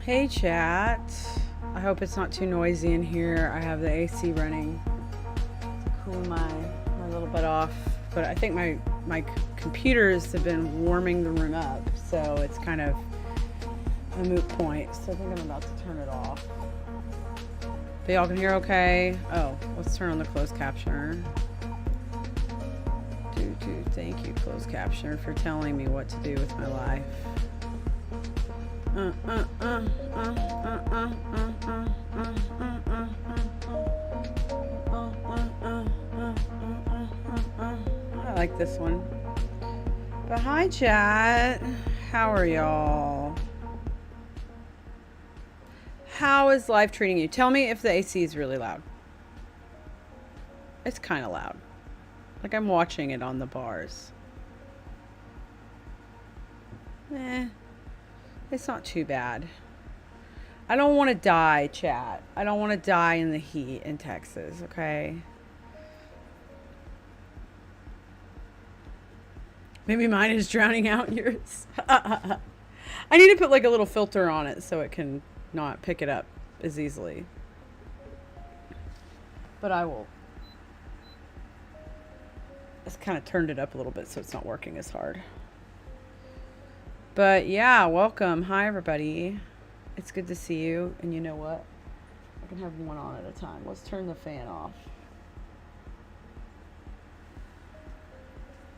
Hey chat. I hope it's not too noisy in here. I have the AC running to cool my little butt off. But I think my computers have been warming the room up, so it's kind of a moot point. So I think I'm about to turn it off. But y'all can hear okay? Oh, let's turn on the closed captioner. Thank you, closed captioner, for telling me what to do with my life. I like this one. But hi chat, how are y'all? How is life treating you? Tell me if the AC is really loud. It's kind of loud. Like I'm watching it on the bars. It's not too bad. I don't want to die, chat. I don't want to die in the heat in Texas, okay? Maybe mine is drowning out yours. I need to put like a little filter on it so it can not pick it up as easily. But I will. Just kind of turned it up a little bit so it's not working as hard. But yeah, welcome. Hi everybody. It's good to see you. And you know what? I can have one on at a time. Let's turn the fan off.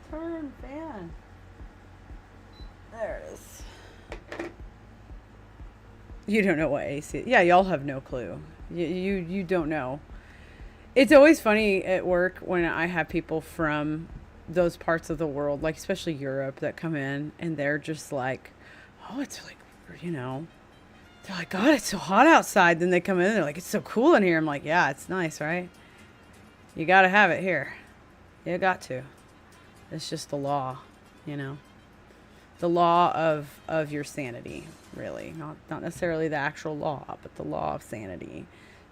Turn fan. There it is. You don't know what AC is. Yeah, y'all have no clue. You don't know. It's always funny at work when I have people from those parts of the world, like especially Europe, that come in and they're just like, oh, it's like, you know, they're like, God, it's so hot outside. Then they come in and they're like, it's so cool in here. I'm like, yeah, it's nice, right? You got to have it here. You got to. It's just the law, you know, the law of your sanity, really. Not necessarily the actual law, but the law of sanity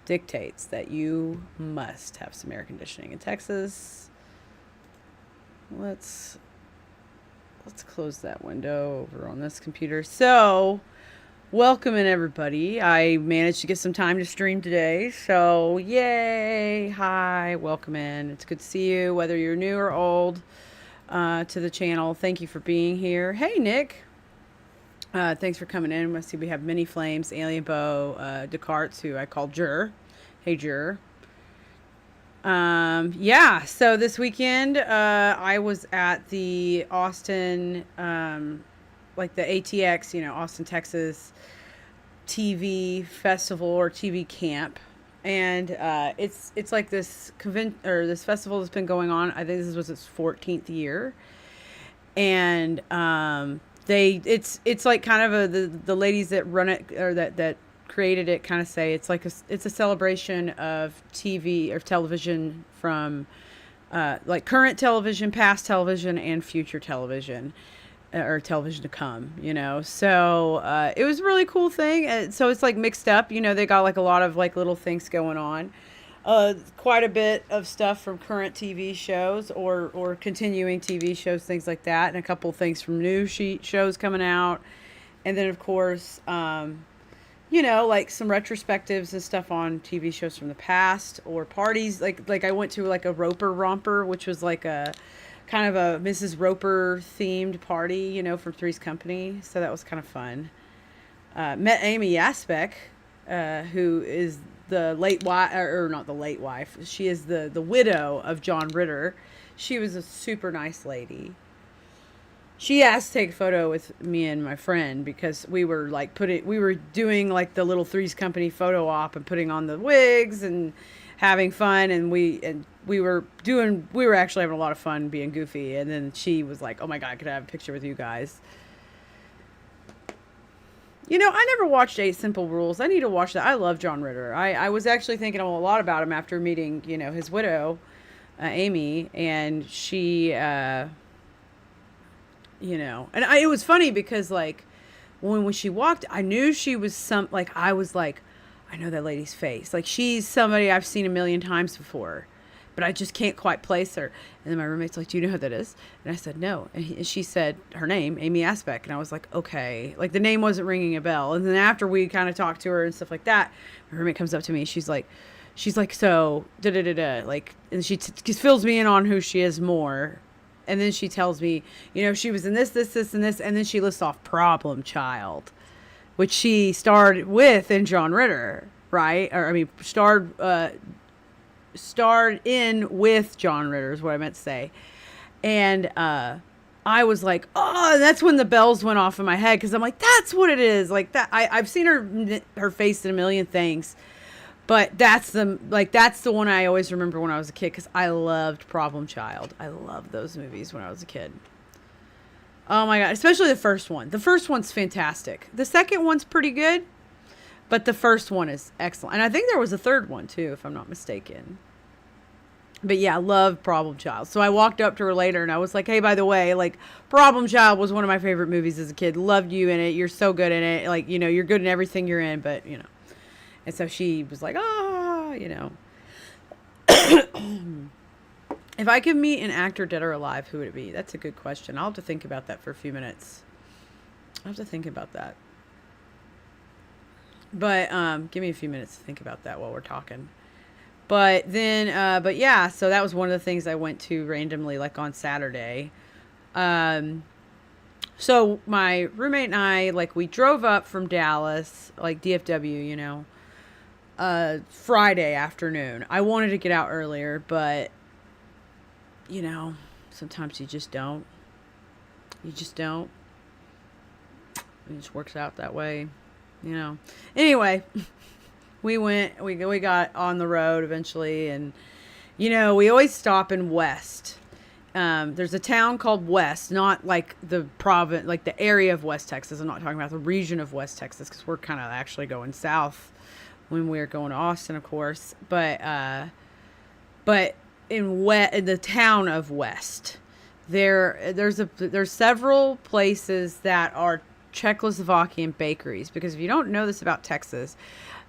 dictates that you must have some air conditioning in Texas. Let's close that window over on this computer. So, welcome in everybody. I managed to get some time to stream today. So, yay. Hi, welcome in. It's good to see you, whether you're new or old to the channel. Thank you for being here. Hey, Nick. Thanks for coming in. I see we have Mini Flames, Alien Bow, Descartes, who I call Jur. Hey, Jur. Yeah, so this weekend, I was at the Austin, like the ATX, you know, Austin, Texas TV festival or TV camp. And, it's like this this festival that's been going on. I think this was its 14th year. And, it's like kind of the ladies that run it, or that created it, kind of say it's like it's a celebration of TV or television from like current television, past television, and future television, or television to come, you know. So it was a really cool thing. So it's like mixed up, you know. They got like a lot of like little things going on, quite a bit of stuff from current TV shows or continuing TV shows, things like that, and a couple of things from new shows coming out, and then of course you know, like some retrospectives and stuff on TV shows from the past, or parties. Like I went to like a Roper Romper, which was like a kind of a Mrs. Roper themed party, you know, from Three's Company. So that was kind of fun. Met Amy Aspect, who is the late wife, or not the late wife. She is the widow of John Ritter. She was a super nice lady. She asked to take a photo with me and my friend because we were like we were doing like the little Three's Company photo op and putting on the wigs and having fun, and we were actually having a lot of fun being goofy. And then she was like, oh my God, could I have a picture with you guys? You know, I never watched 8 Simple Rules. I need to watch that. I love John Ritter. I was actually thinking a lot about him after meeting, you know, his widow, Amy, and she, you know, and it was funny because like when she walked, I knew she was I was like, I know that lady's face. Like she's somebody I've seen a million times before, but I just can't quite place her. And then my roommate's like, do you know who that is? And I said, no. And she said her name, Amy Aspect. And I was like, okay. Like, the name wasn't ringing a bell. And then after we kind of talked to her and stuff like that, my roommate comes up to me. She's like, so, da-da-da-da. Like, and she fills me in on who she is more. And then she tells me, you know, she was in this, and this. And then she lists off Problem Child, which she starred with in John Ritter, right? Or, I mean, starred in with John Ritter is what I meant to say. And I was like, oh, and that's when the bells went off in my head, because I'm like, that's what it is. Like, that I've seen her face in a million things, but that's the one I always remember when I was a kid, because I loved Problem Child. I loved those movies when I was a kid. Oh my God, especially the first one. The first one's fantastic. The second one's pretty good, but the first one is excellent. And I think there was a third one too, if I'm not mistaken. But yeah, I love Problem Child. So I walked up to her later and I was like, hey, by the way, like, Problem Child was one of my favorite movies as a kid. Loved you in it. You're so good in it. Like, you know, you're good in everything you're in, but, you know. And so she was like, you know. If I could meet an actor, dead or alive, who would it be? That's a good question. I'll have to think about that for a few minutes. I'll have to think about that. But give me a few minutes to think about that while we're talking. But then, but yeah, so that was one of the things I went to randomly, like on Saturday. So my roommate and I, like, we drove up from Dallas, like DFW, you know, Friday afternoon. I wanted to get out earlier, but, you know, sometimes you just don't. You just don't. It just works out that way, you know. Anyway, we got on the road eventually, and, you know, we always stop in West. There's a town called West, not like the province, like the area of West Texas. I'm not talking about the region of West Texas, because we're kind of actually going south when we're going to Austin, of course. But in the town of West, there's several places that are Czechoslovakian bakeries, because if you don't know this about Texas,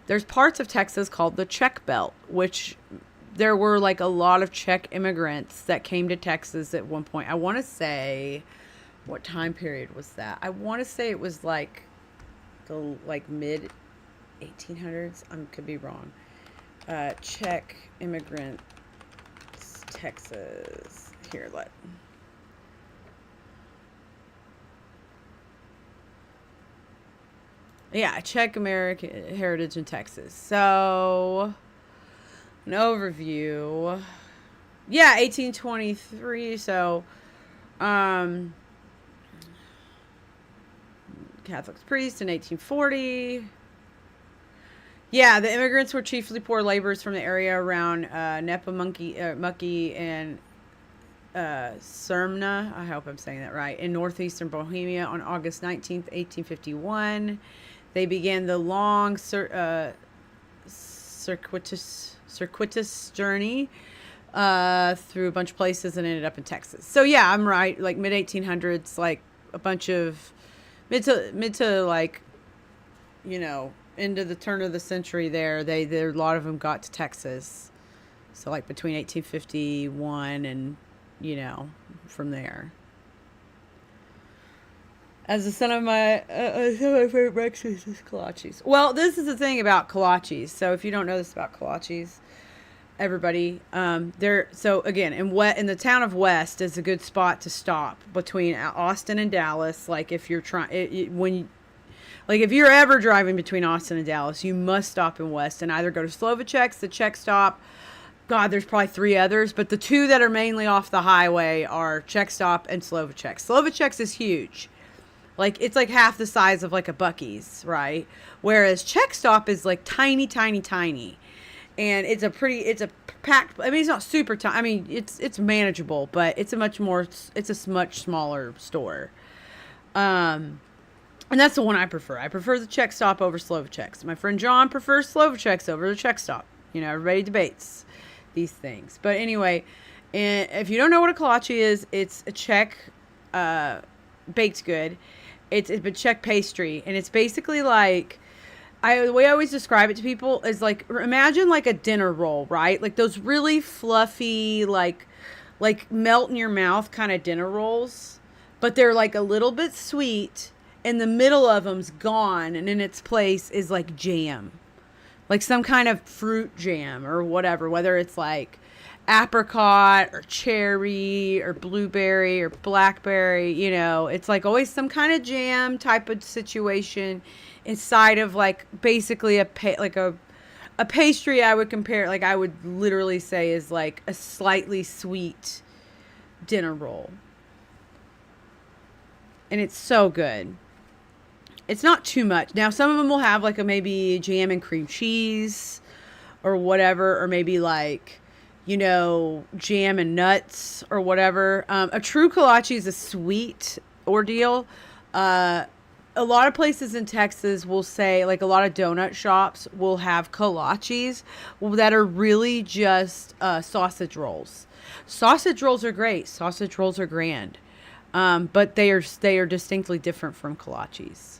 there's parts of Texas called the Czech Belt, which there were like a lot of Czech immigrants that came to Texas at one point. I want to say, what time period was that? I want to say it was like the mid 1800s. I could be wrong. Czech immigrants, Texas. Here, yeah, Czech American heritage in Texas. So, an overview. Yeah, 1823. So, Catholic priest in 1840. Yeah, the immigrants were chiefly poor laborers from the area around Nepomuchy and Sermna. I hope I'm saying that right. In northeastern Bohemia on August 19th, 1851. They began the long circuitous journey through a bunch of places and ended up in Texas. So yeah, I'm right. Like mid 1800s, like a bunch of mid to like, you know, into the turn of the century. There a lot of them got to Texas. So like between 1851 and, you know, from there. As the son of my favorite breakfast is kolaches. Well, this is the thing about kolaches. So if you don't know this about kolaches, everybody, so again, in the town of West is a good spot to stop between Austin and Dallas. Like if you're if you're ever driving between Austin and Dallas, you must stop in West and either go to Slovacek's, the Czech stop. God, there's probably 3 others, but the 2 that are mainly off the highway are Czech stop and Slovacek's. Slovacek's is huge. Like, it's like half the size of like a Buc-ee's, right? Whereas Czech Stop is like tiny, tiny, tiny. And it's a packed, I mean, it's not super tiny. I mean, it's manageable, but it's a much smaller store. And that's the one I prefer. I prefer the Czech Stop over Slovacek's. My friend John prefers Slovacek's over the Czech Stop. You know, everybody debates these things. But anyway, and if you don't know what a kolache is, it's a Czech baked good. It's a Czech pastry, and it's basically like The way I always describe it to people is like, imagine like a dinner roll, right? Like those really fluffy, like melt in your mouth kind of dinner rolls, but they're like a little bit sweet, and the middle of them's gone, and in its place is like jam, like some kind of fruit jam or whatever, whether it's like apricot or cherry or blueberry or blackberry, it's like always some kind of jam type of situation inside of like basically a pastry. I would compare, like I would literally say is like a slightly sweet dinner roll. And it's so good. It's not too much. Now some of them will have like a maybe jam and cream cheese or whatever, or maybe like jam and nuts or whatever. A true kolache is a sweet ordeal. A lot of places in Texas will say, like a lot of donut shops will have kolaches that are really just sausage rolls. Sausage rolls are great. Sausage rolls are grand. But they are distinctly different from kolaches.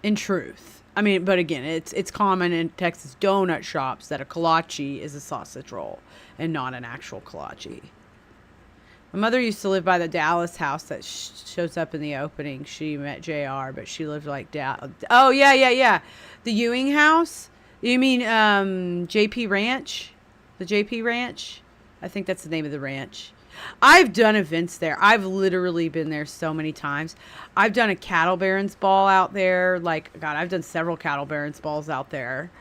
In truth. I mean, but again, it's common in Texas donut shops that a kolache is a sausage roll and not an actual kolache. My mother used to live by the Dallas house that shows up in the opening. She met JR, but she lived like Oh, yeah. The Ewing house? You mean JP Ranch? The JP Ranch? I think that's the name of the ranch. I've done events there. I've literally been there so many times. I've done a cattle barons ball out there. Like, God, I've done several cattle barons balls out there.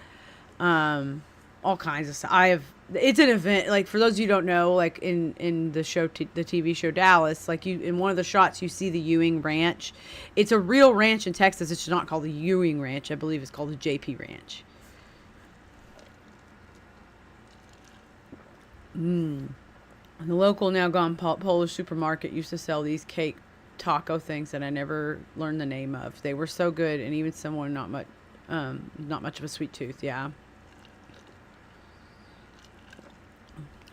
All kinds of stuff. It's an event. Like, for those of you who don't know, like in the show, the TV show Dallas, like in one of the shots, you see the Ewing Ranch. It's a real ranch in Texas. It's not called the Ewing Ranch. I believe it's called the JP Ranch. The local now gone Polish supermarket used to sell these cake taco things that I never learned the name of. They were so good, and even someone not much of a sweet tooth. Yeah.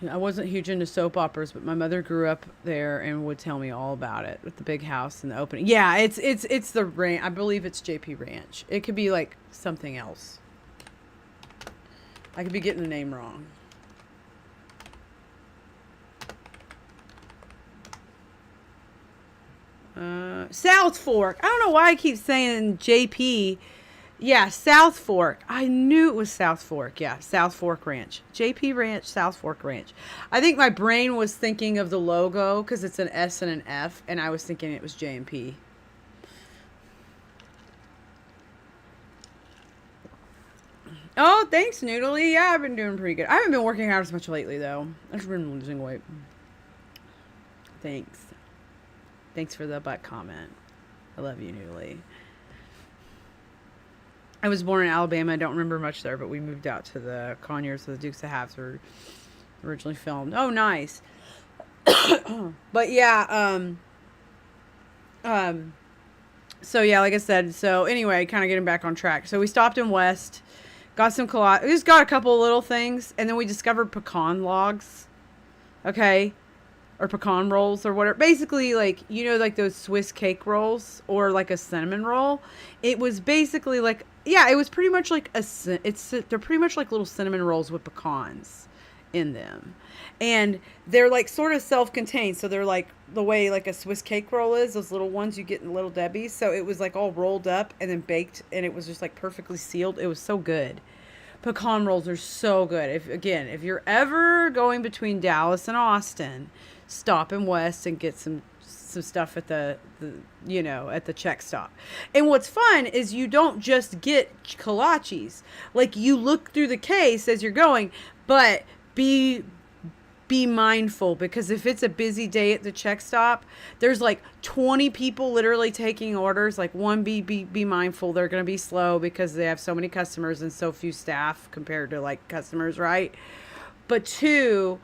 I wasn't huge into soap operas, but my mother grew up there and would tell me all about it with the big house and the opening. Yeah, it's the ranch. I believe it's JP Ranch. It could be like something else. I could be getting the name wrong. South Fork. I don't know why I keep saying JP. Yeah, South Fork. I knew it was South Fork. Yeah, South Fork Ranch. JP Ranch, South Fork Ranch. I think my brain was thinking of the logo because it's an S and an F, and I was thinking it was J&P. Oh, thanks, Noodly. Yeah, I've been doing pretty good. I haven't been working out as much lately, though. I've just been losing weight. Thanks. Thanks for the butt comment. I love you, Noodly. I was born in Alabama. I don't remember much there, but we moved out to the Conyers, so the Dukes of Hazzard were originally filmed. Oh, nice. But yeah, so yeah, like I said, so anyway, kind of getting back on track. So we stopped in West, got some we just got a couple of little things, and then we discovered pecan logs. Okay. Or pecan rolls or whatever. Basically, like, like those Swiss cake rolls or like a cinnamon roll. It was basically like, yeah, it was pretty much like they're pretty much like little cinnamon rolls with pecans in them. And they're like sort of self-contained. So they're like the way like a Swiss cake roll is, those little ones you get in Little Debbie's. So it was like all rolled up and then baked, and it was just like perfectly sealed. It was so good. Pecan rolls are so good. If you're ever going between Dallas and Austin, stop in West and get some stuff at the at the check stop. And what's fun is you don't just get kolaches. Like, you look through the case as you're going, but be mindful, because if it's a busy day at the check stop, there's like 20 people literally taking orders. Like, one, be mindful. They're going to be slow because they have so many customers and so few staff compared to like customers, right? But two,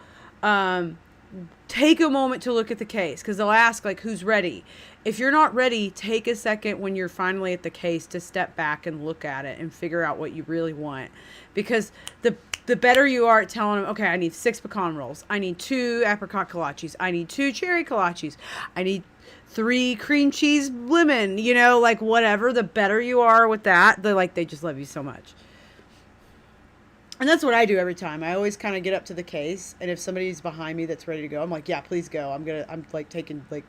take a moment to look at the case, because they'll ask like, who's ready? If you're not ready, take a second when you're finally at the case to step back and look at it and figure out what you really want. Because the better you are at telling them, okay, I need 6 pecan rolls, I need 2 apricot kolaches, I need 2 cherry kolaches, I need 3 cream cheese lemon, you know, like whatever. The better you are with that, they just love you so much. And that's what I do every time. I always kind of get up to the case, and if somebody's behind me that's ready to go, I'm like, yeah, please go. I'm like taking like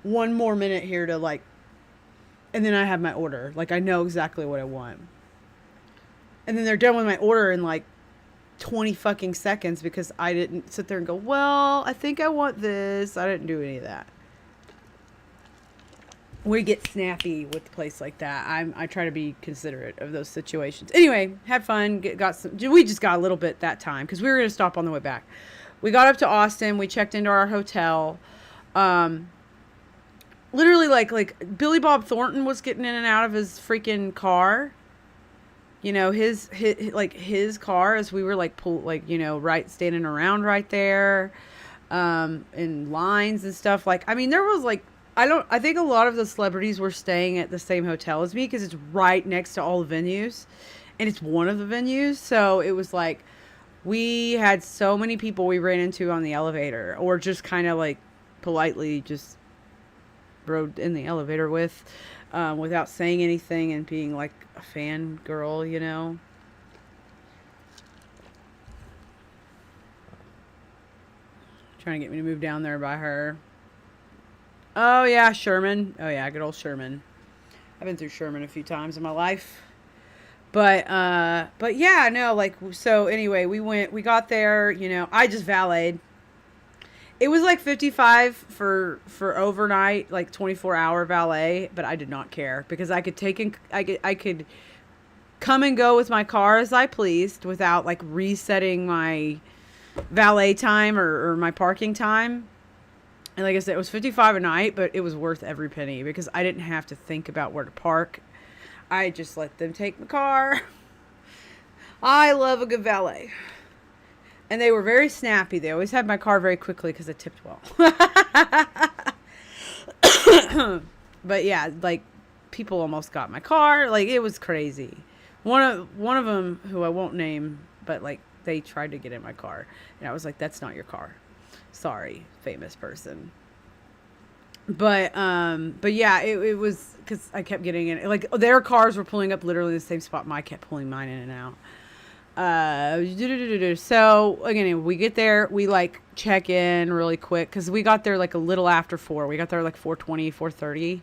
one more minute here to like, and then I have my order. Like I know exactly what I want. And then they're done with my order in like 20 fucking seconds because I didn't sit there and go, well, I think I want this. I didn't do any of that. We get snappy with a place like that. I try to be considerate of those situations. Anyway, had fun. We just got a little bit that time because we were going to stop on the way back. We got up to Austin. We checked into our hotel. Literally, like Billy Bob Thornton was getting in and out of his freaking car. You know, his car as we were right standing around right there, in lines and stuff. Like, I mean, there was like. I think a lot of the celebrities were staying at the same hotel as me because it's right next to all the venues and it's one of the venues. So it was like, we had so many people we ran into on the elevator or just kind of like politely just rode in the elevator with, without saying anything and being like a fangirl, you know? Trying to get me to move down there by her. Oh, yeah, Sherman. Oh, yeah, good old Sherman. I've been through Sherman a few times in my life. But yeah, no, like, so anyway, we got there, you know, I just valeted. It was like $55 for overnight, like 24-hour valet, but I did not care because I could come and go with my car as I pleased without like resetting my valet time or my parking time. And like I said, it was $55 a night, but it was worth every penny because I didn't have to think about where to park. I just let them take my car. I love a good valet. And they were very snappy. They always had my car very quickly because I tipped well. But yeah, like people almost got my car. Like it was crazy. One of them, who I won't name, but like they tried to get in my car. And I was like, that's not your car. Sorry, famous person. But yeah, it was because I kept getting in. Like their cars were pulling up literally the same spot. Mine kept pulling mine in and out. So again, we get there, we like check in really quick because we got there like a little after 4. We got there like 4:20, 4:30.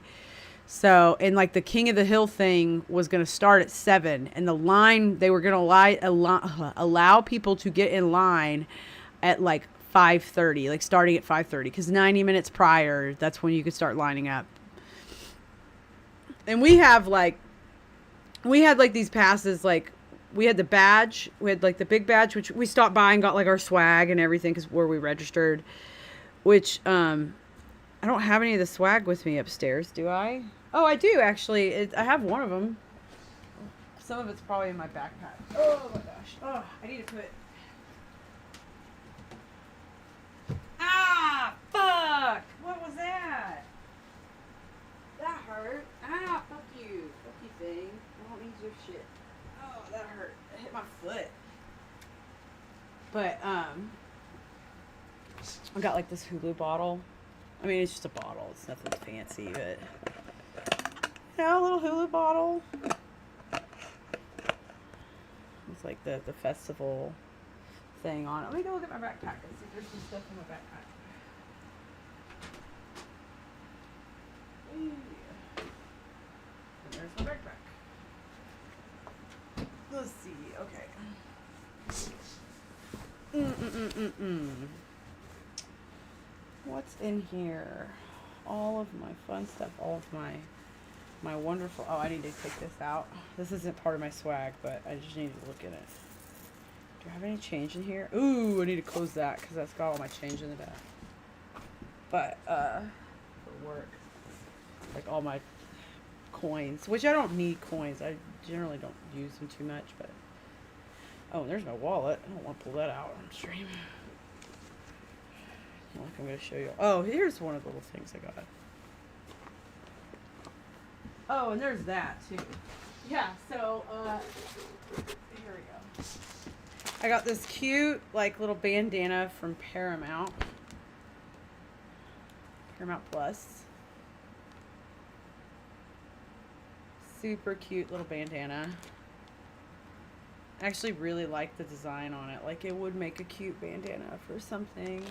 So, and like the King of the Hill thing was going to start at 7, and the line, they were going to allow people to get in line at like 5:30, like starting at 5:30, because 90 minutes prior, that's when you could start lining up. And we had like these passes, like we had the badge, we had like the big badge, which we stopped by and got like our swag and everything because where we registered, which I don't have any of the swag with me upstairs, do I? Oh, I do actually. I have one of them. Some of it's probably in my backpack. Oh my gosh. Oh, I need to put. Ah, fuck! What was that? That hurt. Ah, fuck you. Fuck you thing. I don't need your shit. Oh, that hurt. It hit my foot. But, I got like this Hulu bottle. I mean, it's just a bottle. It's nothing fancy, but, you know, a little Hulu bottle. It's like the festival thing on it. Let me go look at my backpack and see if there's some stuff in my backpack. And there's my backpack. Let's see. Okay. What's in here? All of my fun stuff. All of my wonderful. Oh, I need to take this out. This isn't part of my swag, but I just need to look in it. Do I have any change in here? Ooh, I need to close that because that's got all my change in the back. But for work, like all my coins, which I don't need coins. I generally don't use them too much. But oh, there's my wallet. I don't want to pull that out on stream. Like I'm going to show you. Oh, here's one of the little things I got. Oh, and there's that too. Yeah. So here we go. I got this cute, like, little bandana from Paramount Plus. Super cute little bandana. I actually really like the design on it. Like, it would make a cute bandana for something.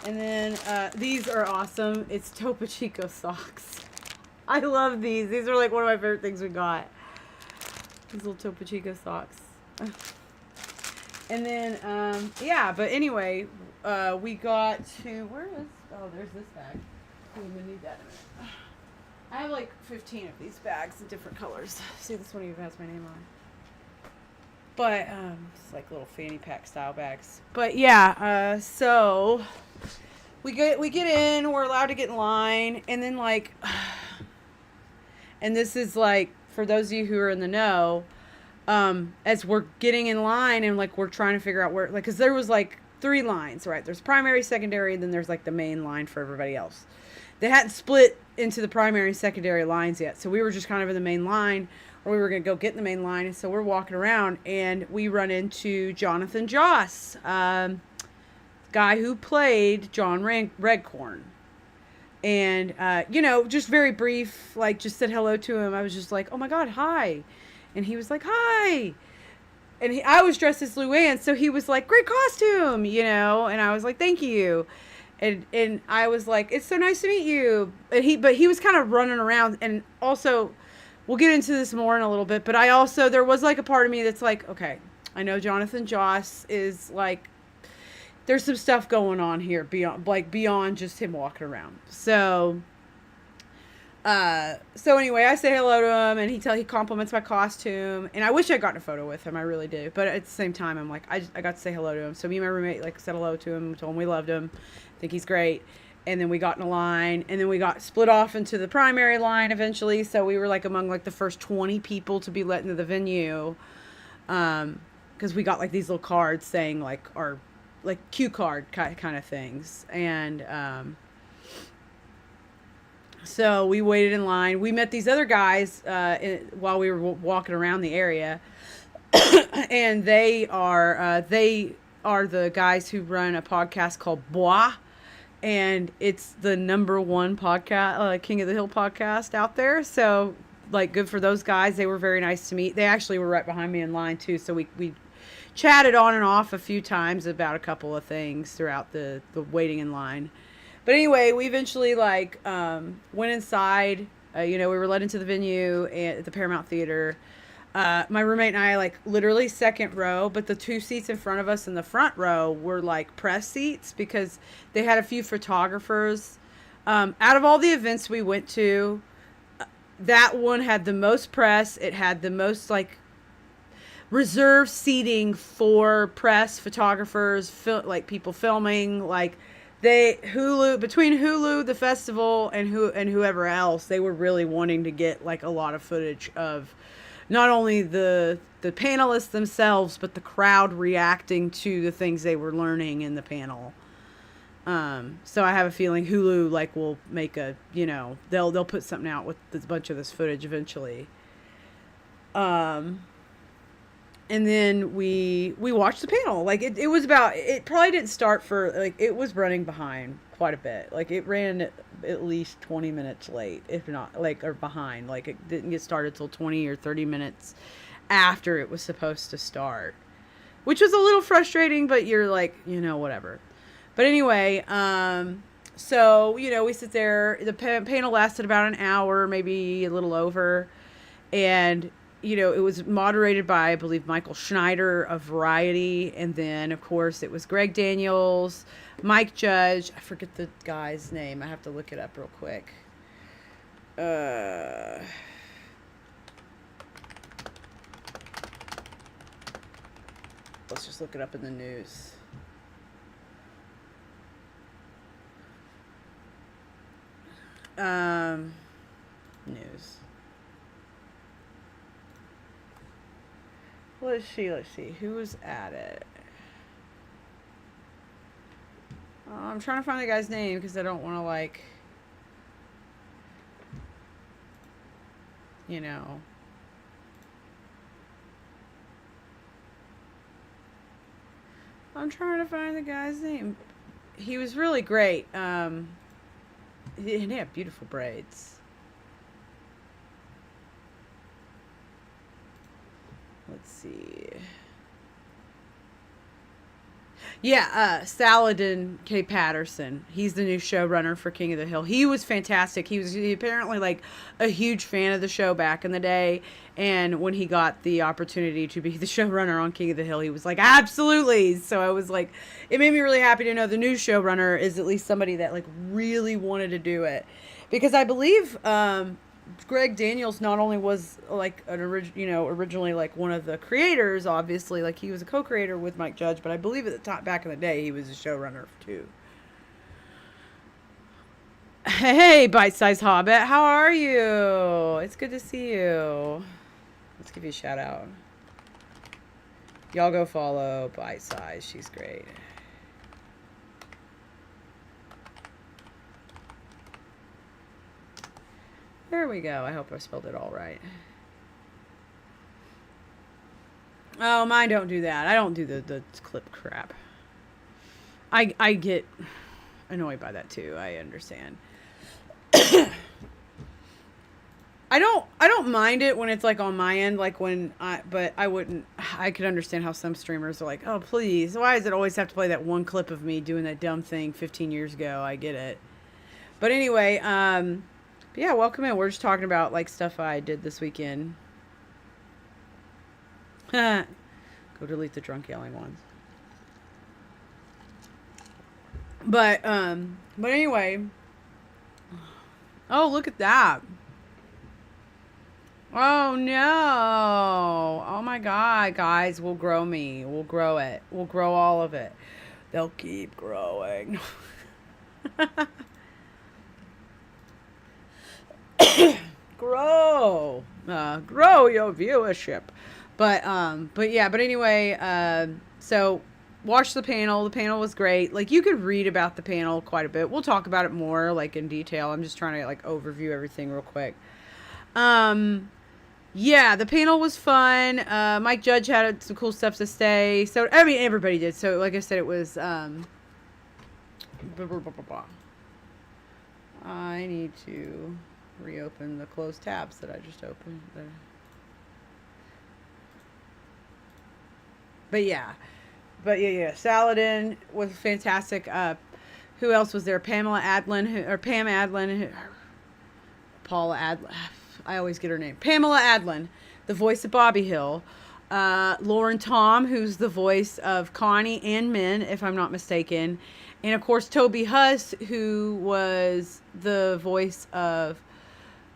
And then these are awesome. It's Topo Chico socks. I love these. These are like one of my favorite things we got. These little Topo Chico socks. And then, yeah, but anyway, we got to, where is, oh, there's this bag. I'm going to need that in a minute. I have like 15 of these bags in different colors. See, this one even has my name on it. But, it's like little fanny pack style bags. But yeah, so we get in, we're allowed to get in line, and then like, and this is like, for those of you who are in the know, as we're getting in line and like we're trying to figure out where, like, because there was like 3 lines, right? There's primary, secondary, and then there's like the main line for everybody else. They hadn't split into the primary and secondary lines yet, so we were just kind of in the main line, or we were gonna go get in the main line. And so we're walking around and we run into Jonathan Joss, guy who played John Redcorn. And you know, just very brief, like just said hello to him. I was just like, oh my god, hi. And he was like, hi. And I was dressed as Luann, so he was like, great costume, you know. And I was like, thank you. And I was like, it's so nice to meet you. And he was kind of running around. And also, we'll get into this more in a little bit, but there was like a part of me that's like, okay, I know Jonathan Joss is like, there's some stuff going on here beyond just him walking around. So anyway, I say hello to him, and he compliments my costume, and I wish I'd gotten a photo with him. I really do. But at the same time, I'm like, I got to say hello to him. So me and my roommate like said hello to him, told him we loved him, think he's great. And then we got in a line, and then we got split off into the primary line eventually. So we were like among like the first 20 people to be let into the venue, because we got like these little cards saying like our like cue card kind of things. And so we waited in line. We met these other guys while we were walking around the area, and they are the guys who run a podcast called Bois, and it's the #1 podcast, King of the Hill podcast out there. So like, good for those guys. They were very nice to meet. They actually were right behind me in line too. So we chatted on and off a few times about a couple of things throughout the waiting in line. But anyway, we eventually like went inside. You know, we were led into the venue at the Paramount Theater. My roommate and I, like, literally second row, but the 2 seats in front of us in the front row were like press seats because they had a few photographers. Out of all the events we went to, that one had the most press. It had the most like reserved seating for press, photographers, like people filming, like. Between Hulu, the festival, and whoever else, they were really wanting to get like a lot of footage of not only the panelists themselves, but the crowd reacting to the things they were learning in the panel. So I have a feeling Hulu like will make a, you know, they'll put something out with a bunch of this footage eventually. And then we watched the panel. Like it probably didn't start for like, it was running behind quite a bit. Like it ran at least 20 minutes late, if not like, or behind. Like it didn't get started till 20 or 30 minutes after it was supposed to start, which was a little frustrating, but you're like, you know, whatever. But anyway, so, you know, we sit there, the panel lasted about an hour, maybe a little over. And you know, it was moderated by, I believe, Michael Schneider of Variety. And then, of course, it was Greg Daniels, Mike Judge. I forget the guy's name. I have to look it up real quick. Let's just look it up in the news. News. Let's see. Who was at it? I'm trying to find the guy's name because I don't want to, like, you know. I'm trying to find the guy's name. He was really great. He had beautiful braids. let's see. Yeah, Saladin K. Patterson. He's the new showrunner for King of the Hill. He was fantastic. He apparently like a huge fan of the show back in the day. And when he got the opportunity to be the showrunner on King of the Hill, he was like, absolutely. So I was like, it made me really happy to know the new showrunner is at least somebody that like really wanted to do it. Because I believe Greg Daniels not only was like originally like one of the creators, obviously, like he was a co-creator with Mike Judge, but I believe at the time back in the day he was a showrunner too. Hey, bite-sized hobbit, how are you? It's good to see you. Let's give you a shout out. Y'all go follow Bite Size. She's great. There we go. I hope I spelled it all right. Oh, mine don't do that. I don't do the clip crap. I get annoyed by that too. I understand. I don't mind it when it's like on my end, like but I could understand how some streamers are like, oh please, why does it always have to play that one clip of me doing that dumb thing 15 years ago? I get it. But anyway, yeah, welcome in. We're just talking about like stuff I did this weekend. Go delete the drunk yelling ones. But anyway. Oh, look at that. Oh no. Oh my God, guys, we'll grow me. We'll grow it. We'll grow all of it. They'll keep growing. Grow your viewership. But anyway, so watch the panel. The panel was great. Like, you could read about the panel quite a bit. We'll talk about it more, like, in detail. I'm just trying to, like, overview everything real quick. Yeah, the panel was fun. Mike Judge had some cool stuff to say. So, I mean, everybody did. So, like I said, it was, I need to reopen the closed tabs that I just opened there. But yeah, Saladin was fantastic. Who else was there? Pamela Adlin, Pam Adlin, Paula Adlin. I always get her name. Pamela Adlin, the voice of Bobby Hill. Lauren Tom, who's the voice of Connie and Min, if I'm not mistaken. And of course, Toby Huss, who was the voice of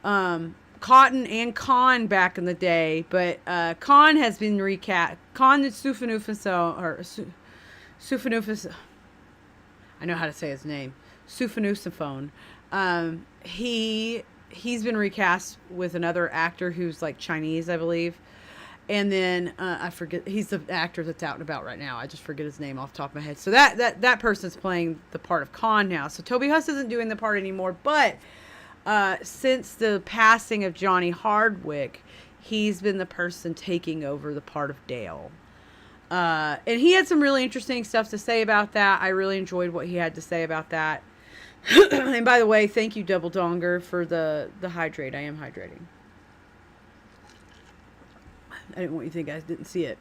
Cotton and Khan back in the day, but Khan has been recast. Khan Sufanufaso. I know how to say his name. Sufanusaphone. He's been recast with another actor who's like Chinese, I believe. And then I forget, he's the actor that's out and about right now. I just forget his name off the top of my head. So that person's playing the part of Khan now. So Toby Huss isn't doing the part anymore, but since the passing of Johnny Hardwick, he's been the person taking over the part of Dale. And he had some really interesting stuff to say about that. I really enjoyed what he had to say about that. And by the way, thank you, Double Donger, for the hydrate. I am hydrating. I didn't want you to think I didn't see it.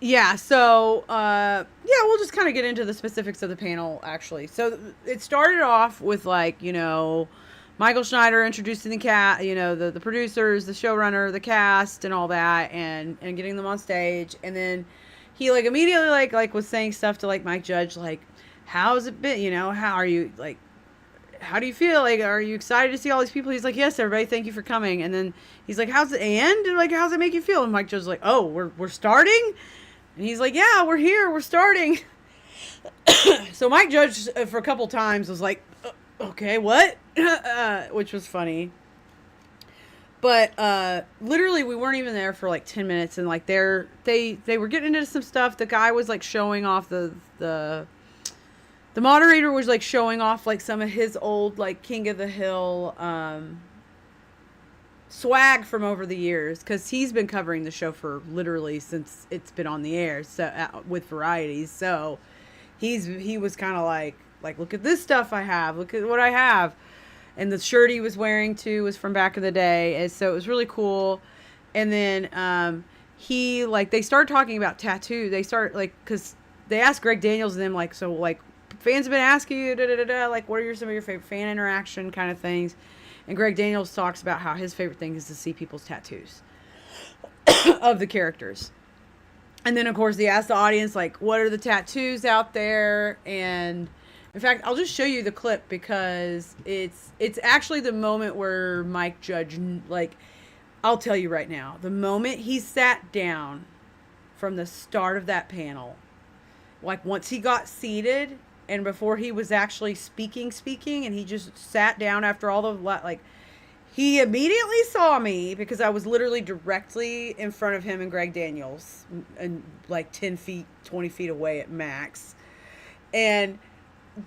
Yeah, so, we'll just kind of get into the specifics of the panel, actually. So, it started off with, like, Michael Schneider introducing the producers, the showrunner, the cast, and all that, and getting them on stage. And then he, like, immediately, like was saying stuff to, like, Mike Judge, like, how's it been, how are you, like, how do you feel? Like, are you excited to see all these people? He's like, yes, everybody, thank you for coming. And then he's like, how's it end? And, like, how's it make you feel? And Mike Judge's like, oh, we're starting? And he's like, yeah, we're here, we're starting. So Mike Judge, for a couple times, was like, okay, what? Which was funny. But literally, we weren't even there for like 10 minutes, and like they were getting into some stuff. The guy was like showing off the moderator was like showing off like some of his old like King of the Hill swag from over the years, because he's been covering the show for literally since it's been on the air, so with varieties. So he was kind of like look at this stuff I have, look at what I have. and the shirt he was wearing too was from back in the day, and so it was really cool. And then he like they started talking about tattoo. They start like because they asked Greg Daniels and them like so like fans have been asking you da da da da like what are some of your favorite fan interaction kind of things, and Greg Daniels talks about how his favorite thing is to see people's tattoos of the characters. And then of course they asked the audience like what are the tattoos out there, and in fact I'll just show you the clip because it's actually the moment where Mike Judge like I'll tell you right now, the moment he sat down from the start of that panel, like once he got seated and before he was actually speaking, and he just sat down after all the, like, he immediately saw me because I was literally directly in front of him and Greg Daniels and like 10 feet, 20 feet away at max. And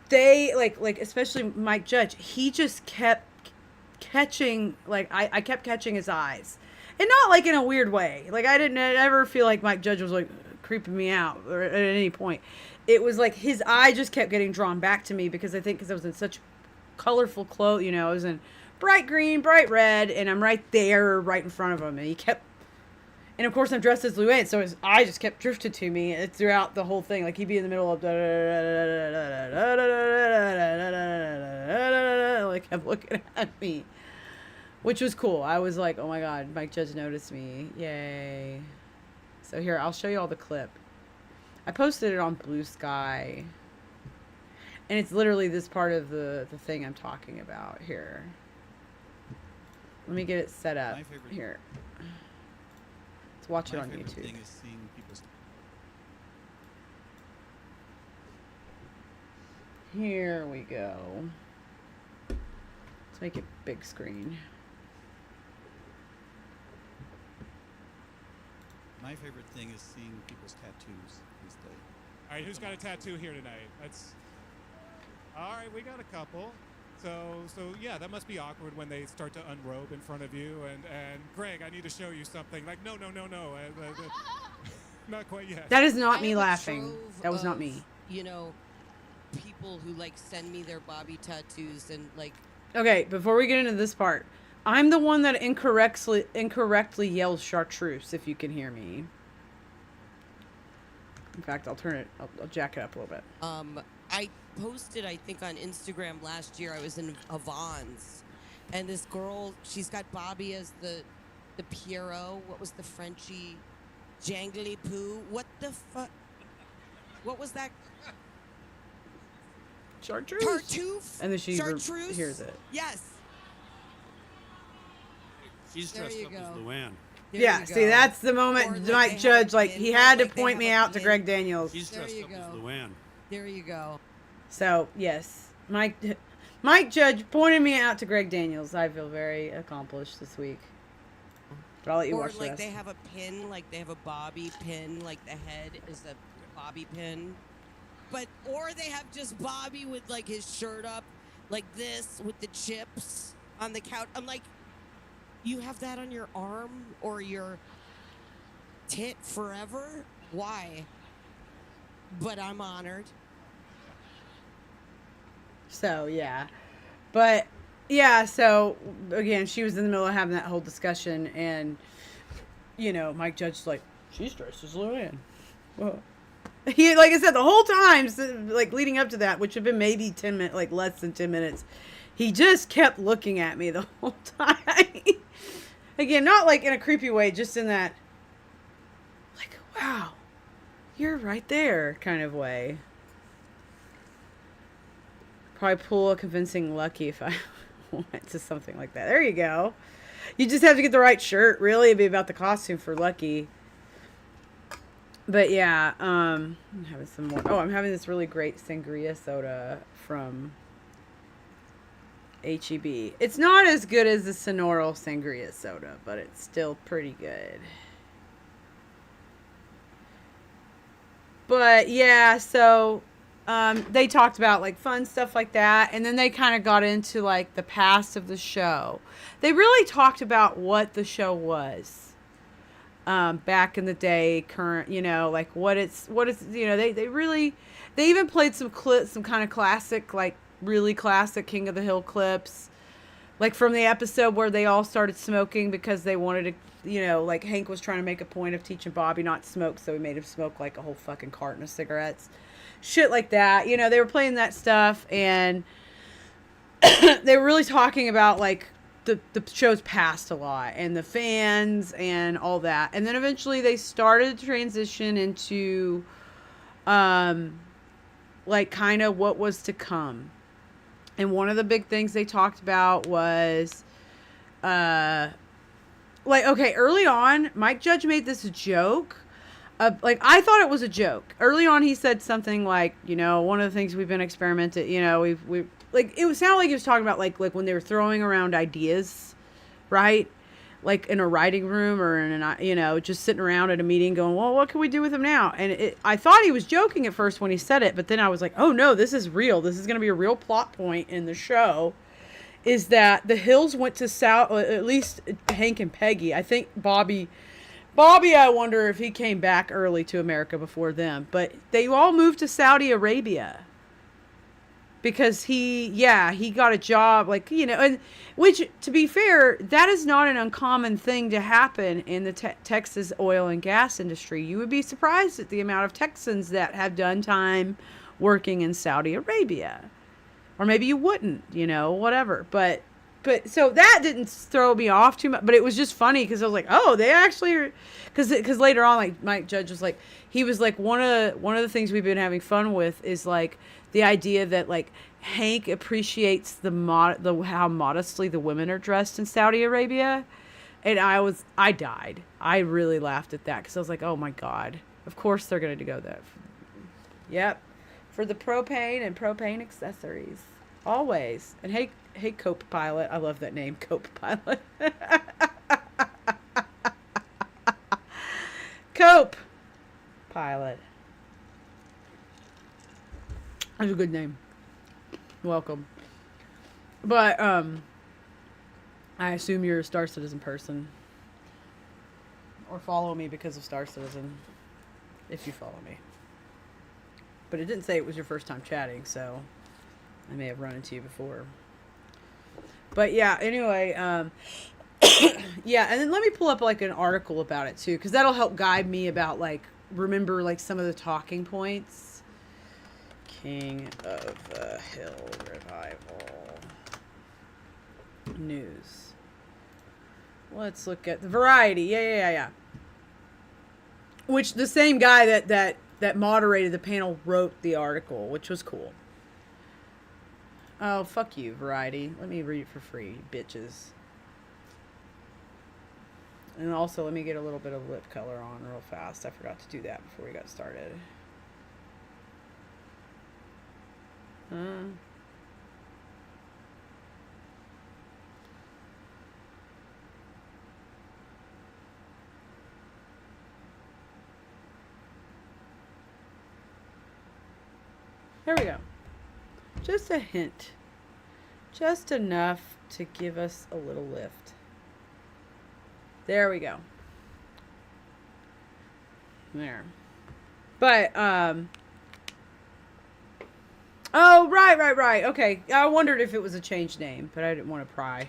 they, like especially Mike Judge, he just kept catching, like I kept catching his eyes, and not like in a weird way. Like I didn't ever feel like Mike Judge was like creeping me out or at any point. It was like his eye just kept getting drawn back to me because I think because I was in such colorful clothes, you know, I was in bright green, bright red, and I'm right there, right in front of him, and he kept. And of course, I'm dressed as Luann, so his eye just kept drifted to me throughout the whole thing. Like he'd be in the middle of like kept looking at me, which was cool. I was like, oh my god, Mike Judge noticed me, yay! So here, I'll show you all the clip. I posted it on Blue Sky, and it's literally this part of the thing I'm talking about here. Let me get it set up here. Watch it on YouTube. Thing is seeing people's... Here we go. Let's make it big screen. My favorite thing is seeing people's tattoos these days. All right, who's got a tattoo here tonight? That's all right. We got a couple. So yeah, that must be awkward when they start to unrobe in front of you. And Greg, I need to show you something. Like, no. Not quite yet. That is not me laughing. That was not me. You know, people who like send me their Bobby tattoos and like. Okay, before we get into this part, I'm the one that incorrectly yells chartreuse. If you can hear me. In fact, I'll turn it. I'll jack it up a little bit. I posted, I think, on Instagram last year. I was in Avon's, and this girl, she's got Bobby as the Pierrot. What was the Frenchy? Jangly Poo. What the fuck? What was that? Chartreuse. Tartuffe. And then she hears it. Yes. She's dressed up as Luann. Yeah, see, that's the moment Mike Judge, like, he had to point me out to Greg Daniels. She's dressed up as Luann. There you go. So, yes, Mike Judge pointed me out to Greg Daniels. I feel very accomplished this week. But I'll let you watch this. Or, like, they have a pin, like, they have a Bobby pin, like, the head is a Bobby pin. Or they have just Bobby with, like, his shirt up, like this, with the chips on the couch. I'm like, you have that on your arm or your tit forever? Why? But I'm honored. So, yeah. But, yeah, so, again, she was in the middle of having that whole discussion, and, you know, Mike Judge's like, she's dressed as Luann. Well, he, like I said, the whole time, like, leading up to that, which had been maybe 10 minutes, like, less than 10 minutes, he just kept looking at me the whole time. Again, not, like, in a creepy way, just in that, like, wow, you're right there kind of way. Probably pull a convincing Lucky if I went to something like that. There you go. You just have to get the right shirt. Really, it'd be about the costume for Lucky. But yeah, I'm having some more. Oh, I'm having this really great sangria soda from HEB. It's not as good as the Sonoral sangria soda, but it's still pretty good. But yeah, so they talked about like fun stuff like that, and then they kind of got into like the past of the show. They really talked about what the show was back in the day, current, you know, like what it's, you know, they even played some clips, some kind of classic, like really classic King of the Hill clips. Like from the episode where they all started smoking because they wanted to, like Hank was trying to make a point of teaching Bobby not to smoke, so he made him smoke like a whole fucking carton of cigarettes. Shit like that. They were playing that stuff, and they were really talking about like the show's past a lot and the fans and all that. And then eventually they started to transition into like kind of what was to come. And one of the big things they talked about was like, okay, early on, Mike Judge made this joke. Like, I thought it was a joke. Early on, he said something like, one of the things we've been experimenting, we've like, it sounded like he was talking about like when they were throwing around ideas, right? Like in a writing room or in just sitting around at a meeting going, well, what can we do with him now? And I thought he was joking at first when he said it, but then I was like, oh no, this is real. This is going to be a real plot point in the show, is that the Hills went to South, at least Hank and Peggy. I think Bobby, I wonder if he came back early to America before them, but they all moved to Saudi Arabia. Because he got a job, like, and which, to be fair, that is not an uncommon thing to happen in the Texas oil and gas industry. You would be surprised at the amount of Texans that have done time working in Saudi Arabia. Or maybe you wouldn't, whatever. But so that didn't throw me off too much. But it was just funny because I was like, oh, they actually are. Because later on, like, Mike Judge was like, he was like, one of the things we've been having fun with is like the idea that like Hank appreciates the how modestly the women are dressed in Saudi Arabia. And I died. I really laughed at that because I was like, oh my God, of course they're going to go there. Yep. For the propane and propane accessories. Always. And hey, Cope Pilot. I love that name, Cope Pilot. Cope Pilot. That's a good name. Welcome. But, I assume you're a Star Citizen person. Or follow me because of Star Citizen. If you follow me. But it didn't say it was your first time chatting, so I may have run into you before. But yeah, anyway, yeah, and then let me pull up like an article about it too, because that'll help guide me about like, remember like some of the talking points. King of the Hill Revival news. Let's look at the Variety. Yeah. Which the same guy that moderated the panel wrote the article, which was cool. Oh, fuck you, Variety. Let me read it for free, bitches. And also, let me get a little bit of lip color on real fast. I forgot to do that before we got started. There we go. Just a hint. Just enough to give us a little lift. There we go. There. But, oh, right. Okay. I wondered if it was a changed name, but I didn't want to pry.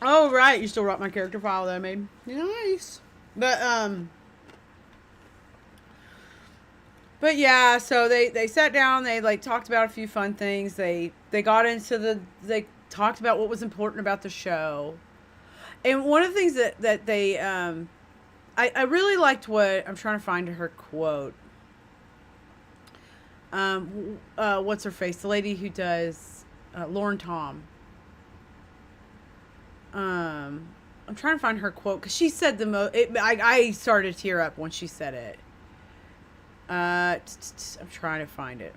Oh, right. You still wrote my character file that I made. Nice. But yeah, so they sat down, they like talked about a few fun things. They got into they talked about what was important about the show. And one of the things that they I really liked what I'm trying to find her quote. What's her face? The lady who does Lauren Tom. I'm trying to find her quote because she said the most. I started to tear up when she said it. I'm trying to find it.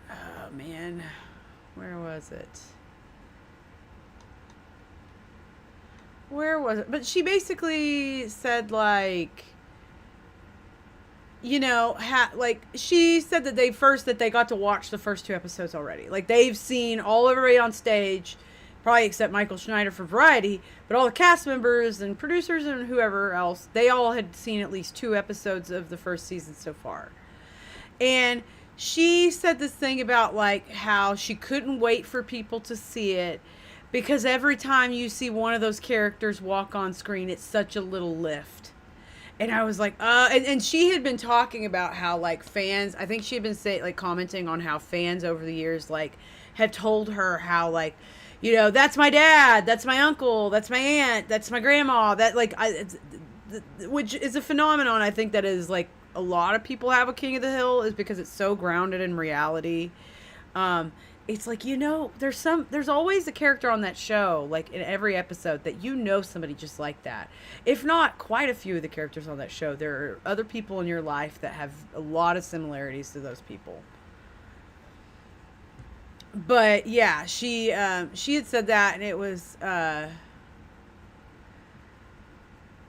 Oh, man. Where was it? But she basically said, like, she said that they got to watch the first 2 episodes already. Like, they've seen everybody on stage. probably except Michael Schneider for Variety, but all the cast members and producers and whoever else, they all had seen at least 2 episodes of the first season so far. And she said this thing about like how she couldn't wait for people to see it because every time you see one of those characters walk on screen, it's such a little lift. And I was like, and she had been talking about how like fans, I think she had been like commenting on how fans over the years like had told her how like, you know, that's my dad, that's my uncle, that's my aunt, that's my grandma, that like which is a phenomenon I think that is like a lot of people have a King of the Hill, is because it's so grounded in reality. It's like, you know, there's always a character on that show, like in every episode, that you know somebody just like that. If not quite a few of the characters on that show, there are other people in your life that have a lot of similarities to those people. But yeah, she had said that, and it was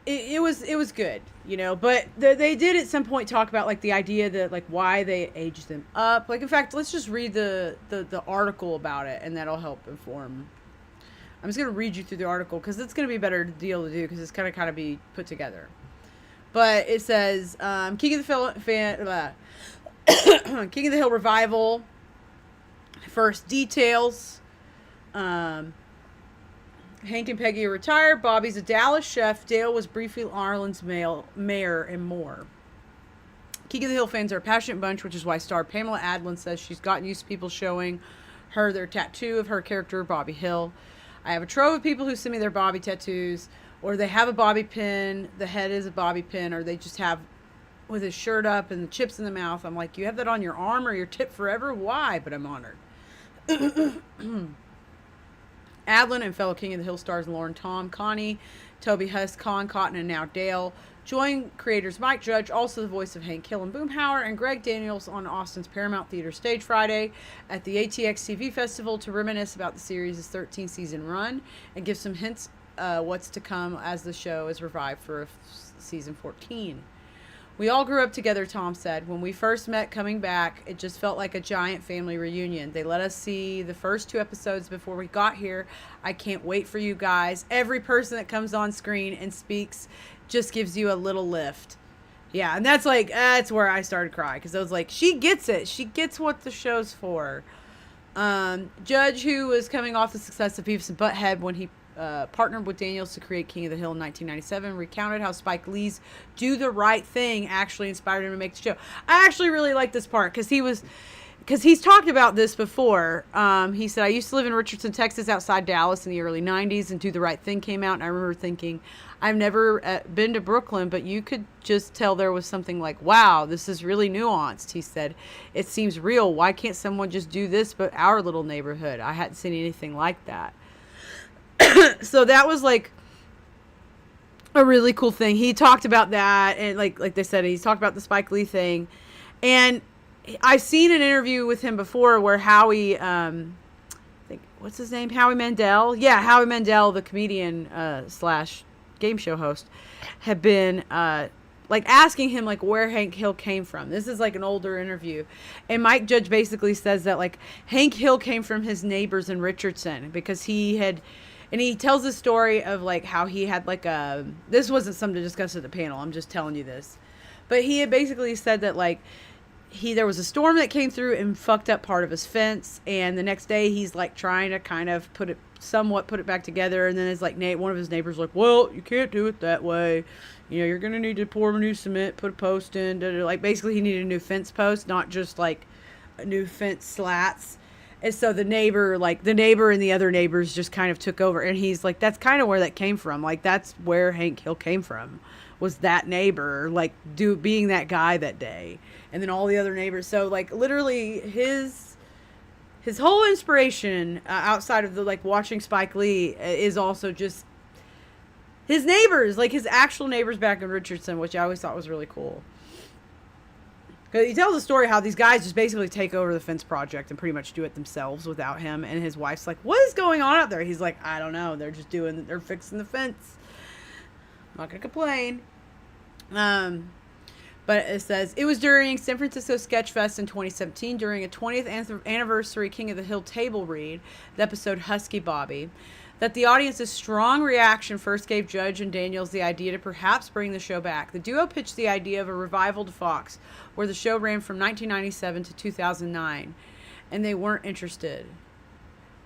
it was good, you know. But they did at some point talk about like the idea that like why they aged them up. Like, in fact, let's just read the article about it, and that'll help inform. I'm just gonna read you through the article because it's gonna be a better deal to do because it's gonna kind of be put together. But it says King of the King of the Hill revival. First details. Hank and Peggy are retired. Bobby's a Dallas chef. Dale was briefly Ireland's mayor, and more. King of the Hill fans are a passionate bunch, which is why star Pamela Adlon says she's gotten used to people showing her their tattoo of her character, Bobby Hill. I have a trove of people who send me their Bobby tattoos, or they have a Bobby pin, the head is a Bobby pin, or they just have with his shirt up and the chips in the mouth. I'm like, you have that on your arm or your tip forever? Why? But I'm honored. Adlon and fellow King of the Hill stars Lauren Tom, Connie, Toby Huss, Con Cotton, and now Dale join creators Mike Judge, also the voice of Hank Hill and Boomhauer, and Greg Daniels on Austin's Paramount Theater stage Friday at the ATX TV Festival to reminisce about the series' 13-season run and give some hints what's to come as the show is revived for season 14. We all grew up together, Tom said. When we first met coming back, it just felt like a giant family reunion. They let us see the first 2 episodes before we got here. I can't wait for you guys. Every person that comes on screen and speaks just gives you a little lift. Yeah, and that's where I started crying, because I was like, she gets it. She gets what the show's for. Judge, who was coming off the success of Beavis and Butthead when he partnered with Daniels to create King of the Hill in 1997, recounted how Spike Lee's Do the Right Thing actually inspired him to make the show. I actually really like this part because he's talked about this before. He said, I used to live in Richardson, Texas, outside Dallas in the early 90s, and Do the Right Thing came out, and I remember thinking, I've never been to Brooklyn, but you could just tell there was something like, wow, this is really nuanced. He said, it seems real. Why can't someone just do this but our little neighborhood? I hadn't seen anything like that. So that was like a really cool thing. He talked about that, and like they said, he's talked about the Spike Lee thing. And I've seen an interview with him before where Howie, what's his name? Howie Mandel? Yeah, Howie Mandel, the comedian slash game show host, had been like asking him like where Hank Hill came from. This is like an older interview. And Mike Judge basically says that like Hank Hill came from his neighbors in Richardson because he had. And he tells the story of like how he had like this wasn't something to discuss at the panel, I'm just telling you this. But he had basically said that like there was a storm that came through and fucked up part of his fence, and the next day he's like trying to kind of put it back together, and then it's like one of his neighbors like, well, you can't do it that way. You know, you're going to need to pour new cement, put a post in, like basically he needed a new fence post, not just like a new fence slats. And so the neighbor and the other neighbors just kind of took over. And he's like, that's kind of where that came from. Like, that's where Hank Hill came from, was that neighbor, like, being that guy that day. And then all the other neighbors. So, like, literally his whole inspiration outside of the, like, watching Spike Lee is also just his neighbors, like, his actual neighbors back in Richardson, which I always thought was really cool. Because he tells a story how these guys just basically take over the fence project and pretty much do it themselves without him. And his wife's like, what is going on out there? He's like, I don't know. They're fixing the fence. I'm not going to complain. But it says, it was during San Francisco Sketch Fest in 2017 during a 20th anniversary King of the Hill table read, the episode Husky Bobby, that the audience's strong reaction first gave Judge and Daniels the idea to perhaps bring the show back. The duo pitched the idea of a revival to Fox, where the show ran from 1997 to 2009, and they weren't interested.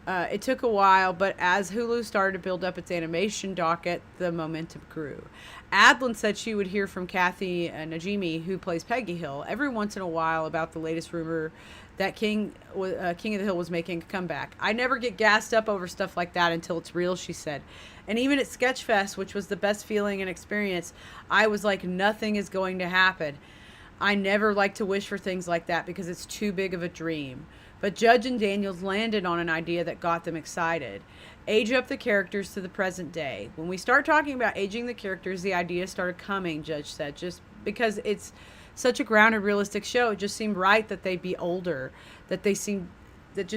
It took a while, but as Hulu started to build up its animation docket, the momentum grew. Adlin said she would hear from Kathy Najimy, who plays Peggy Hill, every once in a while about the latest rumor that King of the Hill was making a comeback. I never get gassed up over stuff like that until it's real, she said. And even at Sketchfest, which was the best feeling and experience, I was like, nothing is going to happen. I never like to wish for things like that because it's too big of a dream. But Judge and Daniels landed on an idea that got them excited. Age up the characters to the present day. When we start talking about aging the characters, the idea started coming, Judge said, just because it's such a grounded, realistic show. It just seemed right that they'd be older, that just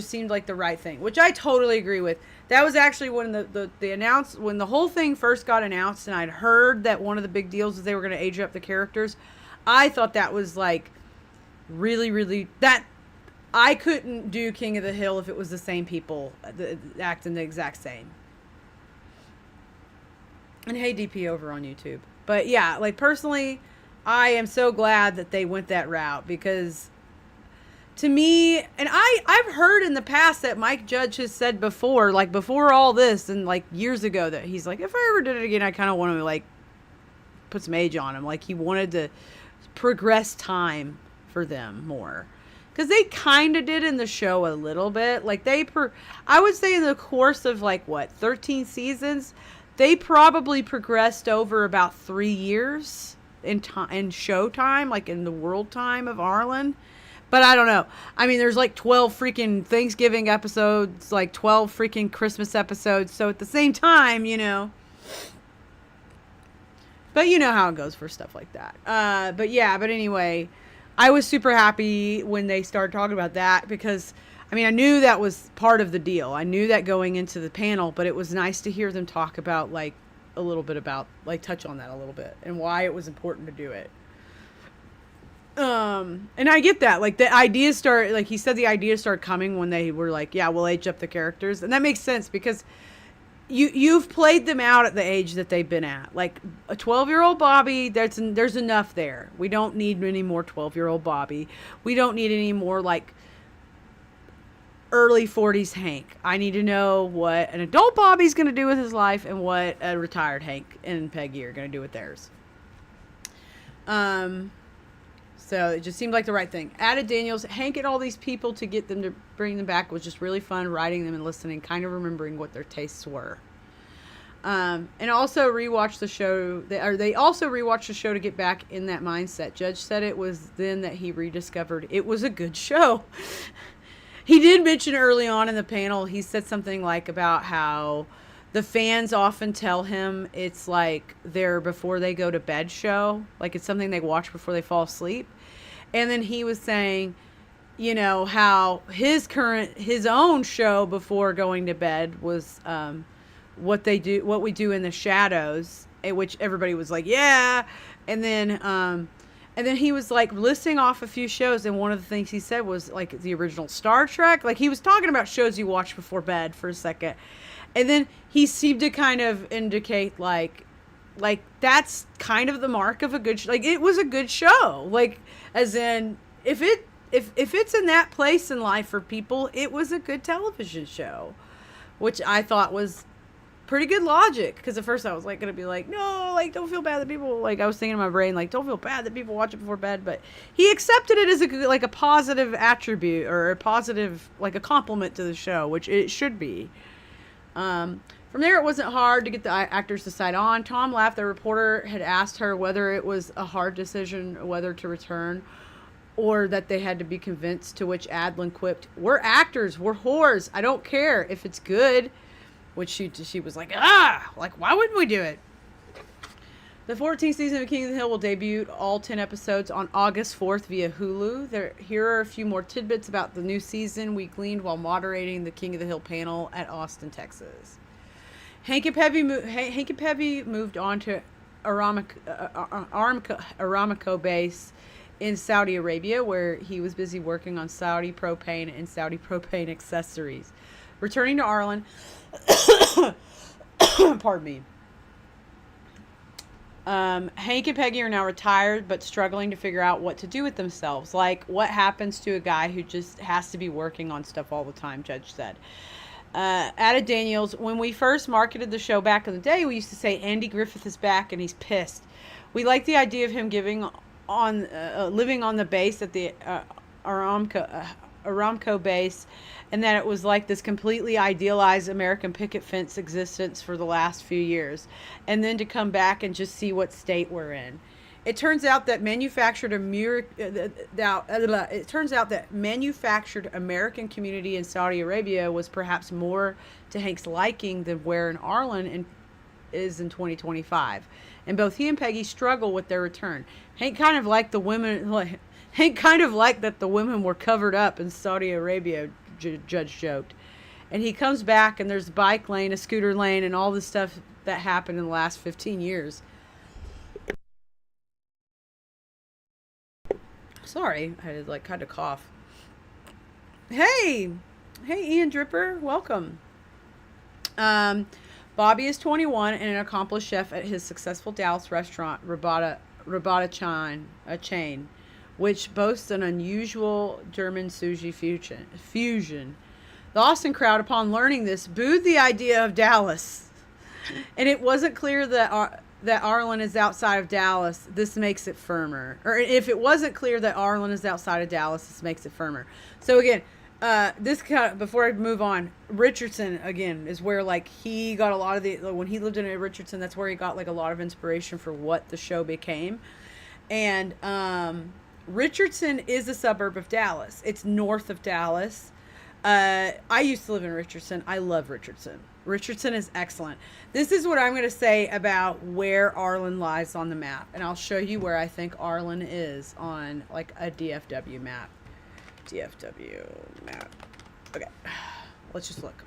seemed like the right thing, which I totally agree with. That was actually when when the whole thing first got announced, and I'd heard that one of the big deals was they were going to age up the characters. I thought that was like really, really, that I couldn't do King of the Hill if it was the same people acting the exact same. And hey, DP over on YouTube. But yeah, like personally, I am so glad that they went that route, because to me, and I've heard in the past that Mike Judge has said before, like before all this and like years ago, that he's like, if I ever did it again, I kind of want to like put some age on him. Like he wanted to progress time for them more. Because they kind of did in the show a little bit. Like I would say in the course of like, 13 seasons, they probably progressed over about 3 years in show time, like in the world time of Arlen. But I don't know. I mean, there's like 12 freaking Thanksgiving episodes, like 12 freaking Christmas episodes. So at the same time, But you know how it goes for stuff like that. But anyway, I was super happy when they started talking about that, because I mean, I knew that was part of the deal. I knew that going into the panel, but it was nice to hear them talk about like a little bit about, like, touch on that a little bit and why it was important to do it. And I get that, like the ideas start, like he said, the ideas started coming when they were like, yeah, we'll age up the characters. And that makes sense, because you've played them out at the age that they've been at. Like a 12-year-old Bobby, there's enough there. We don't need any more 12-year-old Bobby. We don't need any more like early 40s Hank. I need to know what an adult Bobby's going to do with his life and what a retired Hank and Peggy are going to do with theirs. So it just seemed like the right thing. Added Daniels, Hank and all these people to get them to bring them back was just really fun, writing them and listening, kind of remembering what their tastes were. And also rewatched the show. They also rewatched the show to get back in that mindset. Judge said it was then that he rediscovered it was a good show. He did mention early on in the panel, he said something like about how the fans often tell him it's like their before they go to bed show. Like it's something they watch before they fall asleep. And then he was saying, how his own show before going to bed was what we do in the shadows, which everybody was like, yeah. And then he was like listing off a few shows, and one of the things he said was like the original Star Trek. Like he was talking about shows you watch before bed for a second. And then he seemed to kind of indicate like that's kind of the mark of a good like it was a good show, like as in if it's in that place in life for people, it was a good television show, which I thought was pretty good logic, because at first I was like gonna be like, no, like don't feel bad that people, like I was thinking in my brain like don't feel bad that people watch it before bed, but he accepted it as a positive attribute, or a positive, like a compliment to the show, which it should be. From there, it wasn't hard to get the actors to sign on. Tom laughed. The reporter had asked her whether it was a hard decision whether to return, or that they had to be convinced, to which Adlin quipped, we're actors, we're whores, I don't care if it's good, which she was like, like why wouldn't we do it? The 14th season of King of the Hill will debut all 10 episodes on August 4th via Hulu. Here are a few more tidbits about the new season we gleaned while moderating the King of the Hill panel at Austin, Texas. Hank and Peggy moved on to Aramco base in Saudi Arabia, where he was busy working on Saudi propane and Saudi propane accessories. Returning to Arlen, pardon me. Hank and Peggy are now retired, but struggling to figure out what to do with themselves. Like, what happens to a guy who just has to be working on stuff all the time, Judge said. Ada Daniels, when we first marketed the show back in the day, we used to say Andy Griffith is back and he's pissed. We like the idea of him living on the base at the Aramco base, and that it was like this completely idealized American picket fence existence for the last few years, and then to come back and just see what state we're in. It turns out that manufactured American community in Saudi Arabia was perhaps more to Hank's liking than where in Arlen is in 2025, and both he and Peggy struggle with their return. Hank kind of liked that the women were covered up in Saudi Arabia, Judge joked. And he comes back and there's a bike lane, a scooter lane, and all the stuff that happened in the last 15 years. Sorry, I had kind of cough. Hey, Ian Dripper, welcome. Bobby is 21 and an accomplished chef at his successful Dallas restaurant, Rabata chain, which boasts an unusual German sushi fusion. The Austin crowd, upon learning this, booed the idea of Dallas. And it wasn't clear that Arlen is outside of Dallas. This makes it firmer. Or if it wasn't clear that Arlen is outside of Dallas, this makes it firmer. So again, before I move on, Richardson again is where he got a lot of when he lived in Richardson, that's where he got a lot of inspiration for what the show became. And Richardson is a suburb of Dallas. It's north of Dallas. I used to live in Richardson. I love Richardson. Richardson is excellent. This is what I'm going to say about where Arlen lies on the map. And I'll show you where I think Arlen is on a DFW map. DFW map. Okay. Let's just look.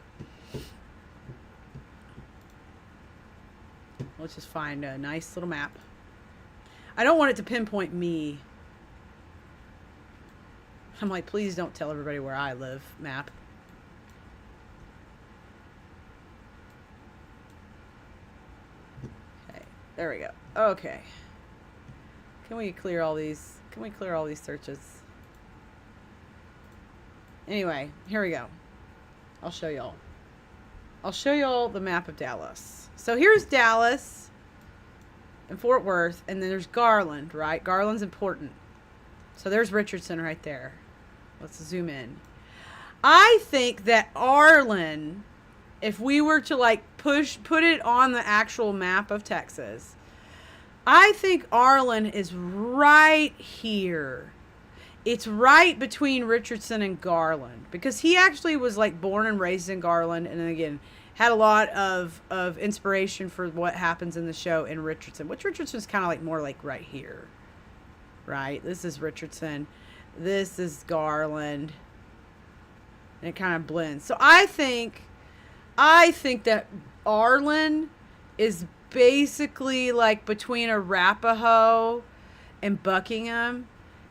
Let's just find a nice little map. I don't want it to pinpoint me. I'm like, please don't tell everybody where I live, map. Okay, there we go. Okay. Can we clear all these? Can we clear all these searches? Anyway, here we go. I'll show y'all. I'll show y'all the map of Dallas. So here's Dallas and Fort Worth, and then there's Garland, right? Garland's important. So there's Richardson right there. Let's zoom in. I think that Arlen, if we were to put it on the actual map of Texas, I think Arlen is right here. It's right between Richardson and Garland, because he actually was born and raised in Garland, and then again had a lot of inspiration for what happens in the show in Richardson, which Richardson's kind of more right here, right? This is Richardson, this is Garland, and it kind of blends. So I think that Arlen is basically between Arapahoe and Buckingham.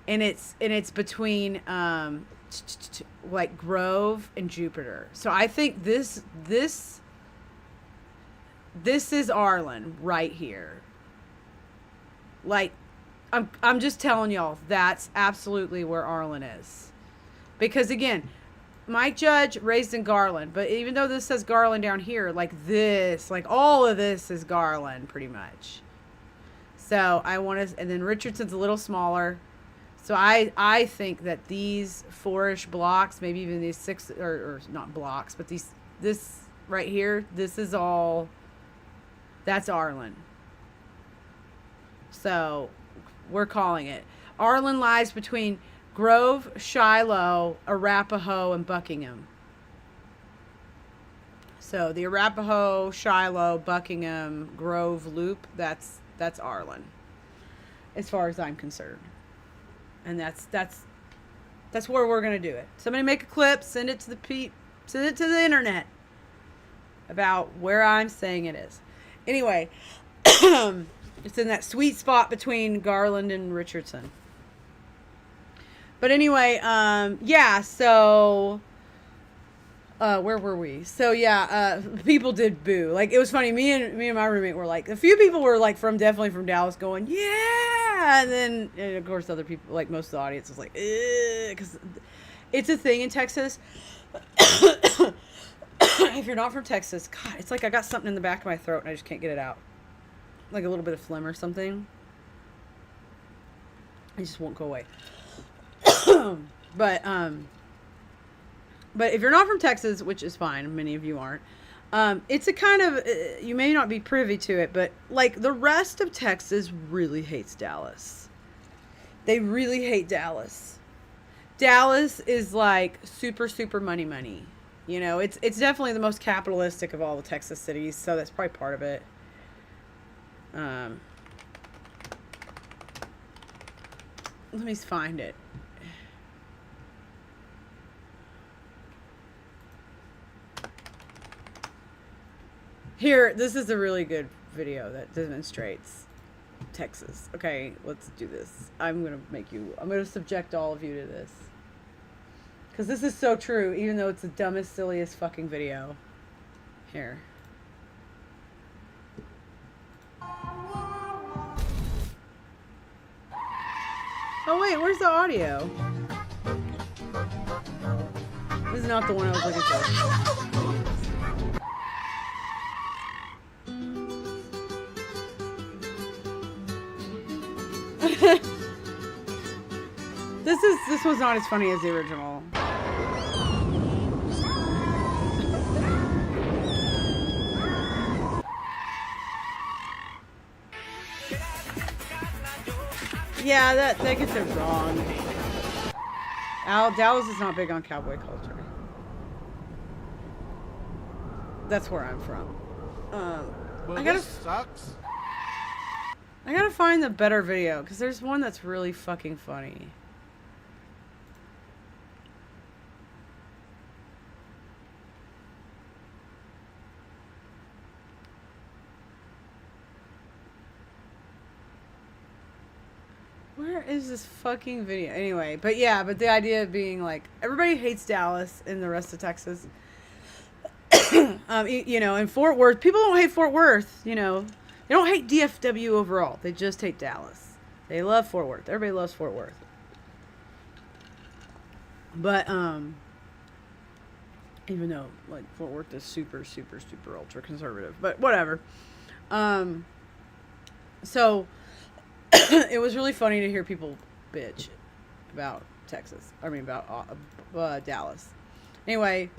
And it's between Grove and Jupiter. So I think this is Arlen right here. I'm just telling y'all, that's absolutely where Arlen is. Because again, Mike Judge raised in Garland, but even though this says Garland down here, all of this is Garland pretty much. So I want to, and then Richardson's a little smaller. So I think that these 4-ish blocks, maybe even these 6, or not blocks, but this right here, this is all, that's Arlen. So we're calling it. Arlen lies between Grove, Shiloh, Arapahoe, and Buckingham. So the Arapahoe, Shiloh, Buckingham, Grove loop, that's Arlen, as far as I'm concerned. And that's where we're gonna do it. Somebody make a clip, send it to the internet about where I'm saying it is. Anyway, It's in that sweet spot between Garland and Richardson. But anyway, yeah, so where were we? So yeah, people did boo. Like, it was funny. Me and my roommate were like, a few people were like definitely from Dallas going, yeah, and of course other people, like most of the audience was like, because it's a thing in Texas. If you're not from Texas, God, it's like I got something in the back of my throat and I just can't get it out. Like a little bit of phlegm or something. It just won't go away. But if you're not from Texas, which is fine, many of you aren't, it's a kind of, you may not be privy to it, but like the rest of Texas really hates Dallas. They really hate Dallas. Dallas is like super, super money. You know, it's definitely the most capitalistic of all the Texas cities, so that's probably part of it. Let me find it. Here, this is a really good video that demonstrates Texas. Okay, let's do this. I'm going to subject all of you to this. Because this is so true, even though it's the dumbest, silliest fucking video. Here. Oh wait, where's the audio? This is not the one I was looking for. This was not as funny as the original. Yeah, that gets it wrong. Dallas is not big on cowboy culture. That's where I'm from. Well, this sucks. I gotta find the better video, because there's one that's really fucking funny. Where is this fucking video? Anyway, but yeah, but the idea of being like, everybody hates Dallas in the rest of Texas. You know, in Fort Worth, people don't hate Fort Worth, you know. They don't hate DFW overall. They just hate Dallas. They love Fort Worth. Everybody loves Fort Worth. But, even though, like, Fort Worth is super, super, super ultra conservative. But whatever. So, it was really funny to hear people bitch about Texas. I mean, about Dallas. Anyway,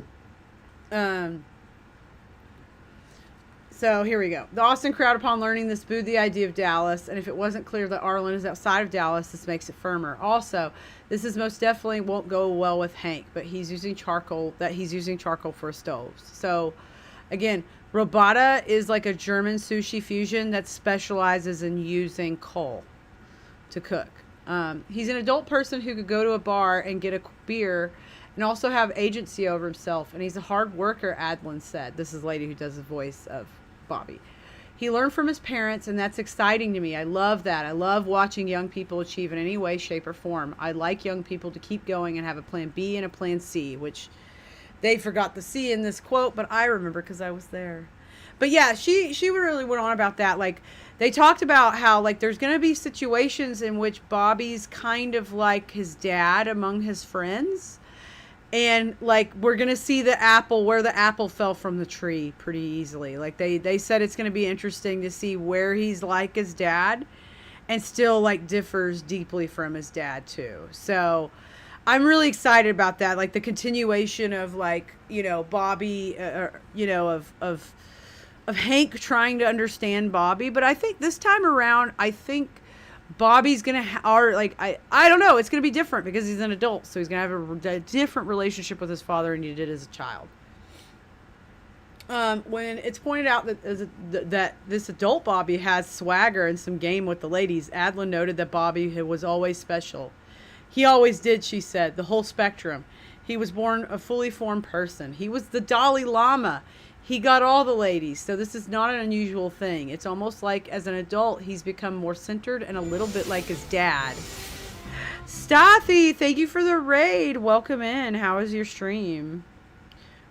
so here we go. The Austin crowd, upon learning this, booed the idea of Dallas, and if it wasn't clear that Arlen is outside of Dallas, this makes it firmer. Also, this is most definitely won't go well with Hank, but he's using charcoal for a stove. So, again, Robata is like a German sushi fusion that specializes in using coal to cook. He's an adult person who could go to a bar and get a beer and also have agency over himself, and he's a hard worker, Adlin said. This is the lady who does the voice of Bobby. He learned from his parents, and that's exciting to me. I love that. I love watching young people achieve in any way, shape, or form. I like young people to keep going and have a plan B and a plan C, which they forgot the C in this quote, but I remember because I was there. But yeah, she really went on about that. Like, they talked about how, like, there's going to be situations in which Bobby's kind of like his dad among his friends. And, like, we're going to see where the apple fell from the tree pretty easily. Like, they said it's going to be interesting to see where he's like his dad and still, like, differs deeply from his dad, too. So, I'm really excited about that. Like, the continuation of, like, you know, Bobby, you know, of Hank trying to understand Bobby. But I think this time around, Bobby's gonna I don't know, it's gonna be different because he's an adult, so he's gonna have a different relationship with his father than he did as a child. When it's pointed out that this adult Bobby has swagger and some game with the ladies, Adlin noted that Bobby was always special. He always did, she said, the whole spectrum. He was born a fully formed person. He was the Dalai Lama. He got all the ladies, so this is not an unusual thing. It's almost like as an adult, he's become more centered and a little bit like his dad. Stothy, thank you for the raid. Welcome in. How was your stream?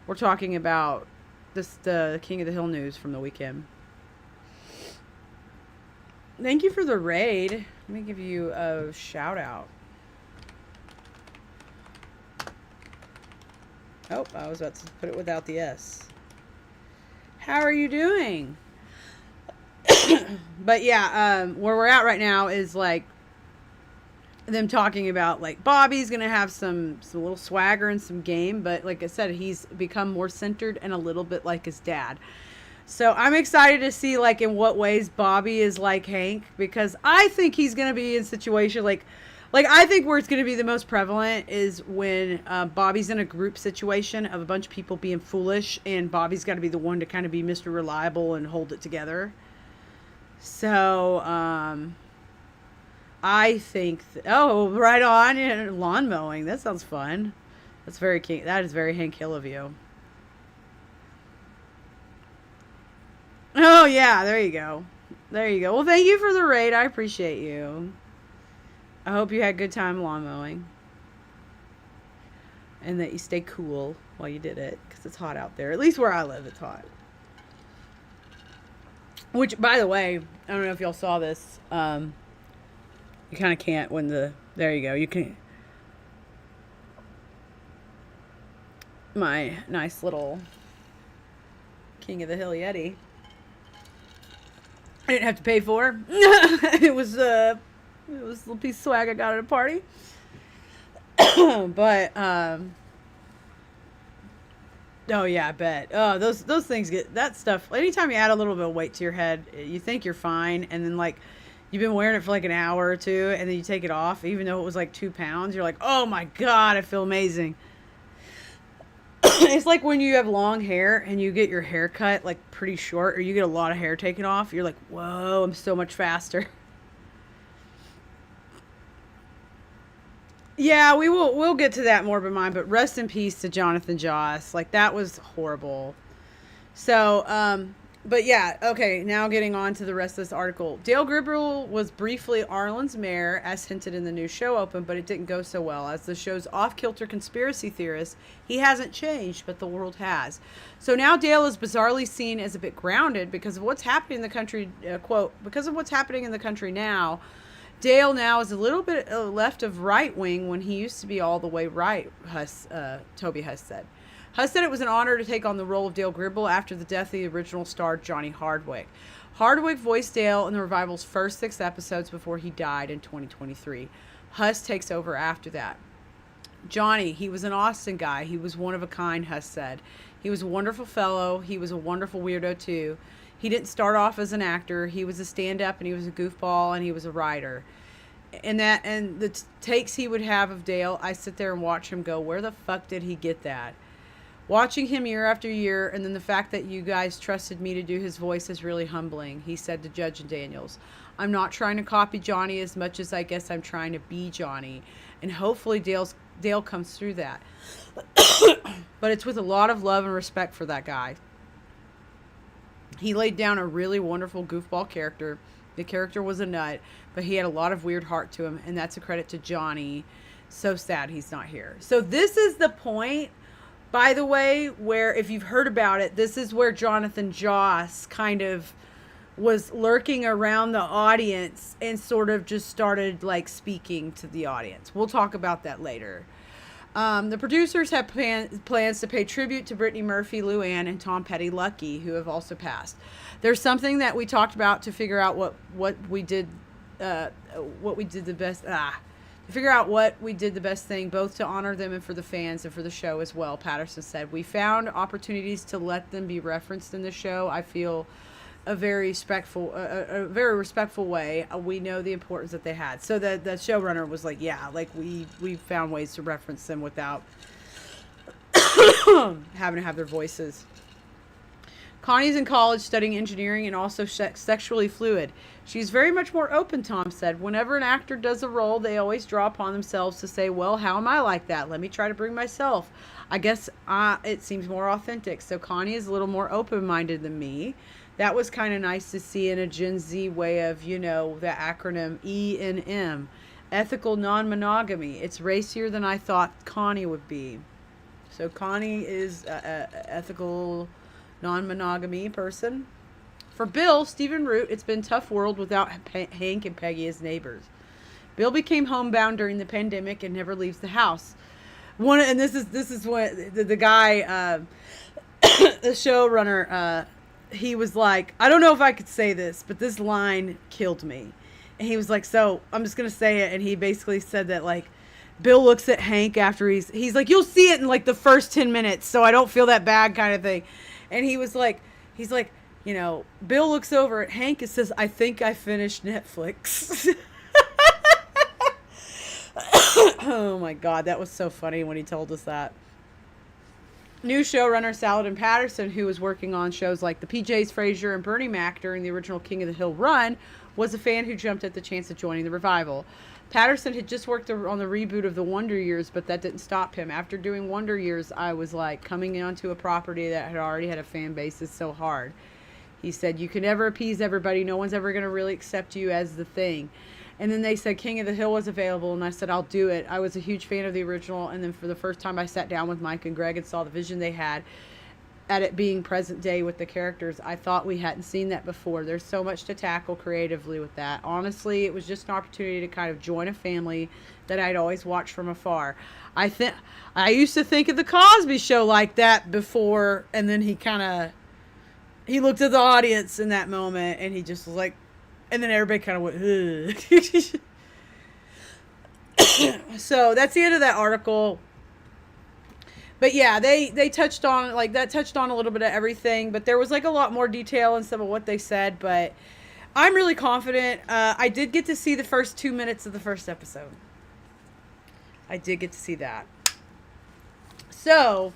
We're talking about the King of the Hill news from the weekend. Thank you for the raid. Let me give you a shout out. Oh, I was about to put it without the S. How are you doing? But yeah, where we're at right now is like them talking about like Bobby's gonna have some little swagger and some game, but like I said, he's become more centered and a little bit like his dad. So I'm excited to see like in what ways Bobby is like Hank, because I think he's gonna be in a situation like I think where it's gonna be the most prevalent is when Bobby's in a group situation of a bunch of people being foolish, and Bobby's got to be the one to kind of be Mr. Reliable and hold it together. So I think oh, right on. Yeah, lawn mowing, that sounds fun. That's very King. That is very Hank Hill of you. Oh yeah, there you go. There you go. Well, thank you for the raid. I appreciate you. I hope you had a good time lawn mowing. And that you stay cool while you did it, because it's hot out there. At least where I live, it's hot. Which, by the way, I don't know if y'all saw this. You kind of can't when the... There you go. You can... My nice little King of the Hill Yeti. I didn't have to pay for. It was a little piece of swag I got at a party. But oh yeah, I bet. Oh, those things get that stuff. Anytime you add a little bit of weight to your head, you think you're fine, and then like you've been wearing it for like an hour or two, and then you take it off, even though it was like 2 pounds. You're like, oh my god, I feel amazing. It's like when you have long hair and you get your hair cut like pretty short, or you get a lot of hair taken off. You're like, whoa, I'm so much faster. Yeah, we'll get to that morbid mind, but rest in peace to Jonathan Joss. Like, that was horrible. So, but yeah, okay, now getting on to the rest of this article. Dale Gribble was briefly Arlen's mayor, as hinted in the new show open, but it didn't go so well. As the show's off-kilter conspiracy theorist, he hasn't changed, but the world has. So now Dale is bizarrely seen as a bit grounded because of what's happening in the country, quote, because of what's happening in the country now. Dale now is a little bit left of right wing when he used to be all the way right, Toby Huss said. Huss said it was an honor to take on the role of Dale Gribble after the death of the original star Johnny Hardwick. Hardwick voiced Dale in the revival's first 6 episodes before he died in 2023. Huss takes over after that. Johnny, he was an Austin guy. He was one of a kind, Huss said. He was a wonderful fellow. He was a wonderful weirdo, too. He didn't start off as an actor. He was a stand-up, and he was a goofball, and he was a writer. And the takes he would have of Dale, I sit there and watch him go, where the fuck did he get that? Watching him year after year, and then the fact that you guys trusted me to do his voice is really humbling, he said to Judge and Daniels. I'm not trying to copy Johnny as much as I guess I'm trying to be Johnny. And hopefully Dale comes through that. But it's with a lot of love and respect for that guy. He laid down a really wonderful goofball character. The character was a nut, but he had a lot of weird heart to him, and that's a credit to Johnny. So sad he's not here. So this is the point, by the way, where, if you've heard about it, this is where Jonathan Joss kind of was lurking around the audience and sort of just started like speaking to the audience. We'll talk about that later. The producers have plans to pay tribute to Brittany Murphy, Luann, and Tom Petty Lucky, who have also passed. There's something that we talked about to figure out what we did the best. To figure out what we did the best thing, both to honor them and for the fans and for the show as well. Patterson said, we found opportunities to let them be referenced in the show. I feel a very respectful way. We know the importance that they had. So the showrunner was like, yeah, like we found ways to reference them without having to have their voices. Connie's in college studying engineering and also sexually fluid. She's very much more open, Tom said. Whenever an actor does a role, they always draw upon themselves to say, well, how am I like that? Let me try to bring myself. I guess it seems more authentic. So Connie is a little more open-minded than me. That was kind of nice to see in a Gen Z way of, the acronym E&M. Ethical non-monogamy. It's racier than I thought Connie would be. So Connie is a ethical non-monogamy person. For Bill, Stephen Root, it's been a tough world without Hank and Peggy as neighbors. Bill became homebound during the pandemic and never leaves the house. This is what the guy, the showrunner, he was like, I don't know if I could say this, but this line killed me. And he was like, so I'm just gonna say it. And he basically said that, like, Bill looks at Hank after he's like, you'll see it in like the first 10 minutes, so I don't feel that bad, kind of thing. And he's like, Bill looks over at Hank and says, I think I finished Netflix. Oh my God, that was so funny when he told us that. New showrunner Saladin Patterson, who was working on shows like The PJs, Frasier, and Bernie Mac during the original King of the Hill run, was a fan who jumped at the chance of joining the revival. Patterson had just worked on the reboot of The Wonder Years, but that didn't stop him. After doing Wonder Years, I was like, coming onto a property that had already had a fan base is so hard. He said, you can never appease everybody. No one's ever going to really accept you as the thing. And then they said King of the Hill was available, and I said, I'll do it. I was a huge fan of the original, and then for the first time I sat down with Mike and Greg and saw the vision they had at it being present day with the characters. I thought we hadn't seen that before. There's so much to tackle creatively with that. Honestly, it was just an opportunity to kind of join a family that I'd always watched from afar. I used to think of the Cosby Show like that before, and then he looked at the audience in that moment, and he just was like, and then everybody kind of went, ugh. So that's the end of that article. But yeah, they touched on, like, that touched on a little bit of everything, but there was like a lot more detail in some of what they said, but I'm really confident. I did get to see the first 2 minutes of the first episode. I did get to see that. So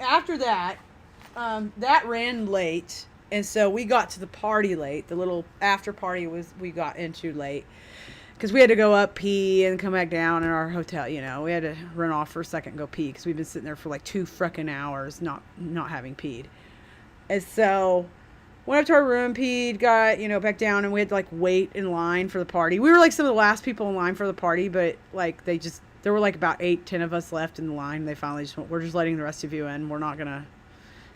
after that, that ran late, and so we got to the party late. The little after party we got into late. Because we had to go up, pee, and come back down in our hotel, We had to run off for a second and go pee, because we've been sitting there for like 2 frickin' hours not having peed. And so, went up to our room, peed, got, back down, and we had to, like, wait in line for the party. We were, like, some of the last people in line for the party, but, like, there were, like, about 8-10 of us left in the line. They finally just went, we're just letting the rest of you in. We're not going to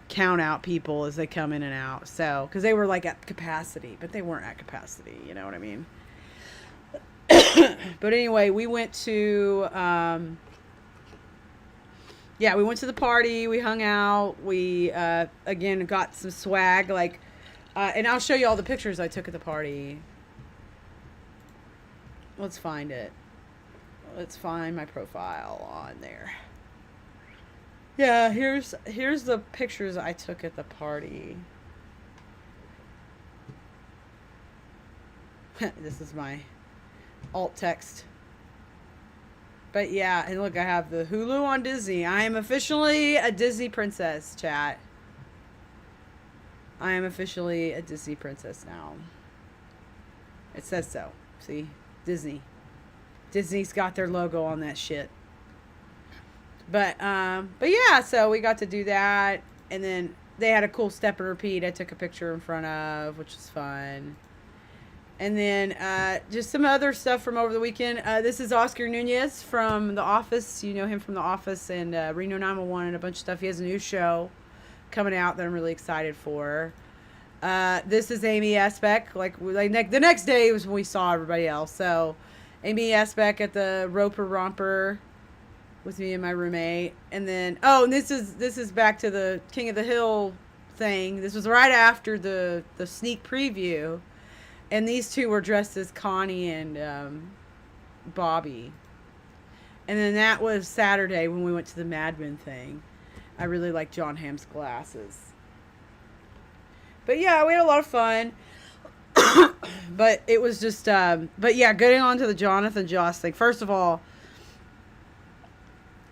count out people as they come in and out. So, because they were, like, at capacity, but they weren't at capacity, you know what I mean? But anyway, we went to we went to the party, we hung out, we again got some swag, like and I'll show you all the pictures I took at the party. Let's find it. Let's find my profile on there. Yeah, here's the pictures I took at the party. This is my alt text. But yeah, and look, I have the Hulu on Disney. I am officially a Disney princess, chat. I am officially a Disney princess now. It says so. See? Disney. Disney's got their logo on that shit. But yeah, so we got to do that, and then they had a cool step and repeat I took a picture in front of, which was fun. And then just some other stuff from over the weekend. This is Oscar Nunez from The Office. You know him from The Office and Reno 911 and a bunch of stuff. He has a new show coming out that I'm really excited for. This is Amy Esbeck. Like the next day was when we saw everybody else. So Amy Esbeck at the Roper Romper with me and my roommate. And then, and this is back to the King of the Hill thing. This was right after the sneak preview. And these two were dressed as Connie and Bobby. And then that was Saturday when we went to the Mad Men thing. I really like John Hamm's glasses. But yeah, we had a lot of fun. But it was just, but yeah, getting on to the Jonathan Joss thing. First of all,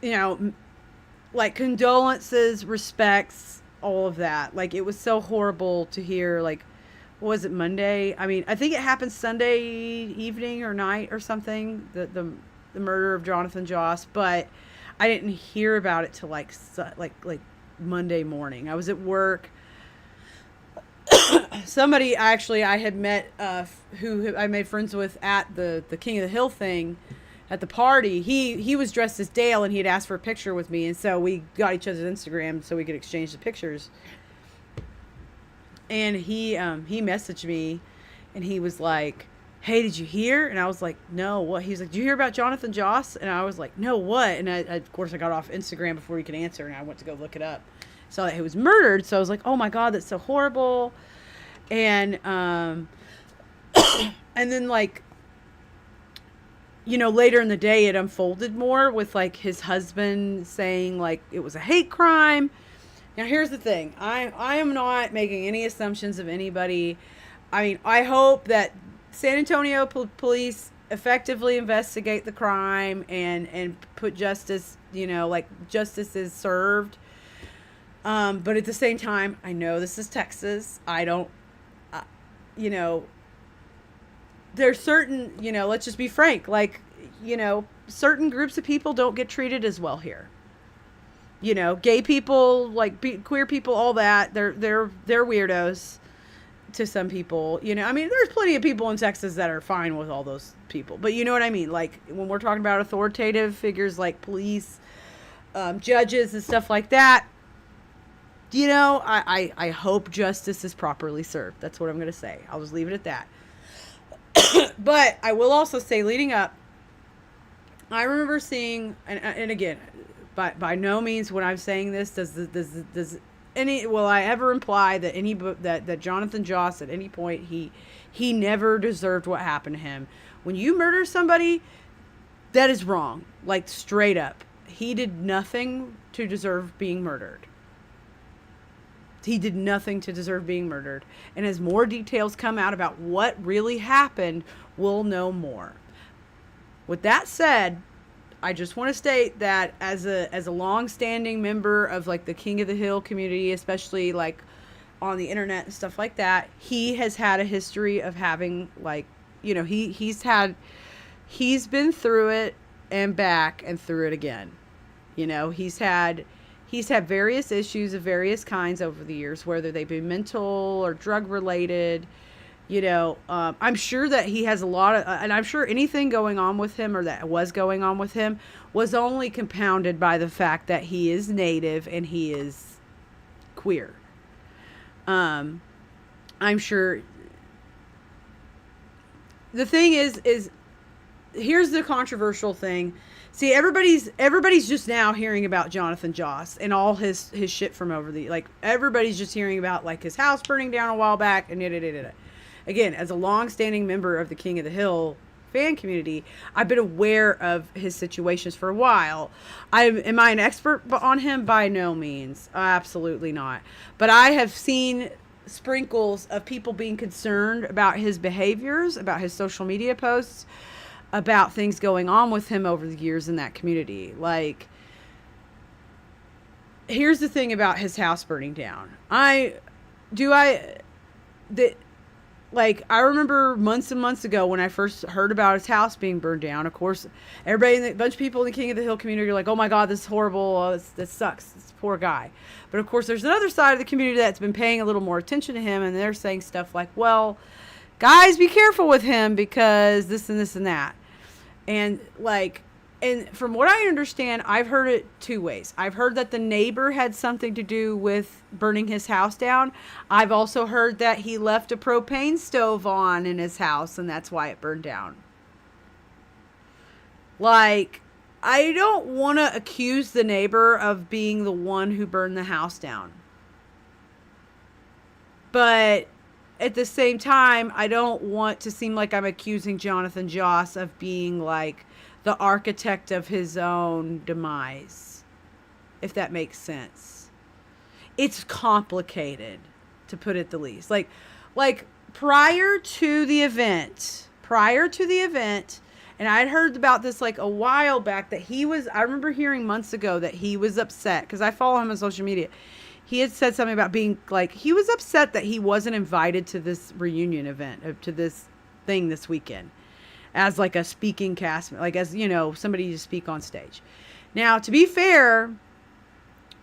like condolences, respects, all of that. Like, it was so horrible to hear, like, what was it, Monday? I mean, I think it happened Sunday evening or night or something, the murder of Jonathan Joss, but I didn't hear about it till like Monday morning. I was at work. Somebody actually I had met, who I made friends with at the King of the Hill thing at the party. He was dressed as Dale, and he had asked for a picture with me, and so we got each other's Instagram so we could exchange the pictures. And he messaged me, and he was like, "Hey, did you hear?" And I was like, "No, what?" He's like, "Did you hear about Jonathan Joss?" And I was like, "No, what?" And I of course I got off Instagram before he could answer, and I went to go look it up. Saw that he was murdered, so I was like, "Oh my God, that's so horrible." And and then, like, later in the day it unfolded more with like his husband saying like it was a hate crime. Now here's the thing. I am not making any assumptions of anybody. I mean, I hope that San Antonio police effectively investigate the crime and put justice, like justice is served. But at the same time, I know this is Texas. I don't, there's certain, let's just be frank, like, certain groups of people don't get treated as well here. Gay people, like queer people, all that, they're weirdos to some people. I mean, there's plenty of people in Texas that are fine with all those people, but you know what I mean? Like, when we're talking about authoritative figures like police, judges and stuff like that, I hope justice is properly served. That's what I'm going to say. I'll just leave it at that. But I will also say, leading up, I remember seeing, and again, by no means when I'm saying this does will I ever imply that that Jonathan Joss at any point he never deserved what happened to him. When you murder somebody, that is wrong. Like, straight up, he did nothing to deserve being murdered. He did nothing to deserve being murdered. And as more details come out about what really happened, we'll know more. With that said, I just want to state that as a long-standing member of like the King of the Hill community, especially like on the internet and stuff like that, he has had a history of having, like, he's been through it and back and through it again. He's had various issues of various kinds over the years, whether they be mental or drug related. I'm sure that he has a lot of, and I'm sure anything going on with him, or that was going on with him, was only compounded by the fact that he is Native and he is queer. I'm sure. The thing is here's the controversial thing. See, everybody's just now hearing about Jonathan Joss and all his shit from over the, like, everybody's just hearing about like his house burning down a while back and Again, as a long-standing member of the King of the Hill fan community, I've been aware of his situations for a while. Am I an expert on him? By no means. Absolutely not. But I have seen sprinkles of people being concerned about his behaviors, about his social media posts, about things going on with him over the years in that community. Like, here's the thing about his house burning down. I remember months and months ago when I first heard about his house being burned down. Of course, a bunch of people in the King of the Hill community are like, "Oh my God, this is horrible. Oh, this sucks. This poor guy." But of course, there's another side of the community that's been paying a little more attention to him, and they're saying stuff like, "Well, guys, be careful with him because this and this and that." And from what I understand, I've heard it two ways. I've heard that the neighbor had something to do with burning his house down. I've also heard that he left a propane stove on in his house and that's why it burned down. Like, I don't want to accuse the neighbor of being the one who burned the house down. But at the same time, I don't want to seem like I'm accusing Jonathan Joss of being like the architect of his own demise, if that makes sense. It's complicated, to put it the least. Like prior to the event, and I'd heard about this like a while back, that I remember hearing months ago that he was upset, because I follow him on social media. he had said something about being like, he was upset that he wasn't invited to this reunion event, to this thing this weekend as like a speaking cast, like as, you know, somebody to speak on stage. Now, to be fair,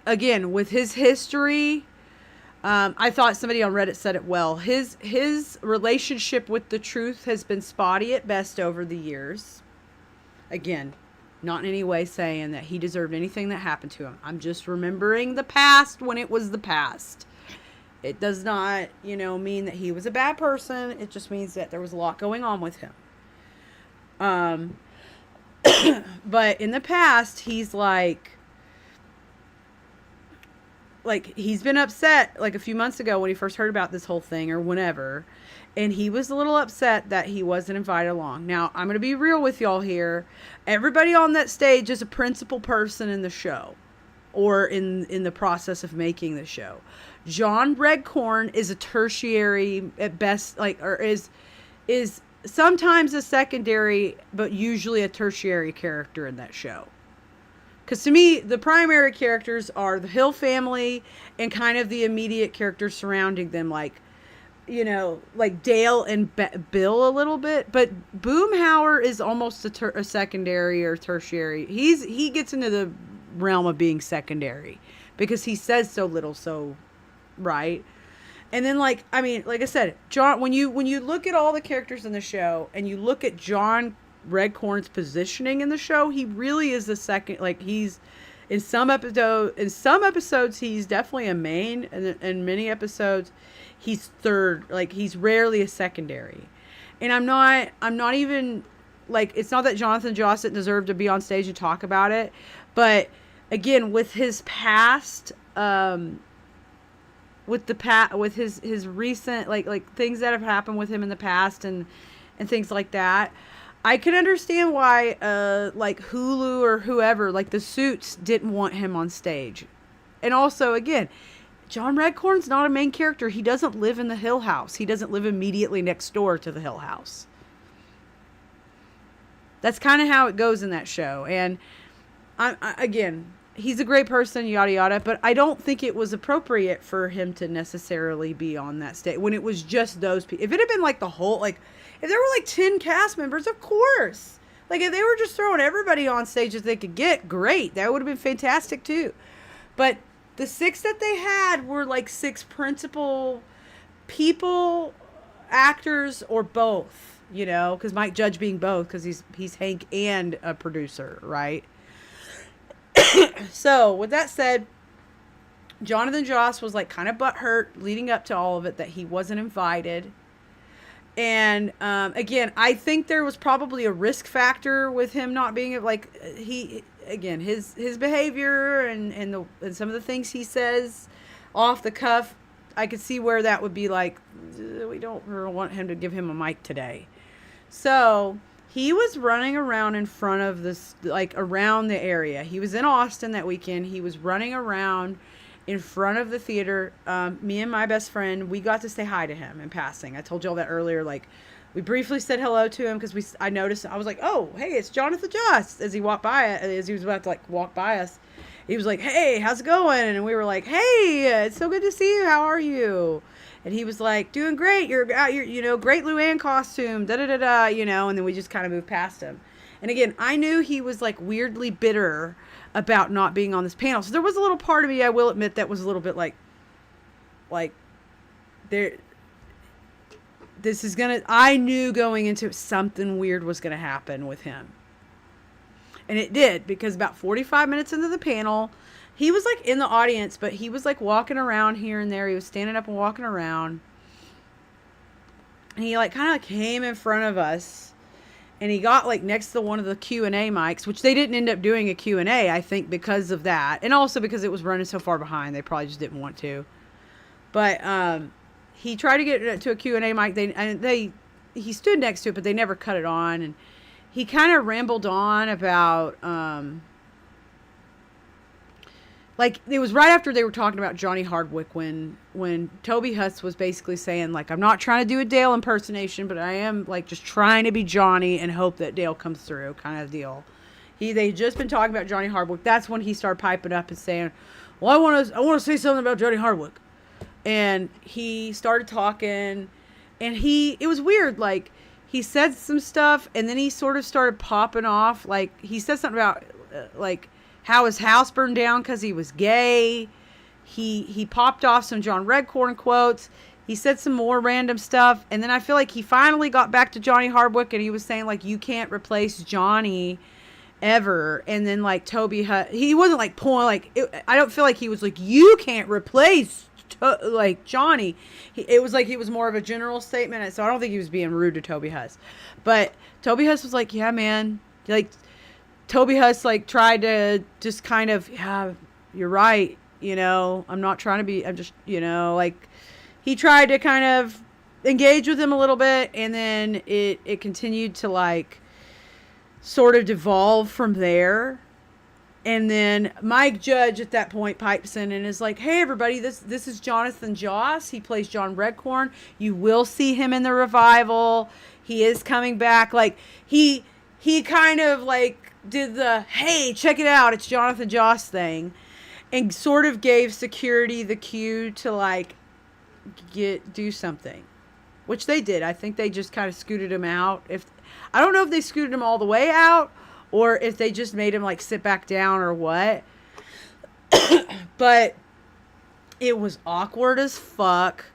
again, with his history, I thought somebody on Reddit said it well. His relationship with the truth has been spotty at best over the years. Again, not in any way saying that he deserved anything that happened to him. I'm just remembering the past when it was the past. It does not, you know, mean that he was a bad person. It just means that there was a lot going on with him. But in the past, he's like he's been upset like a few months ago when he first heard about this whole thing or whenever, and he was a little upset that he wasn't invited along. Now, I'm going to be real with y'all here. Everybody on that stage is a principal person in the show or in the process of making the show. John Redcorn is a tertiary at best, like, or is sometimes a secondary, but usually a tertiary character in that show. Because to me, the primary characters are the Hill family and kind of the immediate characters surrounding them, like, you know, like Dale and Bill a little bit. But Boomhauer is almost a secondary or tertiary. He gets into the realm of being secondary because he says so little, so right. And then, like, I mean, like I said, John, when you look at all the characters in the show and you look at John Redcorn's positioning in the show, he really is the second. Like, he's in some episodes he's definitely a main, and in many episodes he's third. Like, he's rarely a secondary. And I'm not even like, it's not that Jonathan Joss didn't deserve to be on stage and talk about it, but again, with his past, with his recent like things that have happened with him in the past and things like that, I can understand why like Hulu or whoever, like the Suits, didn't want him on stage. And also, again, John Redcorn's not a main character. He doesn't live in the Hill House. He doesn't live immediately next door to the Hill House. That's kind of how it goes in that show. And again, he's a great person, yada yada, but I don't think it was appropriate for him to necessarily be on that stage when it was just those people. If it had been like the whole, like, if there were like 10 cast members, of course. Like, if they were just throwing everybody on stage that they could get, great. That would have been fantastic too. But the 6 that they had were like 6 principal people, actors, or both, you know, because Mike Judge being both, because he's Hank and a producer, right? So, with that said, Jonathan Joss was like kind of butthurt leading up to all of it that he wasn't invited. And again, I think there was probably a risk factor with him not being, like, his behavior and some of the things he says off the cuff. I could see where that would be like, we don't want him to give him a mic today. So he was running around in front of this, like, around the area. He was in Austin that weekend. He was running around in front of the theater. Me and my best friend, we got to say hi to him in passing. I told y'all that earlier. Like, we briefly said hello to him because I noticed. I was like, "Oh, hey, it's Jonathan Joss." As he walked by, as he was about to like walk by us, he was like, "Hey, how's it going?" And we were like, "Hey, it's so good to see you. How are you?" And he was like, "Doing great. You're you know, great Luann costume. Da da da da. You know." And then we just kind of moved past him. And again, I knew he was like weirdly bitter about not being on this panel. So there was a little part of me, I will admit, that was a little bit like there, I knew going into it something weird was going to happen with him. And it did, because about 45 minutes into the panel, he was like in the audience, but he was like walking around here and there. He was standing up and walking around. And he like kind of came in front of us. And he got like next to one of the Q&A mics, which they didn't end up doing a Q&A, I think, because of that. And also because it was running so far behind. They probably just didn't want to. But he tried to get to a Q&A mic. He stood next to it, but they never cut it on. And he kind of rambled on about... like, it was right after they were talking about Johnny Hardwick when Toby Huss was basically saying, like, I'm not trying to do a Dale impersonation, but I am, like, just trying to be Johnny and hope that Dale comes through kind of deal. They had just been talking about Johnny Hardwick. That's when he started piping up and saying, well, I want to say something about Johnny Hardwick. And he started talking, and it was weird. Like, he said some stuff, and then he sort of started popping off. Like, he said something about, like, how his house burned down because he was gay. He popped off some John Redcorn quotes. He said some more random stuff, and then I feel like he finally got back to Johnny Hardwick, and he was saying, like, you can't replace Johnny ever. And then, like, Toby he wasn't like pulling, like, I don't feel like he was like, you can't replace like Johnny. It was like he was more of a general statement, so I don't think he was being rude to Toby Huss. But Toby Huss was like, yeah, man, like, Toby Huss, like, tried to just kind of, yeah, you're right, you know, I'm not trying to be, I'm just, you know, like, he tried to kind of engage with him a little bit, and then it continued to, like, sort of devolve from there. And then Mike Judge at that point pipes in and is like, hey, everybody, this is Jonathan Joss. He plays John Redcorn. You will see him in the revival. He is coming back. Like, he kind of, like, did the, hey, check it out, it's Jonathan Joss thing. And sort of gave security the cue to, like, do something. Which they did. I think they just kind of scooted him out. I don't know if they scooted him all the way out, or if they just made him, like, sit back down or what. But it was awkward as fuck.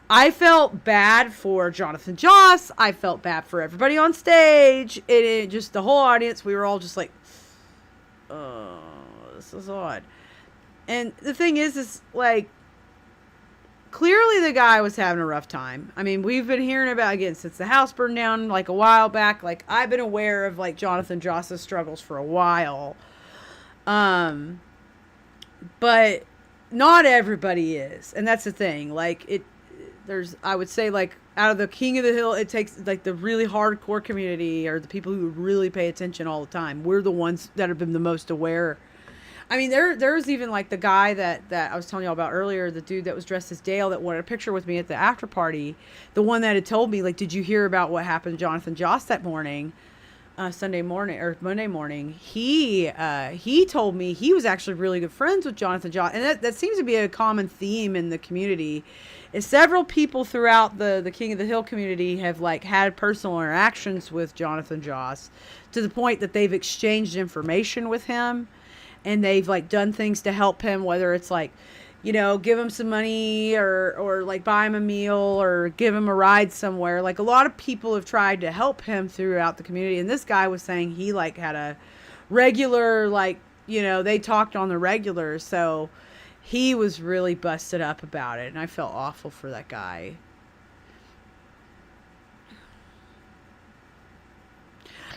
I felt bad for Jonathan Joss. I felt bad for everybody on stage. It just, the whole audience, we were all just like, oh, this is odd. And the thing is like, clearly the guy was having a rough time. I mean, we've been hearing about, again, since the house burned down, like, a while back. Like, I've been aware of, like, Jonathan Joss's struggles for a while. But not everybody is. And that's the thing. Like, I would say, like, out of the King of the Hill, it takes, like, the really hardcore community, or the people who really pay attention all the time. We're the ones that have been the most aware. I mean, there's even, like, the guy that I was telling y'all about earlier, the dude that was dressed as Dale that wanted a picture with me at the after party, the one that had told me, like, did you hear about what happened to Jonathan Joss that morning, Sunday morning, or Monday morning? He told me he was actually really good friends with Jonathan Joss, and that seems to be a common theme in the community, is several people throughout the King of the Hill community have, like, had personal interactions with Jonathan Joss, to the point that they've exchanged information with him. And they've, like, done things to help him, whether it's, like, you know, give him some money, or like, buy him a meal, or give him a ride somewhere. Like, a lot of people have tried to help him throughout the community. And this guy was saying he, like, had a regular, like, you know, they talked on the regular. So he was really busted up about it. And I felt awful for that guy.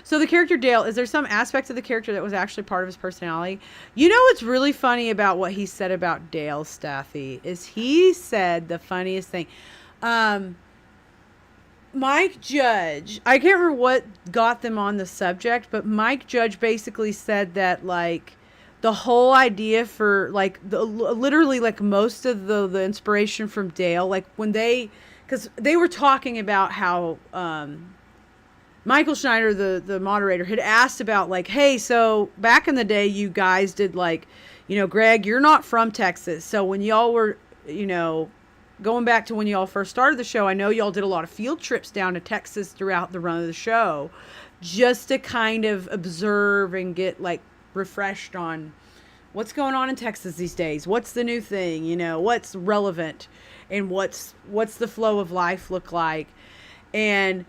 So the character Dale, is there some aspect of the character that was actually part of his personality? You know what's really funny about what he said about Dale, Staffy, is he said the funniest thing. Mike Judge, I can't remember what got them on the subject, but Mike Judge basically said that, like, the whole idea for, like, literally, like, most of the inspiration from Dale, like, because they were talking about how, Michael Schneider, the moderator, had asked about, like, hey, so back in the day, you guys did, like, you know, Greg, you're not from Texas. So when y'all were, you know, going back to when y'all first started the show, I know y'all did a lot of field trips down to Texas throughout the run of the show, just to kind of observe and get, like, refreshed on what's going on in Texas these days. What's the new thing, you know, what's relevant, and what's the flow of life look like. And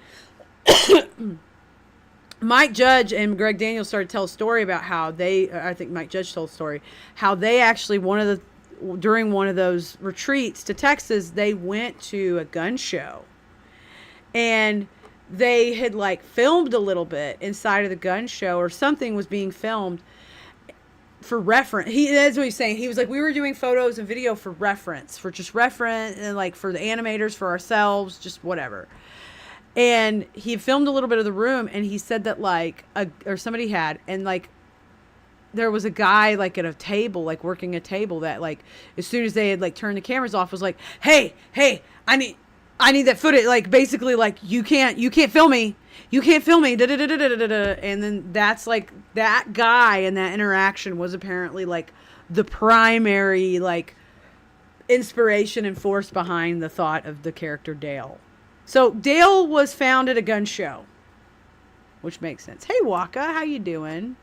Mike Judge and Greg Daniels started to tell a story about how I think Mike Judge told a story, how they actually, during one of those retreats to Texas, they went to a gun show, and they had, like, filmed a little bit inside of the gun show, or something was being filmed for reference. That's what he's saying. He was like, we were doing photos and video for reference, and, like, for the animators, for ourselves, just whatever. And he filmed a little bit of the room, and he said that, like, or somebody had, and, like, there was a guy, like, at a table, like, working a table, that, like, as soon as they had, like, turned the cameras off, was like, hey, I need that footage. Like, basically, like, you can't film me. You can't film me. Da, da, da, da, da, da, da. And then that's, like, that guy and that interaction was apparently, like, the primary like inspiration and force behind the thought of the character Dale. So Dale was found at a gun show, which makes sense. Hey Waka, how you doing?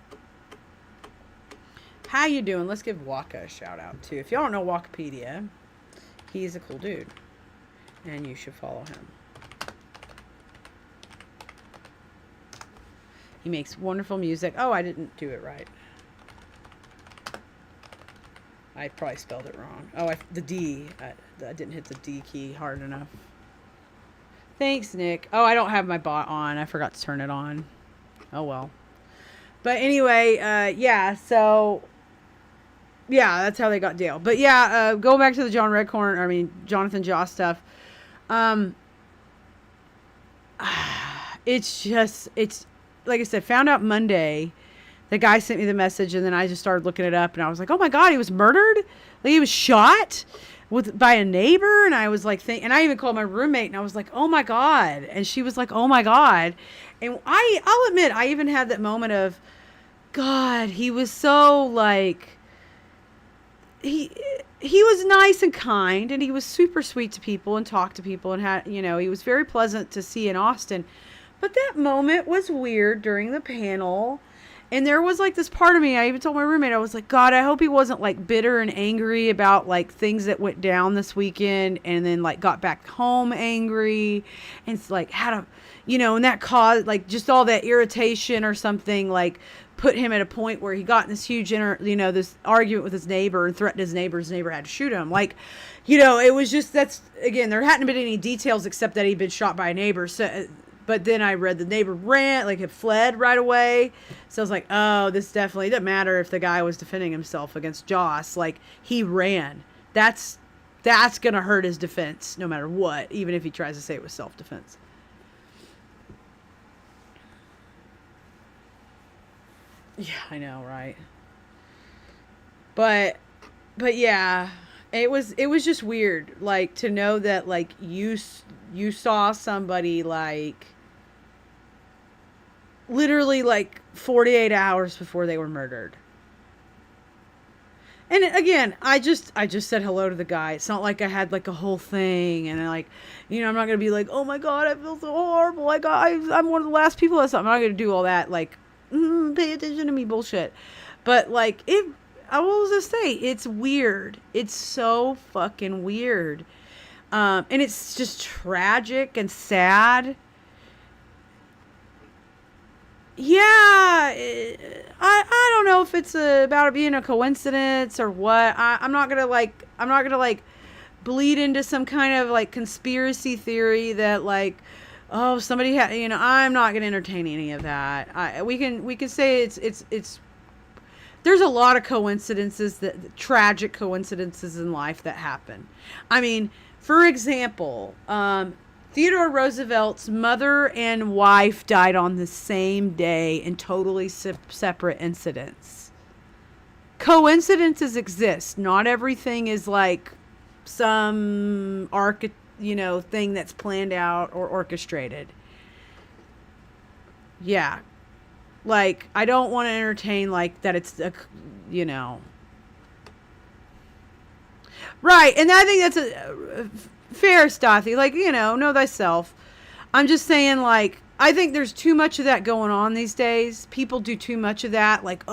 How you doing? Let's give Waka a shout out too. If y'all don't know Wikipedia, he's a cool dude, and you should follow him. He makes wonderful music. Oh, I didn't do it right. I probably spelled it wrong. Oh, the D. I didn't hit the D key hard enough. Thanks, Nick. Oh, I don't have my bot on. I forgot to turn it on. Oh, well. But anyway, yeah, so... Yeah, that's how they got Dale. But yeah, going back to the Jonathan Joss stuff. It's like I said, found out Monday. The guy sent me the message, and then I just started looking it up, and I was like, oh my God, he was murdered? Like, he was shot by a neighbor? And I was like, and I even called my roommate, and I was like, oh my God. And she was like, oh my God. And I'll admit, I even had that moment of, God, he was so like, he was nice and kind, and he was super sweet to people and talked to people, and had, he was very pleasant to see in Austin. But that moment was weird during the panel. And there was like this part of me, I even told my roommate, I was like, God, I hope he wasn't like bitter and angry about like things that went down this weekend, and then like got back home angry, and it's like had a, and that caused like just all that irritation or something, like put him at a point where he got in this huge this argument with his neighbor and threatened his neighbor. His neighbor had to shoot him. Like, it was just, that's, again, there hadn't been any details except that he'd been shot by a neighbor. So, but then I read the neighbor had fled right away. So I was like, oh, this definitely doesn't matter if the guy was defending himself against Joss. Like, he ran. That's going to hurt his defense no matter what, even if he tries to say it was self-defense. Yeah, I know, right? But yeah, it was just weird, like, to know that, like, you saw somebody, like, literally, like, 48 hours before they were murdered. And again, I just said hello to the guy. It's not like I had like a whole thing, and I'm not gonna be like, oh my God, I feel so horrible. Like I'm one of the last people. I'm not gonna do all that, like, pay attention to me bullshit. But like, I will just say, it's weird. It's so fucking weird. And it's just tragic and sad. Yeah, I don't know if it's about it being a coincidence or what. I'm not gonna bleed into some kind of like conspiracy theory that like, oh, somebody had, I'm not gonna entertain any of that. We can say it's there's a lot of coincidences, tragic coincidences in life that happen. I mean, for example, Theodore Roosevelt's mother and wife died on the same day in totally separate incidents. Coincidences exist. Not everything is like some thing that's planned out or orchestrated. Yeah. Like, I don't want to entertain like that it's Right, and I think that's a fair, Stothy. Like, know thyself. I'm just saying, like, I think there's too much of that going on these days. People do too much of that. Like,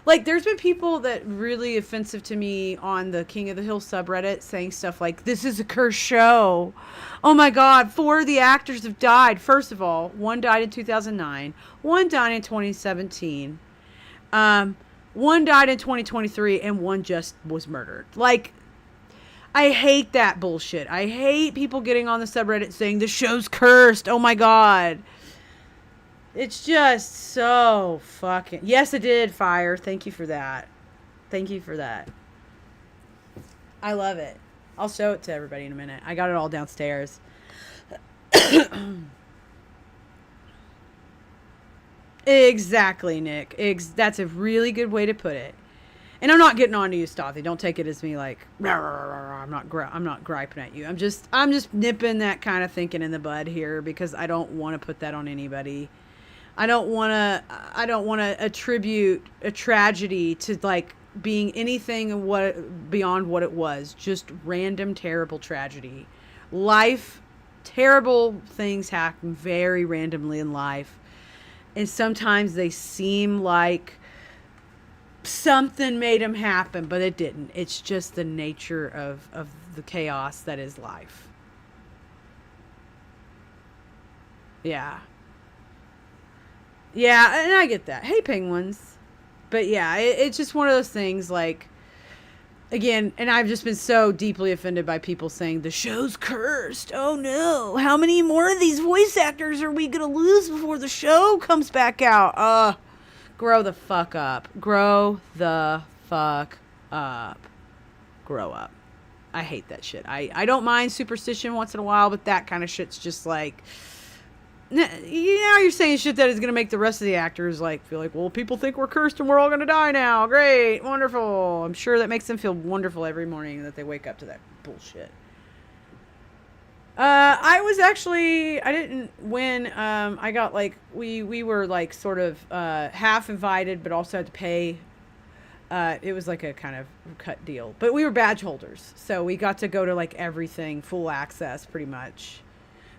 like, there's been people that really offensive to me on the King of the Hill subreddit saying stuff like, this is a cursed show. Oh my God, 4 of the actors have died. First of all, one died in 2009. One died in 2017. One died in 2023, and one just was murdered. Like, I hate that bullshit. I hate people getting on the subreddit saying the show's cursed. Oh my God. It's just so fucking... Yes, it did, Fire. Thank you for that. Thank you for that. I love it. I'll show it to everybody in a minute. I got it all downstairs. Exactly, Nick. That's a really good way to put it. And I'm not getting on to you, Stothy. Don't take it as me like, rah, rah, rah, rah. I'm not griping at you. I'm just nipping that kind of thinking in the bud here because I don't want to put that on anybody. I don't want to attribute a tragedy to like being anything beyond what it was. Just random terrible tragedy. Life, terrible things happen very randomly in life. And sometimes they seem like something made them happen, but it didn't. It's just the nature of the chaos that is life. Yeah. Yeah, and I get that. Hey, penguins. But yeah, it's just one of those things like, again, and I've just been so deeply offended by people saying the show's cursed. Oh no. How many more of these voice actors are we going to lose before the show comes back out? Grow the fuck up. Grow the fuck up. Grow up. I hate that shit. I don't mind superstition once in a while, but that kind of shit's just like, you're saying shit that is going to make the rest of the actors like feel like, well, people think we're cursed and we're all going to die now. Great. Wonderful. I'm sure that makes them feel wonderful every morning that they wake up to that bullshit. I didn't win. I got like, we were like sort of, half invited, but also had to pay. It was like a kind of cut deal, but we were badge holders. So we got to go to like everything, full access pretty much.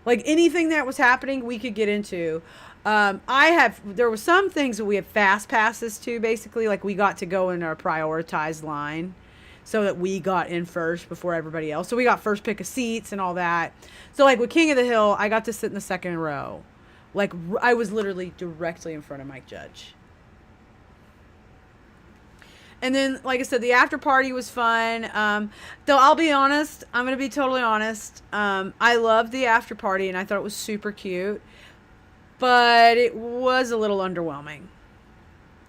Like anything that was happening, we could get into. There were some things that we had fast passes to, basically. Like we got to go in our prioritized line so that we got in first before everybody else. So we got first pick of seats and all that. So like with King of the Hill, I got to sit in the second row. Like I was literally directly in front of Mike Judge. And then, like I said, the after party was fun. Though I'll be honest, I'm going to be totally honest. I loved the after party and I thought it was super cute. But it was a little underwhelming.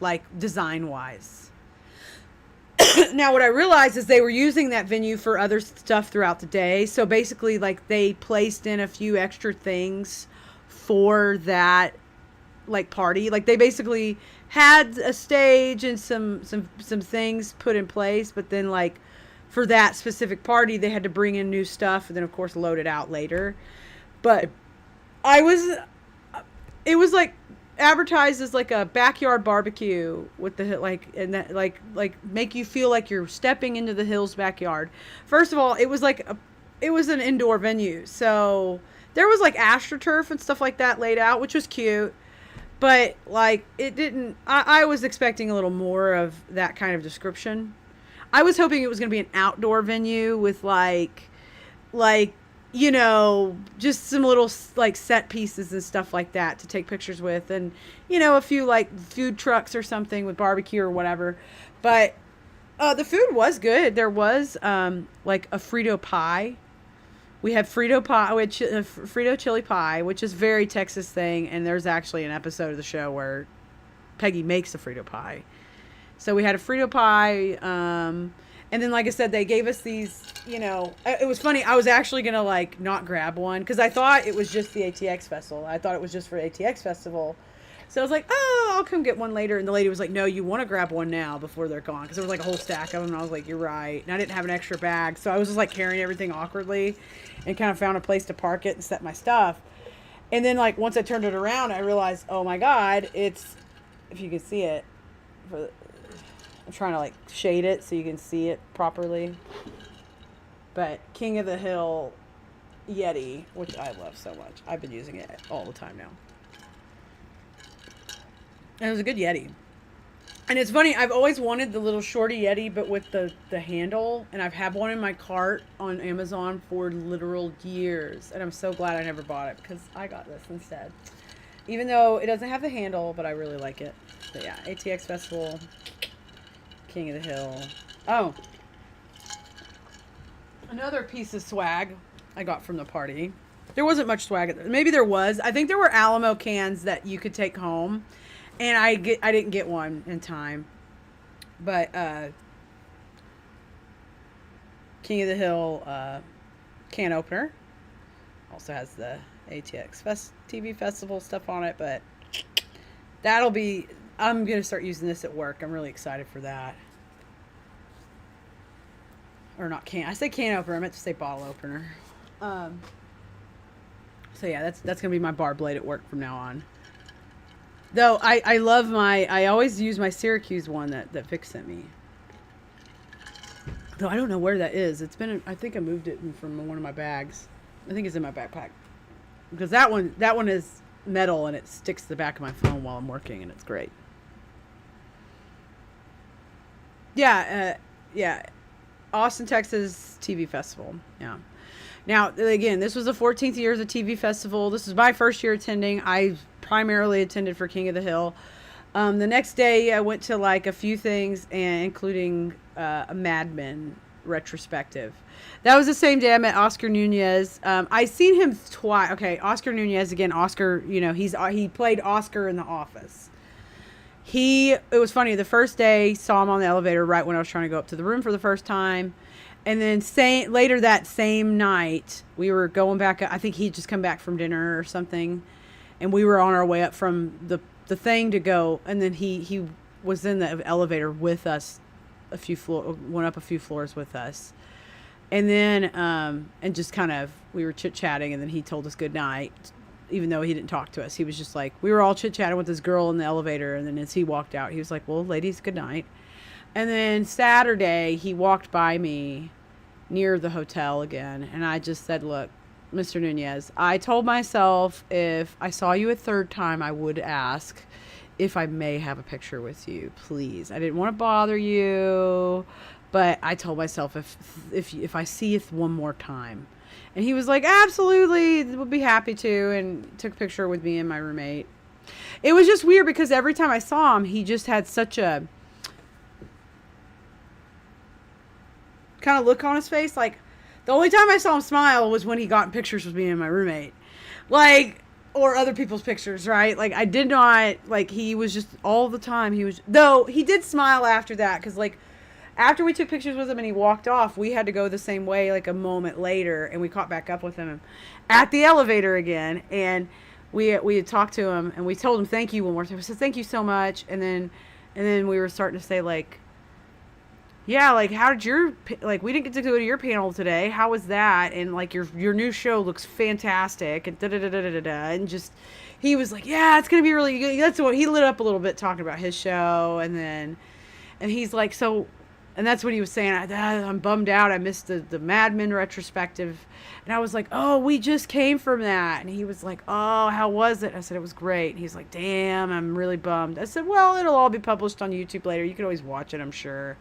Like, design-wise. Now, what I realized is they were using that venue for other stuff throughout the day. So basically, like, they placed in a few extra things for that, like, party. Like, they basically had a stage and some things put in place, but then like for that specific party they had to bring in new stuff and then of course load it out later. But it was like advertised as like a backyard barbecue with the like, and that like make you feel like you're stepping into the Hills backyard. First of all, it was an indoor venue, so there was like AstroTurf and stuff like that laid out, which was cute. But, like, it didn't... I was expecting a little more of that kind of description. I was hoping it was going to be an outdoor venue with, like, you know, just some little, like, set pieces and stuff like that to take pictures with. And, you know, a few, like, food trucks or something with barbecue or whatever. But the food was good. There was, like, a Frito pie. We had Frito pie, Frito chili pie, which is very Texas thing. And there's actually an episode of the show where Peggy makes a Frito pie. So we had a Frito pie. And then, like I said, they gave us these, you know, it was funny. I was actually going to like not grab one because I thought it was just the ATX festival. I thought it was just for ATX festival. So I was like, oh, I'll come get one later. And the lady was like, no, you want to grab one now before they're gone. Because there was like a whole stack of them. And I was like, you're right. And I didn't have an extra bag. So I was just like carrying everything awkwardly and kind of found a place to park it and set my stuff. And then like once I turned it around, I realized, oh my God, it's, if you can see it, I'm trying to like shade it so you can see it properly. But King of the Hill Yeti, which I love so much. I've been using it all the time now. And it was a good Yeti. And it's funny, I've always wanted the little shorty Yeti, but with the handle. And I've had one in my cart on Amazon for literal years. And I'm so glad I never bought it because I got this instead. Even though it doesn't have the handle, but I really like it. So yeah, ATX Festival, King of the Hill. Oh. Another piece of swag I got from the party. There wasn't much swag. Maybe there was. I think there were Alamo cans that you could take home. And I didn't get one in time. But King of the Hill can opener. Also has the ATX TV Festival stuff on it. But that'll be... I'm going to start using this at work. I'm really excited for that. Or not can. I say can opener. I meant to say bottle opener. So yeah, that's going to be my bar blade at work from now on. Though I love I always use my Syracuse one that Vic sent me. Though I don't know where that is. It's been, I think I moved it from one of my bags. I think it's in my backpack. Because that one is metal and it sticks to the back of my phone while I'm working and it's great. Yeah. Austin, Texas TV Festival. Yeah. Now, again, this was the 14th year of the TV Festival. This is my first year attending. I primarily attended for King of the Hill. The next day, I went to like a few things, including a Mad Men retrospective. That was the same day I met Oscar Nunez. I seen him twice. Okay, Oscar Nunez again. Oscar, he played Oscar in The Office. It was funny. The first day, saw him on the elevator right when I was trying to go up to the room for the first time. And then later that same night, we were going back. I think he'd just come back from dinner or something. And we were on our way up from the thing to go. And then he was in the elevator with us went up a few floors with us. And then, and just kind of, we were chit-chatting. And then he told us good night, even though he didn't talk to us. He was just like, we were all chit-chatting with this girl in the elevator. And then as he walked out, he was like, well, ladies, good night. And then Saturday, he walked by me near the hotel again. And I just said, look, Mr. Nunez, I told myself if I saw you a third time, I would ask if I may have a picture with you, please. I didn't want to bother you, but I told myself if I see you one more time. And he was like, absolutely, would be happy to, and took a picture with me and my roommate. It was just weird because every time I saw him, he just had such a kind of look on his face. Like, the only time I saw him smile was when he got in pictures with me and my roommate. Like, or other people's pictures, right? Like, I did not, like, he was just all the time. Though he did smile after that. Because, like, after we took pictures with him and he walked off, we had to go the same way, like, a moment later. And we caught back up with him at the elevator again. And we had talked to him and we told him thank you one more time. We said, thank you so much. And then we were starting to say, like, yeah, like, how did we didn't get to go to your panel today. How was that? And, like, your new show looks fantastic. And da-da-da-da-da-da. And just, he was like, yeah, it's going to be really good. That's what, he lit up a little bit talking about his show. And he's like, so, and that's what he was saying. I'm bummed out. I missed the Mad Men retrospective. And I was like, oh, we just came from that. And he was like, oh, how was it? I said, it was great. And he's like, damn, I'm really bummed. I said, well, it'll all be published on YouTube later. You can always watch it, I'm sure.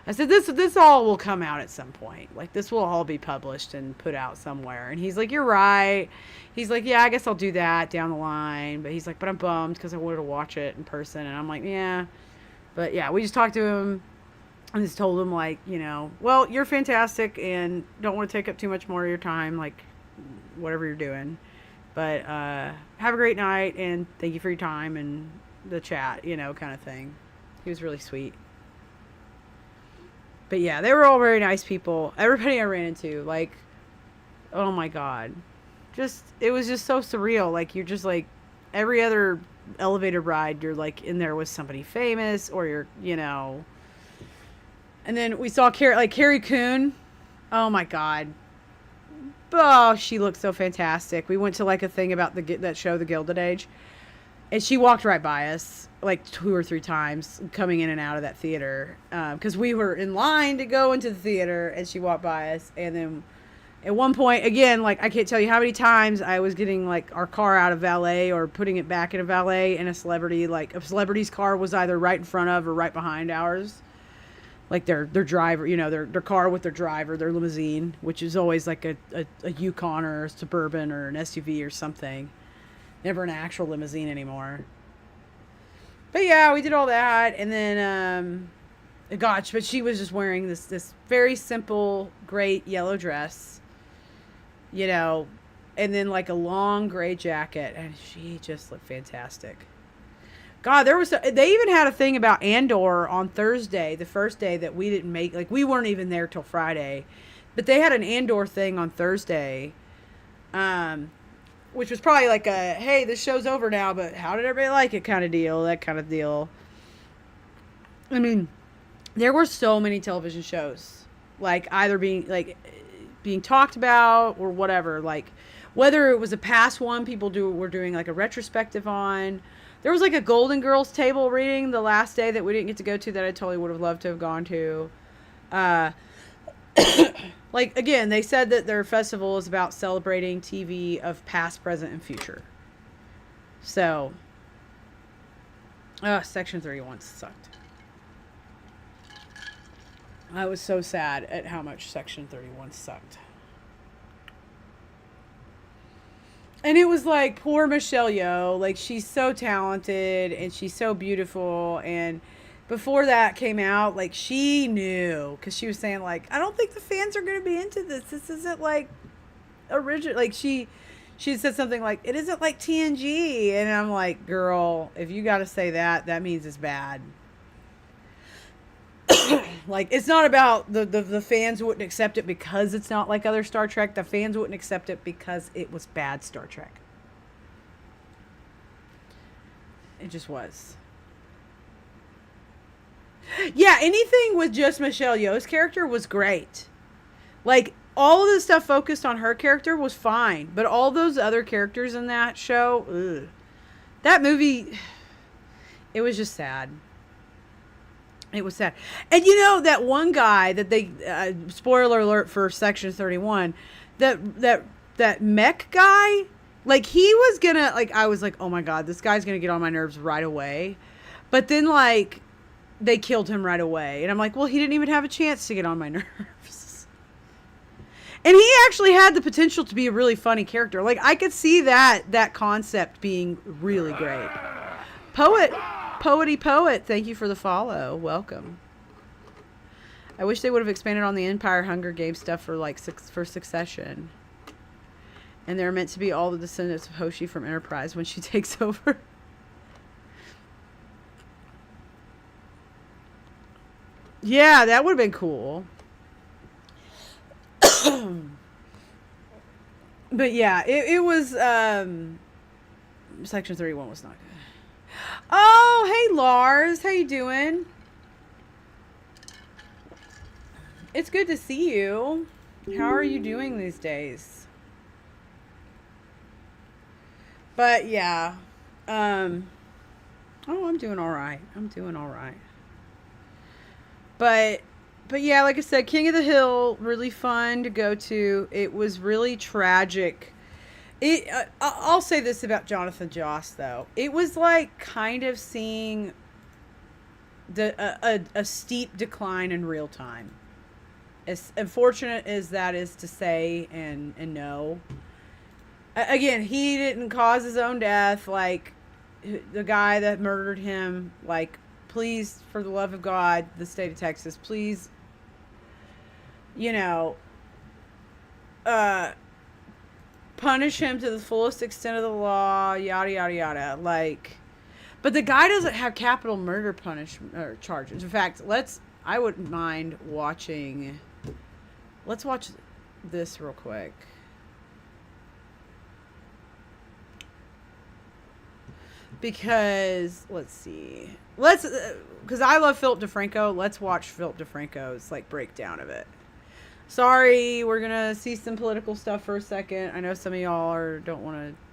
I said, this all will come out at some point. Like, this will all be published and put out somewhere. And he's like, you're right. He's like, yeah, I guess I'll do that down the line. But he's like, but I'm bummed because I wanted to watch it in person. And I'm like, yeah. But, yeah, we just talked to him and just told him, like, well, you're fantastic and don't want to take up too much more of your time, like, whatever you're doing. But have a great night and thank you for your time and the chat, kind of thing. He was really sweet. But yeah, they were all very nice people. Everybody I ran into, like, oh my God. It was just so surreal. Like, you're just like, every other elevator ride, you're like in there with somebody famous or you're, And then we saw Carrie Coon. Oh my God. Oh, she looked so fantastic. We went to like a thing about that show, The Gilded Age. And she walked right by us like 2 or 3 times coming in and out of that theater. Because we were in line to go into the theater and she walked by us. And then at one point, again, like I can't tell you how many times I was getting like our car out of valet or putting it back in a valet and a celebrity's car was either right in front of or right behind ours. Like their driver, their car with their driver, their limousine, which is always like a Yukon or a Suburban or an SUV or something. Never an actual limousine anymore. But yeah, we did all that. And then, gosh, but she was just wearing this very simple, great yellow dress, and then like a long gray jacket. And she just looked fantastic. God, they even had a thing about Andor on Thursday, the first day that we didn't make, like we weren't even there till Friday. But they had an Andor thing on Thursday. Which was probably like a, hey, this show's over now, but how did everybody like it kind of deal, that kind of deal. I mean, there were so many television shows, like either being talked about or whatever, like whether it was a past one people were doing like a retrospective on, There was like a Golden Girls table reading the last day that we didn't get to go to that I totally would have loved to have gone to. Like, again, they said that their festival is about celebrating TV of past, present, and future. So, Section 31 sucked. I was so sad at how much Section 31 sucked. And it was like, poor Michelle Yeoh. Like, she's so talented and she's so beautiful. And before that came out, like, she knew. Because she was saying, like, I don't think the fans are going to be into this. This isn't, like, original. Like, she said something like, it isn't like TNG. And I'm like, girl, if you got to say that, that means it's bad. Like, it's not about the fans wouldn't accept it because it's not like other Star Trek. The fans wouldn't accept it because it was bad Star Trek. It just was. Yeah, anything with just Michelle Yeoh's character was great. Like, all of the stuff focused on her character was fine. But all those other characters in that show, ugh. That movie, it was just sad. It was sad. And you know, that one guy that they, spoiler alert for Section 31, that mech guy, like, he was gonna, like, I was like, oh my God, this guy's gonna get on my nerves right away. But then, like, they killed him right away. And I'm like, well, he didn't even have a chance to get on my nerves. And he actually had the potential to be a really funny character. Like, I could see that concept being really great. Poety Poet, thank you for the follow. Welcome. I wish they would have expanded on the Empire Hunger Games stuff for like for Succession. And they're meant to be all the descendants of Hoshi from Enterprise when she takes over. Yeah, that would have been cool. But yeah, it was Section 31 was not good. Oh, hey Lars, how you doing? It's good to see you. How are you doing these days? But yeah, oh, I'm doing all right. But yeah, like I said, King of the Hill, really fun to go to. It was really tragic. I'll say this about Jonathan Joss, though. It was like kind of seeing a steep decline in real time. As unfortunate as that is to say and know. Again, he didn't cause his own death. Like, the guy that murdered him, like, please, for the love of God, the state of Texas, please, you know, punish him to the fullest extent of the law, yada, yada, yada. Like, but the guy doesn't have capital murder charges. In fact, I wouldn't mind watching, let's watch this real quick. Because, let's see. Because I love Philip DeFranco. Let's watch Philip DeFranco's, like, breakdown of it. Sorry, we're going to see some political stuff for a second. I know some of y'all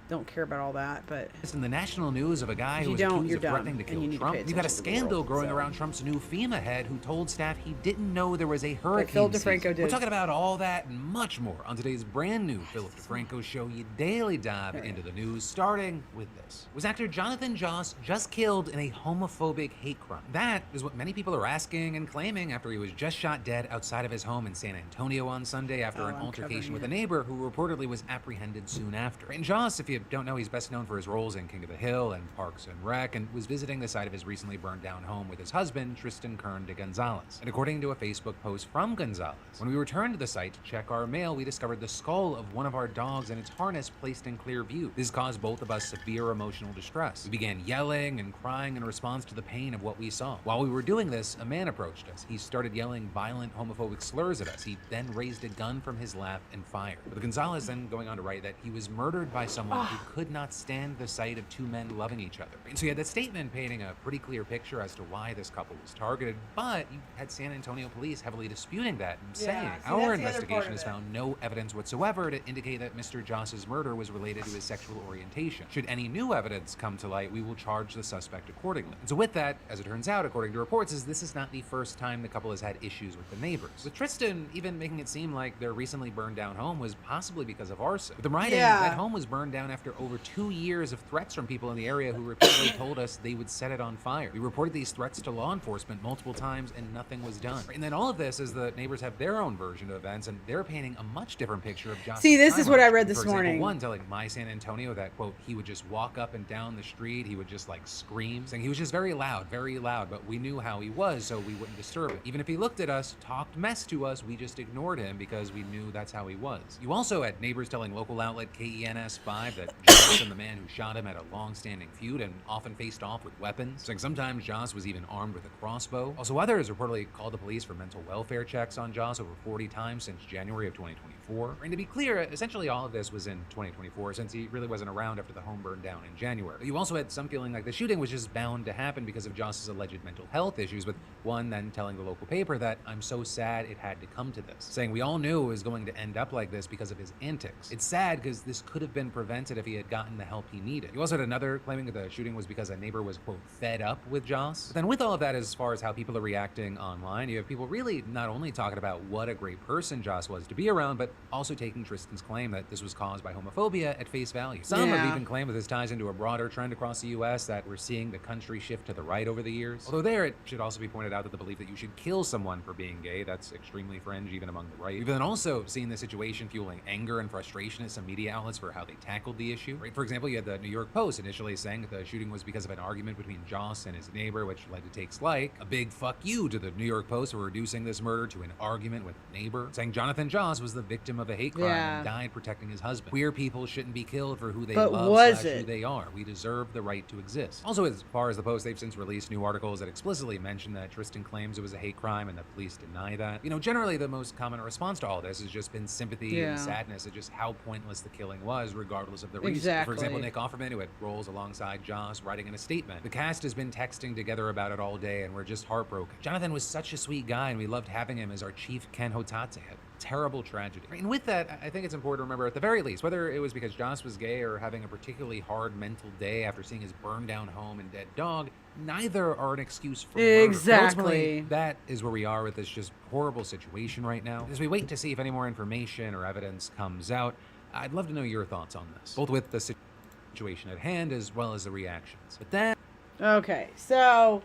don't care about all that, but it's in the national news of a guy who was accused of threatening to kill Trump. You got a scandal growing around Trump's new FEMA head who told staff he didn't know there was a hurricane season. We're talking about all that and much more on today's brand new Philip DeFranco show. You daily dive into the news, starting with this. Was actor Jonathan Joss just killed in a homophobic hate crime? That is what many people are asking and claiming after he was just shot dead outside of his home in San Antonio on Sunday after an altercation with a neighbor who reportedly was apprehended soon after. And Joss, if you don't know, he's best known for his roles in King of the Hill and Parks and Rec, and was visiting the site of his recently burned down home with his husband, Tristan Kern de Gonzalez. And according to a Facebook post from Gonzalez, when we returned to the site to check our mail, we discovered the skull of one of our dogs and its harness placed in clear view. This caused both of us severe emotional distress. We began yelling and crying in response to the pain of what we saw. While we were doing this, a man approached us. He started yelling violent homophobic slurs at us. He then raised a gun from his lap and fired. With Gonzalez then going on to write that he was murdered by someone who could not stand the sight of two men loving each other. And so you had that statement painting a pretty clear picture as to why this couple was targeted, but you had San Antonio police heavily disputing that and saying, our investigation has found no evidence whatsoever to indicate that Mr. Joss's murder was related to his sexual orientation. Should any new evidence come to light, we will charge the suspect accordingly. And so with that, as it turns out, according to reports, this is not the first time the couple has had issues with the neighbors. With Tristan even making it seem like their recently burned down home was possibly because of arson. With them writing, that home was burned down after over 2 years of threats from people in the area who repeatedly told us they would set it on fire. We reported these threats to law enforcement multiple times and nothing was done. And then all of this is the neighbors have their own version of events and they're painting a much different picture of Josh. See, this is what I read this morning. One telling My San Antonio that, quote, he would just walk up and down the street, he would just like scream, saying he was just very loud, but we knew how he was, so we wouldn't disturb him. Even if he looked at us, talked mess to us, we just ignored him because we knew that's how he was. You also had neighbors telling local outlet KENS5 that Joss and the man who shot him had a long-standing feud and often faced off with weapons, saying sometimes Joss was even armed with a crossbow. Also, others reportedly called the police for mental welfare checks on Joss over 40 times since January of 2024. And to be clear, essentially all of this was in 2024 since he really wasn't around after the home burned down in January. You also had some feeling like the shooting was just bound to happen because of Joss's alleged mental health issues, with one then telling the local paper that, I'm so sad it had to come to this, saying we all knew it was going to end up like this because of his antics. It's sad because this could have been prevented if he had gotten the help he needed. You also had another claiming that the shooting was because a neighbor was, quote, fed up with Joss. But then with all of that, as far as how people are reacting online, you have people really not only talking about what a great person Joss was to be around, but also taking Tristan's claim that this was caused by homophobia at face value. Some have even claimed that this ties into a broader trend across the U.S. that we're seeing the country shift to the right over the years. Although there, it should also be pointed out that the belief that you should kill someone for being gay, that's extremely fringe even among the right. We've then also seen the situation fueling anger and frustration at some media outlets for how they tackled the issue. Right? For example, you had the New York Post initially saying that the shooting was because of an argument between Joss and his neighbor, which led to takes like a big fuck you to the New York Post for reducing this murder to an argument with a neighbor, saying Jonathan Joss was the victim of a hate crime and died protecting his husband. Queer people shouldn't be killed for who they love / who they are. We deserve the right to exist. Also, as far as the Post, they've since released new articles that explicitly mention that Tristan claims it was a hate crime and the police deny that. You know, generally the most common response to all this has just been sympathy and sadness at just how pointless the killing was, regardless of the reason. For example, Nick Offerman, who had roles alongside Joss, writing in a statement, the cast has been texting together about it all day and we're just heartbroken. Jonathan was such a sweet guy and we loved having him as our chief Ken Hotate. Terrible tragedy. And with that, I think it's important to remember, at the very least, whether it was because Joss was gay or having a particularly hard mental day after seeing his burned down home and dead dog, neither are an excuse for murder. Ultimately, that is where we are with this just horrible situation right now. As we wait to see if any more information or evidence comes out, I'd love to know your thoughts on this, both with the situation at hand as well as the reactions. But then... Okay, so...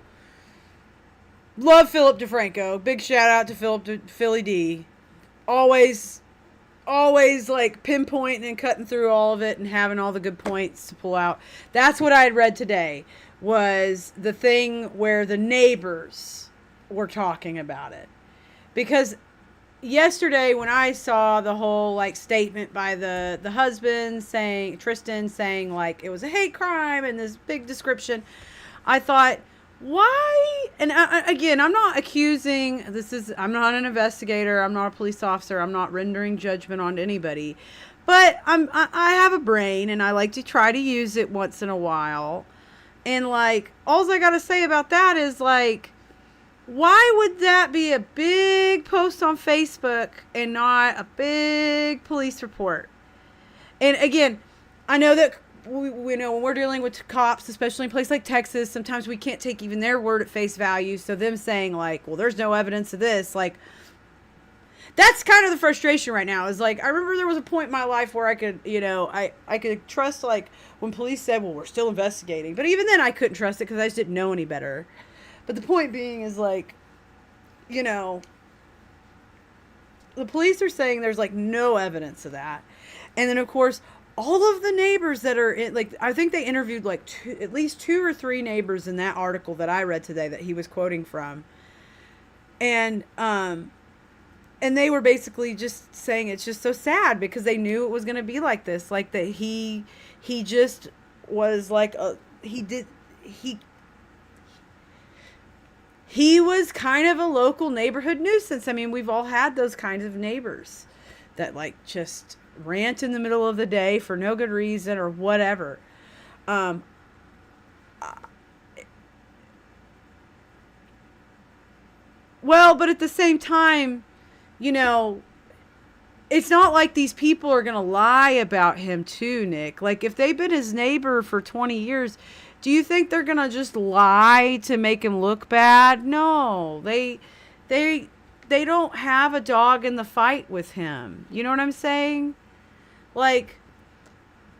Love Philip DeFranco. Big shout out to Philly D. Always like pinpointing and cutting through all of it and having all the good points to pull out. That's what I had read today, was the thing where the neighbors were talking about it. Because yesterday when I saw the whole like statement by the husband saying, Tristan saying like it was a hate crime and this big description, I thought, why? And again, I'm not accusing, I'm not an investigator, I'm not a police officer, I'm not rendering judgment on anybody, but I have a brain and I like to try to use it once in a while. And like, all I gotta say about that is like, why would that be a big post on Facebook and not a big police report? And again, I know that we know when we're dealing with cops, especially in places like Texas, sometimes we can't take even their word at face value. So them saying like, well, there's no evidence of this, like, that's kind of the frustration right now. Is like, I remember there was a point in my life where I could, I could trust, like, when police said, well, we're still investigating. But even then I couldn't trust it because I just didn't know any better. But the point being is like, the police are saying there's like no evidence of that. And then of course, all of the neighbors that are in, like, I think they interviewed like at least 2 or 3 neighbors in that article that I read today that he was quoting from. And they were basically just saying it's just so sad because they knew it was going to be like this. Like that he just was like, he was kind of a local neighborhood nuisance. I mean, we've all had those kinds of neighbors that like just rant in the middle of the day for no good reason or whatever. Well, but at the same time, you know, it's not like these people are going to lie about him too, Nick. Like, if they've been his neighbor for 20 years, do you think they're going to just lie to make him look bad? No, they don't have a dog in the fight with him. You know what I'm saying? Like,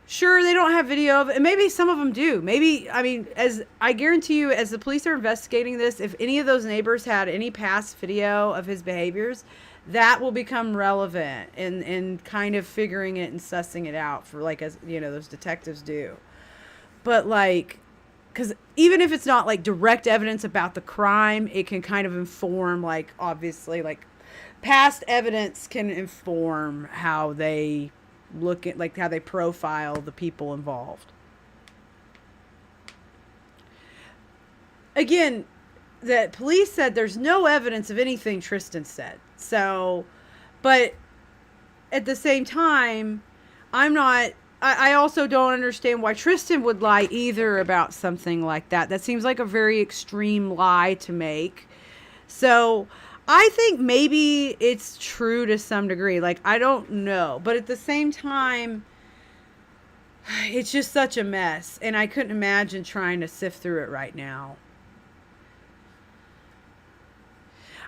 sure, they don't have video of it. And maybe some of them do. Maybe, I mean, as I guarantee you, as the police are investigating this, if any of those neighbors had any past video of his behaviors, that will become relevant in kind of figuring it and sussing it out for, like, as you know, those detectives do. But like, because even if it's not like direct evidence about the crime, it can kind of inform, like, obviously, like, past evidence can inform how they look at, like, how they profile the people involved. Again, the police said there's no evidence of anything Tristan said. So, but at the same time, I also don't understand why Tristan would lie either about something like that. That seems like a very extreme lie to make. So I think maybe it's true to some degree. Like, I don't know. But at the same time, it's just such a mess. And I couldn't imagine trying to sift through it right now.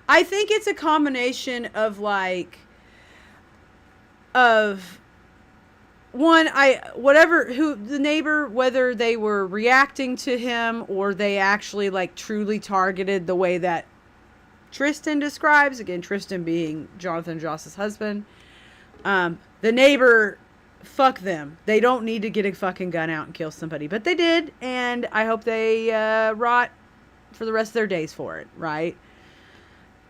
I think it's a combination of, like, of one, who the neighbor, whether they were reacting to him or they actually, like, truly targeted the way that Tristan describes. Again, Tristan being Jonathan Joss's husband. The neighbor, fuck them. They don't need to get a fucking gun out and kill somebody. But they did, and I hope they rot for the rest of their days for it, right?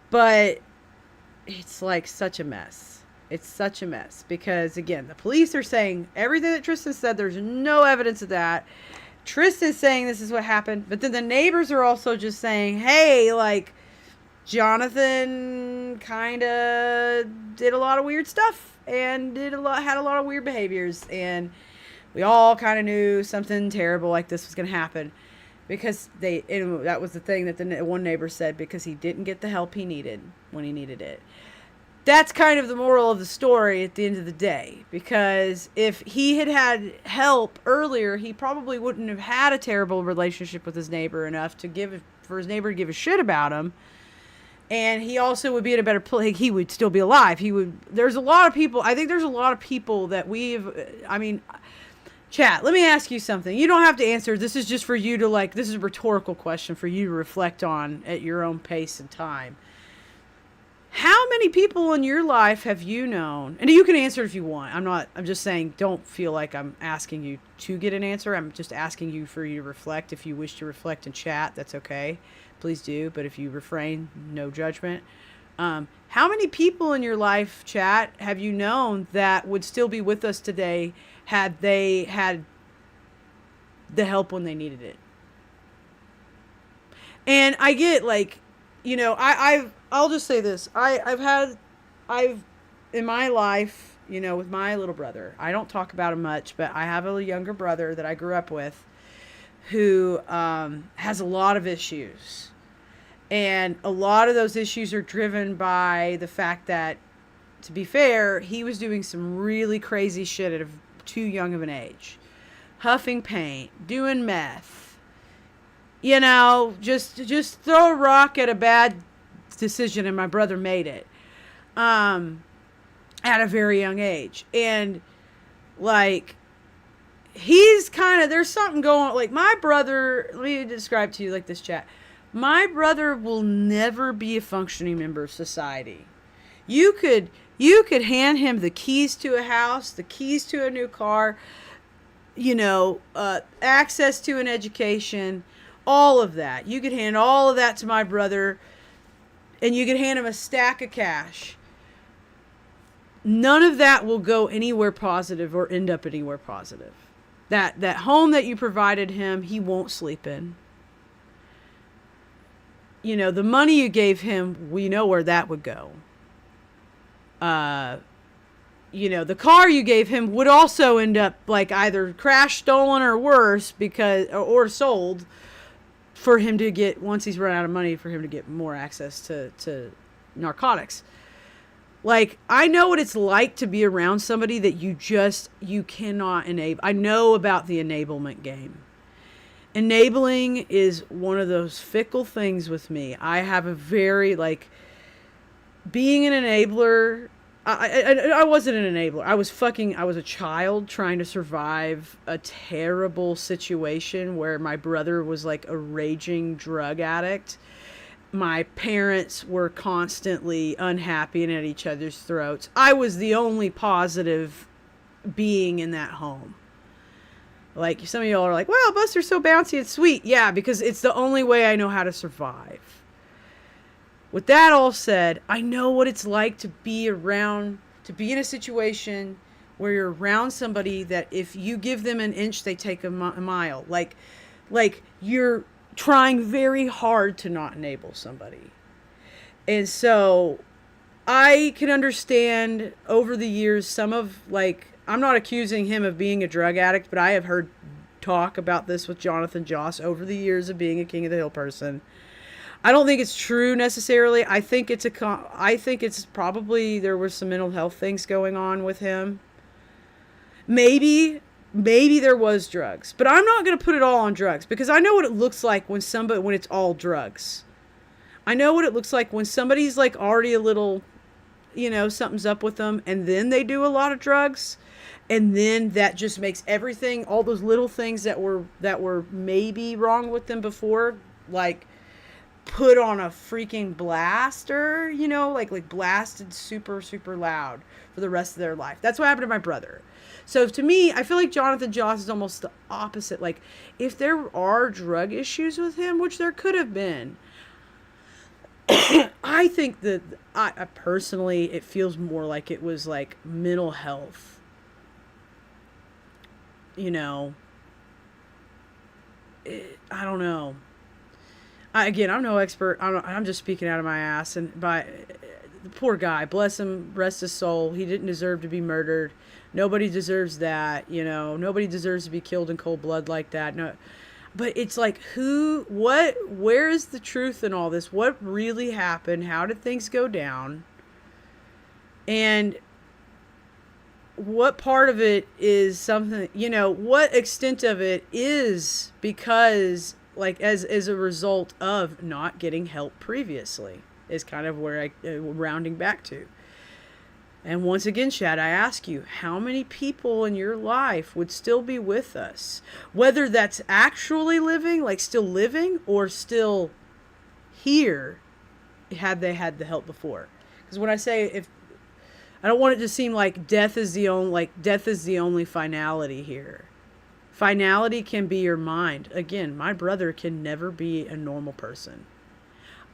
But it's, like, such a mess. It's such a mess. Because, again, the police are saying everything that Tristan said. There's no evidence of that. Tristan's saying this is what happened. But then the neighbors are also just saying, hey, like, Jonathan kind of did a lot of weird stuff. And had a lot of weird behaviors. And we all kind of knew something terrible like this was going to happen. Because that was the thing that the one neighbor said, because he didn't get the help he needed when he needed it. That's kind of the moral of the story at the end of the day. Because if he had had help earlier, he probably wouldn't have had a terrible relationship with his neighbor enough for his neighbor to give a shit about him. And he also would be in a better place. He would still be alive. There's a lot of people. I think there's a lot of people that chat, let me ask you something. You don't have to answer. This is just for you to, like, this is a rhetorical question for you to reflect on at your own pace and time. How many people in your life have you known? And you can answer if you want. I'm just saying, don't feel like I'm asking you to get an answer. I'm just asking you for you to reflect. If you wish to reflect and chat, that's okay. Please do. But if you refrain, no judgment. How many people in your life, chat, have you known that would still be with us today had they had the help when they needed it? And I get, like, you know, I'll just say this. I've in my life, you know, with my little brother, I don't talk about him much, but I have a younger brother that I grew up with who has a lot of issues. And a lot of those issues are driven by the fact that, to be fair, he was doing some really crazy shit at too young of an age. Huffing paint, doing meth. You know, just throw a rock at a bad decision, and my brother made it. At a very young age. And, like, he's kind of, there's something going, like, my brother, let me describe to you like this, chat. My brother will never be a functioning member of society. You could hand him the keys to a house, the keys to a new car, you know, access to an education, all of that. You could hand all of that to my brother, and you could hand him a stack of cash. None of that will go anywhere positive or end up anywhere positive. That home that you provided him, he won't sleep in. You know, the money you gave him, we know where that would go. the car you gave him would also end up like either crash, stolen, or worse or sold for him to get, once he's run out of money, for him to get more access to narcotics. Like, I know what it's like to be around somebody that you cannot enable. I know about the enablement game. Enabling is one of those fickle things with me. I have a very, like, being an enabler. I wasn't an enabler. I was a child trying to survive a terrible situation where my brother was like a raging drug addict. My parents were constantly unhappy and at each other's throats. I was the only positive being in that home. Like, some of y'all are like, wow, Buster's so bouncy and sweet. Yeah, because it's the only way I know how to survive. With that all said, I know what it's like to be in a situation where you're around somebody that if you give them an inch, they take a mile. Like you're trying very hard to not enable somebody. And so I can understand over the years some of, like, I'm not accusing him of being a drug addict, but I have heard talk about this with Jonathan Joss over the years of being a King of the Hill person. I don't think it's true necessarily. I think it's probably there were some mental health things going on with him. Maybe there was drugs, but I'm not going to put it all on drugs because I know what it looks like when it's all drugs. I know what it looks like when somebody's like already a little, something's up with them, and then they do a lot of drugs, and then that just makes everything, all those little things that were maybe wrong with them before, like, put on a freaking blaster, like blasted super, super loud for the rest of their life. That's what happened to my brother. So to me, I feel like Jonathan Joss is almost the opposite. Like, if there are drug issues with him, which there could have been, I think that I personally, it feels more like it was like mental health. I don't know. I'm no expert. I'm just speaking out of my ass. And by the poor guy, bless him, rest his soul. He didn't deserve to be murdered. Nobody deserves that. Nobody deserves to be killed in cold blood like that. No, but it's like, where is the truth in all this? What really happened? How did things go down? And what part of it is something, what extent of it is because, like, as a result of not getting help previously, is kind of where rounding back to. And once again, Chad, I ask you, how many people in your life would still be with us? Whether that's actually living, like still living, or still here, had they had the help before. Because when I say, I don't want it to seem like death is the only finality here. Finality can be your mind. Again, my brother can never be a normal person.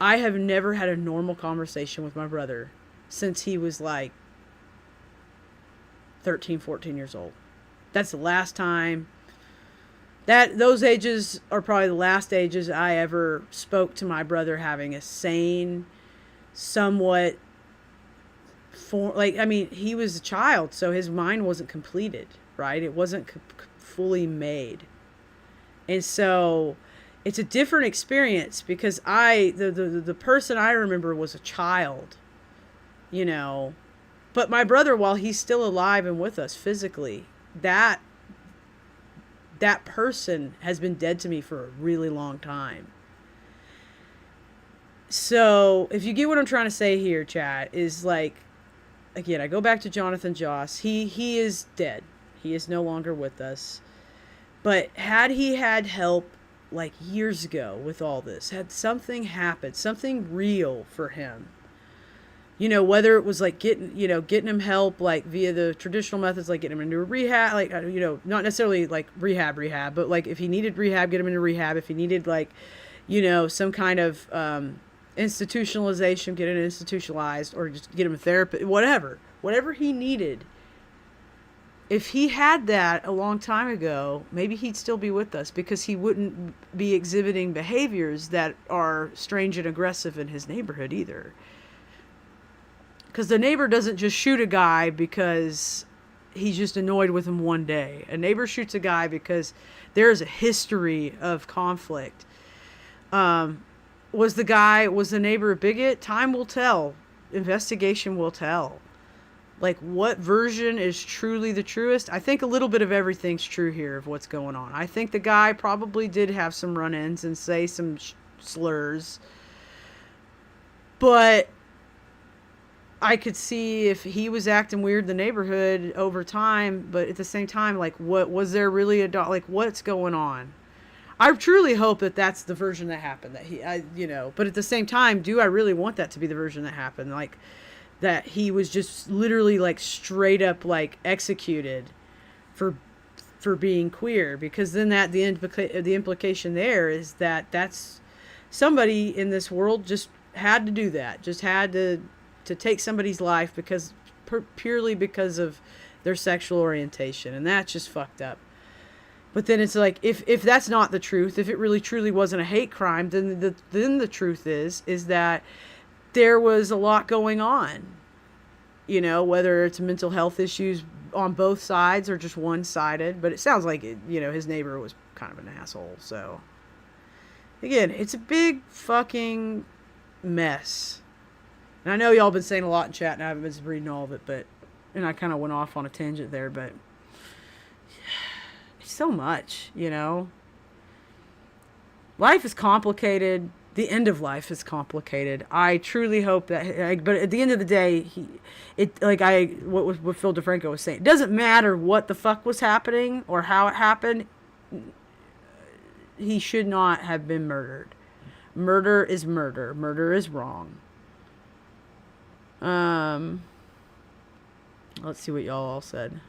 I have never had a normal conversation with my brother since he was like 13, 14 years old. That's the last time. Those ages are probably the last ages I ever spoke to my brother having a sane, somewhat, he was a child, so his mind wasn't completed, right? It wasn't fully made. And so it's a different experience because the person I remember was a child, but my brother, while he's still alive and with us physically, that person has been dead to me for a really long time. So if you get what I'm trying to say here, chat, is like, again, I go back to Jonathan Joss. He is dead. He is no longer with us. But had he had help like years ago with all this, had something happened, something real for him, whether it was like getting him help like via the traditional methods, like getting him into a rehab, like, not necessarily like rehab, but like if he needed rehab, get him into rehab. If he needed like, some kind of institutionalization, get it institutionalized, or just get him a therapist, whatever he needed. If he had that a long time ago, maybe he'd still be with us because he wouldn't be exhibiting behaviors that are strange and aggressive in his neighborhood either. Because the neighbor doesn't just shoot a guy because he's just annoyed with him one day. A neighbor shoots a guy because there is a history of conflict. Was the neighbor a bigot? Time will tell. Investigation will tell. Like, what version is truly the truest? I think a little bit of everything's true here of what's going on. I think the guy probably did have some run-ins and say some slurs. But I could see if he was acting weird in the neighborhood over time, but at the same time, like, what was there really like, what's going on? I truly hope that that's the version that happened, but at the same time, do I really want that to be the version that happened? Like, that he was just literally, like, straight up, like, executed for being queer, because then the implication there is that that's somebody in this world just had to do that, just had to take somebody's life purely because of their sexual orientation, and that's just fucked up. But then it's like, if that's not the truth, if it really truly wasn't a hate crime, then the truth is that there was a lot going on. You know, whether it's mental health issues on both sides or just one-sided. But it sounds like his neighbor was kind of an asshole. So again, it's a big fucking mess. And I know y'all been saying a lot in chat, and I haven't been reading all of it, and I kind of went off on a tangent there, but it's so much, Life is complicated. The end of life is complicated. I truly hope that, but at the end of the day, what Phil DeFranco was saying, it doesn't matter what the fuck was happening or how it happened. He should not have been murdered. Murder is murder. Murder is wrong. Let's see what y'all all said.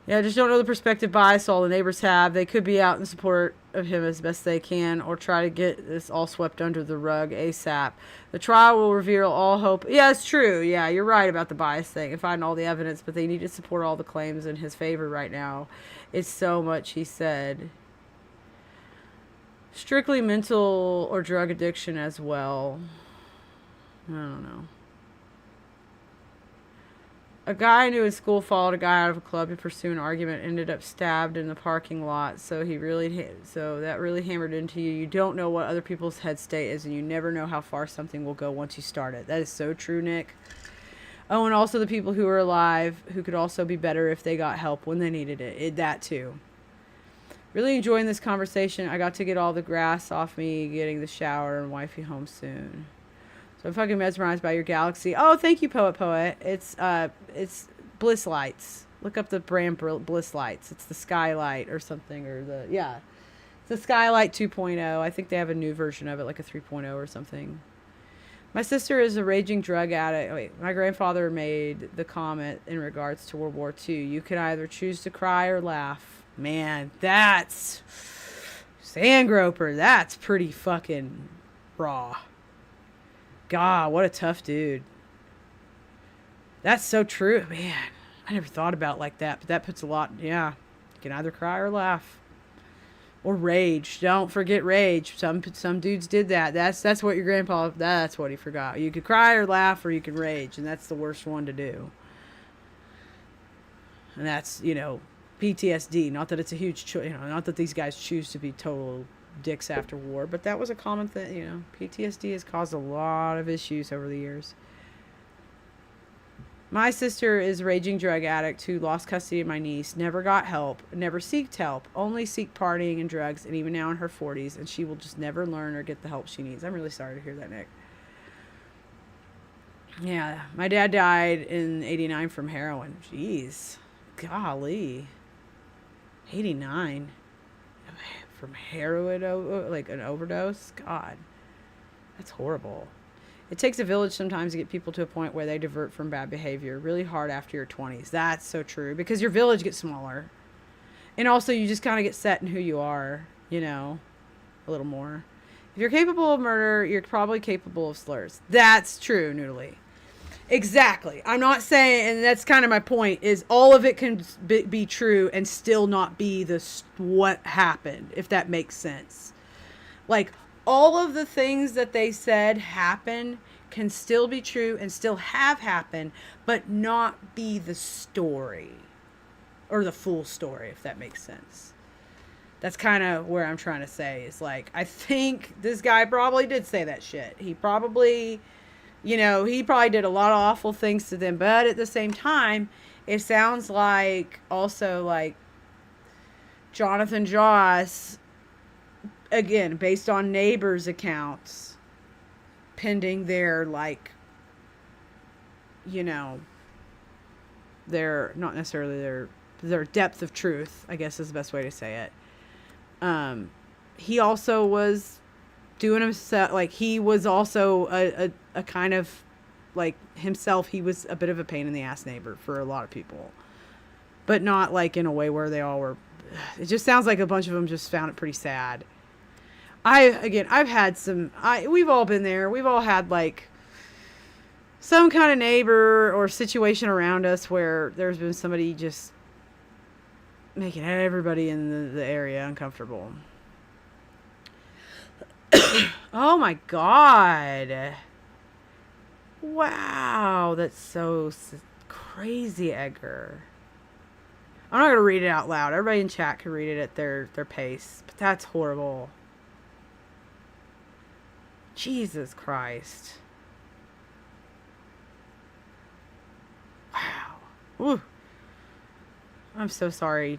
Yeah, just don't know the perspective bias all the neighbors have. They could be out in support of him as best they can, or try to get this all swept under the rug ASAP. The trial will reveal all hope. Yeah, it's true. Yeah, you're right about the bias thing and find all the evidence, but they need to support all the claims in his favor right now. It's so much, he said. Strictly mental or drug addiction as well. I don't know. A guy I knew in school followed a guy out of a club to pursue an argument, ended up stabbed in the parking lot. So that really hammered into you. You don't know what other people's head state is, and you never know how far something will go once you start it. That is so true, Nick. Oh, and also the people who are alive, who could also be better if they got help when they needed it. That too. Really enjoying this conversation. I got to get all the grass off me, getting the shower, and wifey home soon. So I'm fucking mesmerized by your galaxy. Oh, thank you, Poet. It's Bliss Lights. Look up the brand Bliss Lights. It's the Skylight or something, it's the Skylight 2.0. I think they have a new version of it, like a 3.0 or something. My sister is a raging drug addict. My grandfather made the comment in regards to World War II. You can either choose to cry or laugh. Man, that's Sandgroper. That's pretty fucking raw. God, what a tough dude. That's so true. Man, I never thought about it like that, but that puts a lot, yeah. You can either cry or laugh. Or rage. Don't forget rage. Some dudes did that. That's what your grandpa, that's what he forgot. You could cry or laugh, or you can rage, and that's the worst one to do. And that's, PTSD. Not that it's a huge choice, not that these guys choose to be total dicks after war, but that was a common thing. PTSD has caused a lot of issues over the years. My sister is a raging drug addict who lost custody of my niece, never got help, never seeked help, only seek partying and drugs, and even now in her 40s, and she will just never learn or get the help she needs. I'm really sorry to hear that, Nick. Yeah, my dad died in 89 from heroin. Jeez. Golly. 89. From heroin, like an overdose? God, that's horrible. It takes a village sometimes to get people to a point where they divert from bad behavior. Really hard after your 20s. That's so true, because your village gets smaller. And also you just kind of get set in who you are, a little more. If you're capable of murder, you're probably capable of slurs. That's true, Noodly. Exactly. I'm not saying, and that's kind of my point, is all of it can be true and still not be what happened, if that makes sense. Like, all of the things that they said happened can still be true and still have happened, but not be the story or the full story, if that makes sense. That's kind of where I'm trying to say is like, I think this guy probably did say that shit. He probably, he probably did a lot of awful things to them, but at the same time, it sounds like also like Jonathan Joss, again, based on neighbors' accounts, pending their like, their, not necessarily their depth of truth, I guess is the best way to say it. He also was doing himself, like he was also a kind of like himself. He was a bit of a pain in the ass neighbor for a lot of people, but not like in a way where they all were. It just sounds like a bunch of them just found it pretty sad. I've had we've all been there. We've all had like some kind of neighbor or situation around us where there's been somebody just making everybody in the area uncomfortable. Oh my God. Wow, that's so crazy, Edgar. I'm not going to read it out loud. Everybody in chat can read it at their pace, but that's horrible. Jesus Christ. Wow. Ooh. I'm so sorry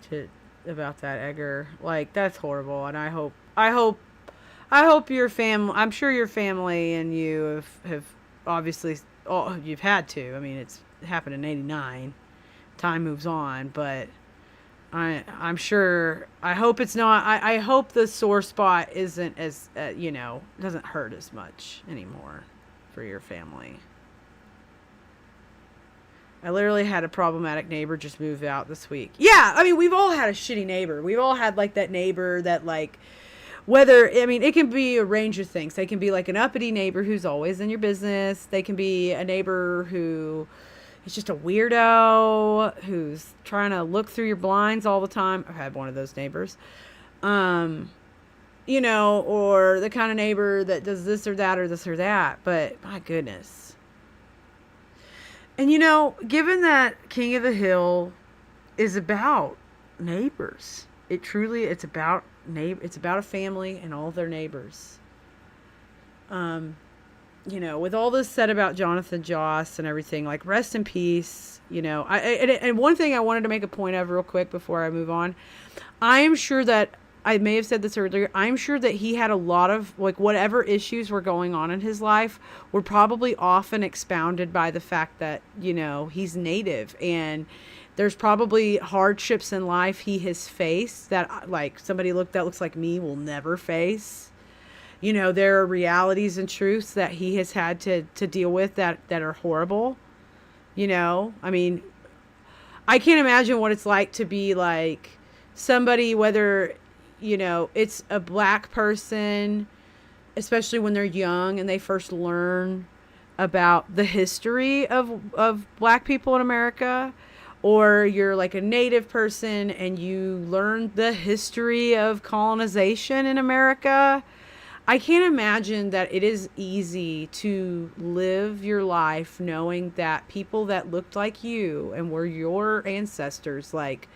about that, Edgar. Like, that's horrible, and I hope your family, I'm sure your family and you have obviously, you've had to. I mean, it's happened in 89. Time moves on, but I'm sure, I hope it's not, I hope the sore spot isn't as, doesn't hurt as much anymore for your family. I literally had a problematic neighbor just move out this week. Yeah, I mean, we've all had a shitty neighbor. We've all had, like, that neighbor that, like, it can be a range of things. They can be, like, an uppity neighbor who's always in your business. They can be a neighbor who is just a weirdo, who's trying to look through your blinds all the time. I've had one of those neighbors. Or the kind of neighbor that does this or that or this or that. But, my goodness. And, given that King of the Hill is about neighbors, it's about a family and all their neighbors. With all this said about Jonathan Joss and everything, like, rest in peace. And one thing I wanted to make a point of real quick before I move on, I am sure that, I may have said this earlier, I'm sure that he had a lot of, like, whatever issues were going on in his life were probably often expounded by the fact that, he's Native, and there's probably hardships in life he has faced that, like, somebody that looks like me will never face. There are realities and truths that he has had to deal with that are horrible. I mean, I can't imagine what it's like to be like somebody, whether it's a black person, especially when they're young and they first learn about the history of black people in America, or you're like a Native person and you learn the history of colonization in America. I can't imagine that it is easy to live your life knowing that people that looked like you and were your ancestors, like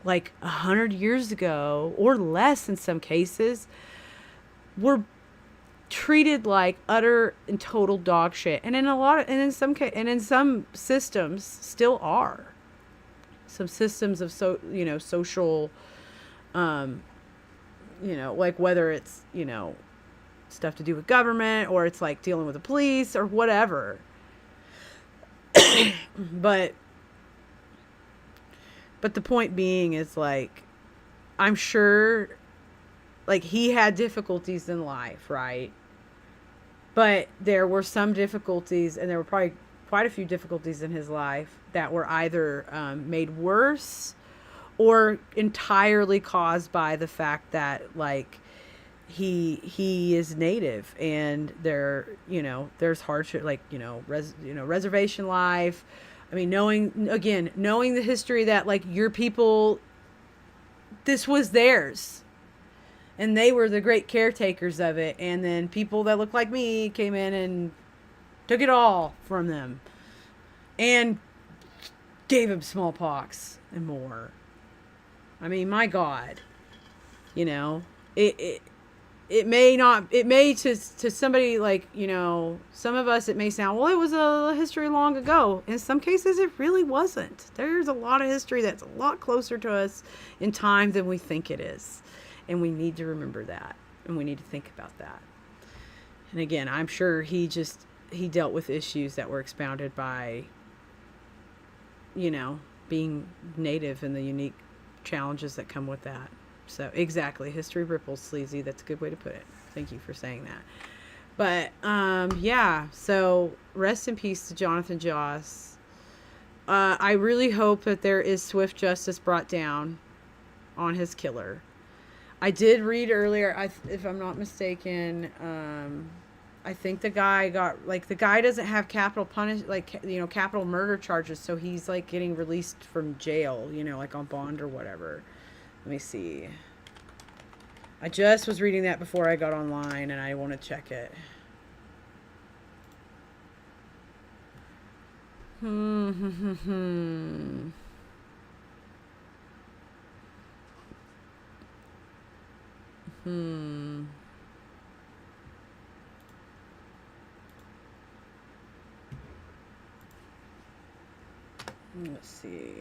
100 years ago or less in some cases, were treated like utter and total dog shit, and in some systems still are. Some systems of social, like whether it's stuff to do with government or it's like dealing with the police or whatever. But the point being is, like, I'm sure, like, he had difficulties in life, right? But there were some difficulties, and there were probably quite a few difficulties in his life that were either made worse or entirely caused by the fact that, like, he is Native, and there's hardship, like, reservation life. I mean, knowing the history that, like, your people, this was theirs, and they were the great caretakers of it, and then people that look like me came in and Took it all from them. And gave him smallpox and more. I mean, my God. You know, it may not, it may to somebody like, you know, some of us, it may sound, well, it was a history long ago. In some cases, it really wasn't. There's a lot of history that's a lot closer to us in time than we think it is. And we need to remember that. And we need to think about that. And again, I'm sure he dealt with issues that were expounded by, you know, being Native and the unique challenges that come with that. So exactly, history ripples, sleazy. That's a good way to put it. Thank you for saying that. But yeah, so rest in peace to Jonathan Joss. I really hope that there is swift justice brought down on his killer. I did read earlier, if I'm not mistaken, I think the guy the guy doesn't have capital capital murder charges, so he's like getting released from jail, you know, like on bond or whatever. Let me see. I just was reading that before I got online, and I want to check it. Let's see.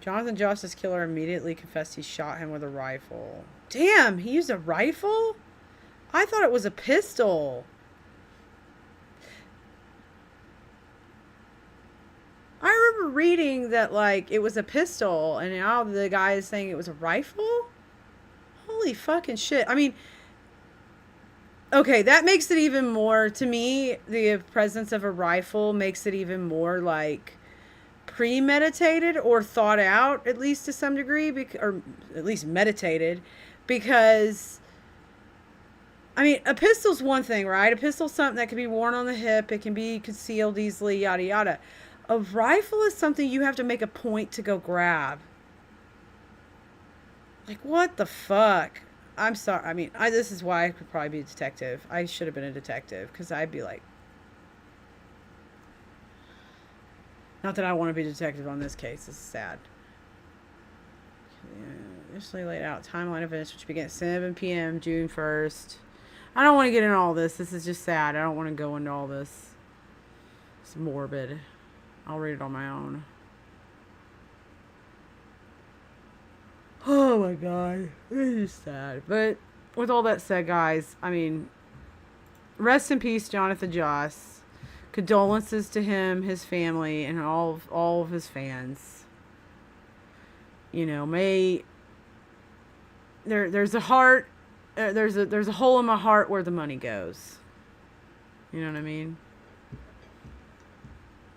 Jonathan Joss's killer immediately confessed he shot him with a rifle. Damn, he used a rifle? I thought it was a pistol. I remember reading that, like, it was a pistol, and now the guy is saying it was a rifle? Holy fucking shit. I mean, okay, that makes it even more, to me, the presence of a rifle makes it even more, like, premeditated or thought out, at least to some degree, or at least meditated, because I mean, a pistol's one thing, right? A pistol's something that can be worn on the hip, it can be concealed easily, yada yada. A rifle is something you have to make a point to go grab. Like, what the fuck? I'm sorry. I mean, this is why I could probably be a detective. I should have been a detective, because I'd be like, not that I want to be a detective on this case. This is sad. Initially laid out timeline events, which begin at 7 p.m. June 1st. I don't want to get into all this. This is just sad. I don't want to go into all this. It's morbid. I'll read it on my own. Oh my God. It's just sad. But with all that said, guys, I mean, rest in peace, Jonathan Joss. Condolences to him, his family, and all of his fans. You know, there's a heart, there's a hole in my heart where the money goes. You know what I mean?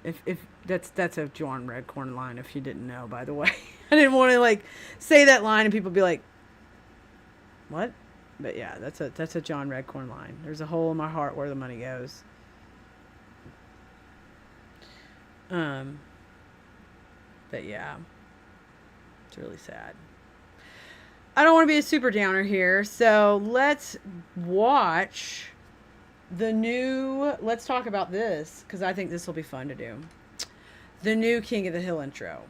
If that's a John Redcorn line, if you didn't know, by the way. I didn't want to like say that line and people be like, what? But yeah, that's a John Redcorn line. There's a hole in my heart where the money goes. But yeah, it's really sad. I don't want to be a super downer here, so let's watch let's talk about this, because I think this will be fun to do. The new King of the Hill intro.